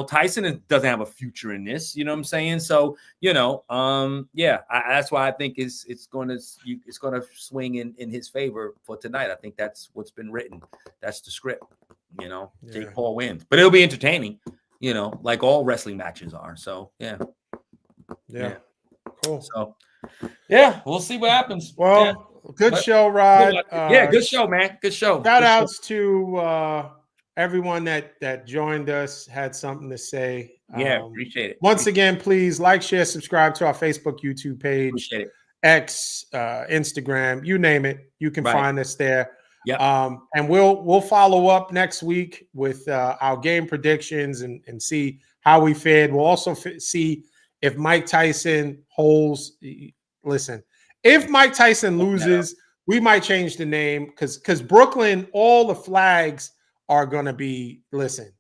Tyson doesn't have a future in this. You know what I'm saying? So, that's why I think it's going to swing in his favor for tonight. I think that's what's been written. That's the script. Jake Paul wins, but it'll be entertaining. Like all wrestling matches are. So, yeah. Cool. So, we'll see what happens. Well, good show, Rod. Good show, man. Good show. Shout outs to everyone that joined us, had something to say. Appreciate it. Once again, please like, share, subscribe to our Facebook, YouTube page, appreciate it. X, Instagram, you name it. You can find us there. Yeah. And we'll follow up next week with our game predictions and see how we fared. We'll also see if Mike Tyson holds. Listen, if Mike Tyson loses, We might change the name because Brooklyn, all the flags are gonna be. Listen,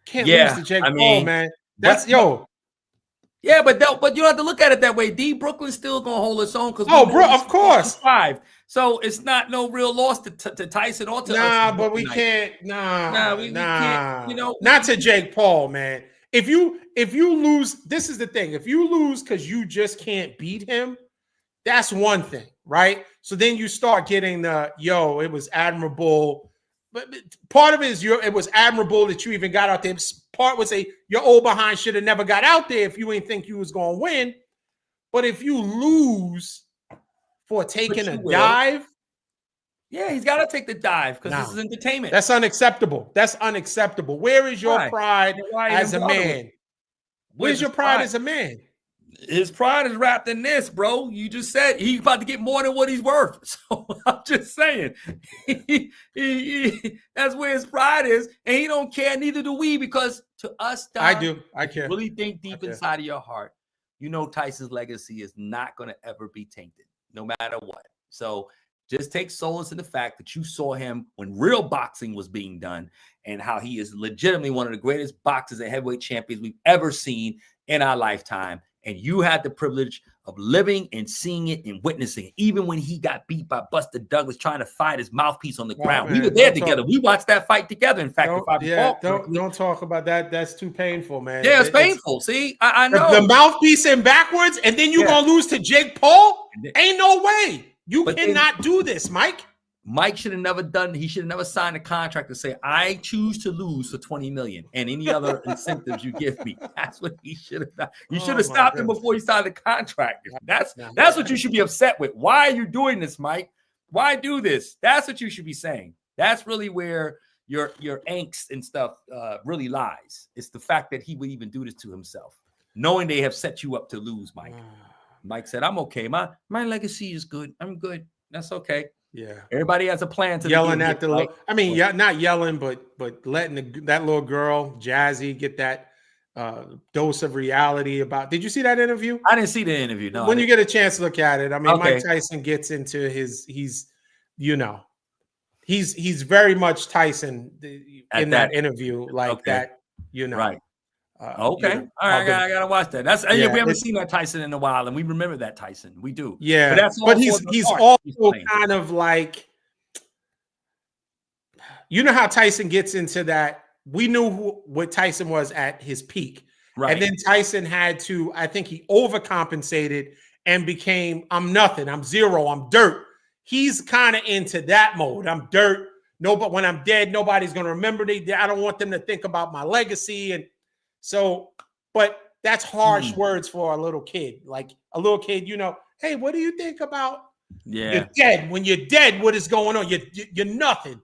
can't lose to Jake Paul, man. That's Yeah, but you don't have to look at it that way. D. Brooklyn's still gonna hold its own because of course, 5. So it's not no real loss to Tyson or to us. But we can't. We can't. You know, not to Jake Paul, man. If you lose, this is the thing. If you lose because you just can't beat him, that's one thing, right? So then you start getting it was admirable. But part of it is it was admirable that you even got out there. Part was your old behind should have never got out there if you ain't think you was going to win. But if you lose for taking a dive. Yeah, he's got to take the dive because this is entertainment. That's unacceptable. That's unacceptable. Where is your pride as a man? Where's your pride as a man? His pride is wrapped in this, bro. You just said he's about to get more than what he's worth. So I'm just saying, that's where his pride is, and he don't care. Neither do we, because to us, Don, I do. I care. Really think deep inside of your heart, you know Tyson's legacy is not going to ever be tainted, no matter what. So just take solace in the fact that you saw him when real boxing was being done, and how he is legitimately one of the greatest boxers and heavyweight champions we've ever seen in our lifetime. And you had the privilege of living and seeing it and witnessing it. Even when he got beat by Buster Douglas trying to fight his mouthpiece on the ground. Man, we were there together. We watched that fight together. In fact, don't talk about that. That's too painful, man. Yeah, it's painful. See, I know. The mouthpiece in backwards, and then you're going to lose to Jake Paul? Ain't no way. You cannot do this, Mike. Mike should have never done. He should have never signed a contract to say, "I choose to lose for $20 million and any other incentives you give me." That's what he should have done. You should have stopped him before he signed the contract. That's what you should be upset with. Why are you doing this, Mike? Why do this? That's what you should be saying. That's really where your angst and stuff really lies. It's the fact that he would even do this to himself, knowing they have set you up to lose, Mike. Mike said, "I'm okay. My legacy is good. I'm good. That's okay." Yeah, everybody has a plan to yelling at the. I mean, not yelling, but letting that little girl Jazzy get that dose of reality about. Did you see that interview? I didn't see the interview. No. When you get a chance to look at it, I mean, Mike Tyson gets into he's very much Tyson in that interview, like that. Right. All right, I gotta watch that. We haven't seen that Tyson in a while, and we remember that Tyson. We do. Yeah, but he's also kind of like, you know how Tyson gets into that. We knew what Tyson was at his peak, right? And then Tyson had to. I think he overcompensated and became, "I'm nothing. I'm zero. I'm dirt." He's kind of into that mode. I'm dirt. No, but when I'm dead, nobody's gonna remember me. I don't want them to think about my legacy and. So, but that's harsh words for a little kid. Like a little kid, hey, what do you think about? Yeah, you're dead. When you're dead, what is going on? You're nothing.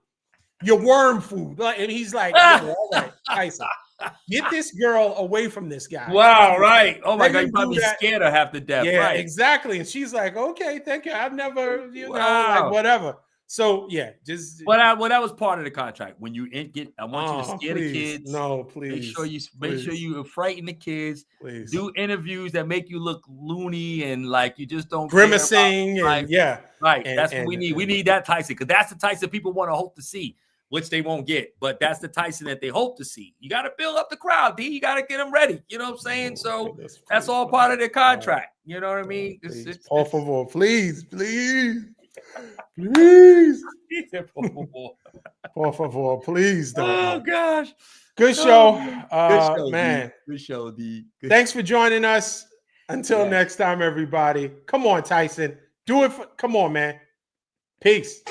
You're worm food. And he's like, all right, Tyson, get this girl away from this guy. Wow, right. Oh my God, you probably scared her half to death. Yeah, right. Exactly. And she's like, okay, thank you. I've never, like whatever. So yeah, just that was part of the contract. When you I want you to scare the kids. No, please. Make sure you frighten the kids. Please. Do interviews that make you look loony and like you just don't grimacing. Right. That's what we need. We need that Tyson, because that's the Tyson people want to hope to see, which they won't get. But that's the Tyson that they hope to see. You got to build up the crowd, D. You got to get them ready. You know what I'm saying? So that's all part of their contract. You know what I mean? Por favor, please. Please. Por favor, please don't. Oh gosh. Good show. Good show, man. Good show, D. Thanks for joining us. Until next time, everybody. Come on, Tyson. Do it. Come on, man. Peace.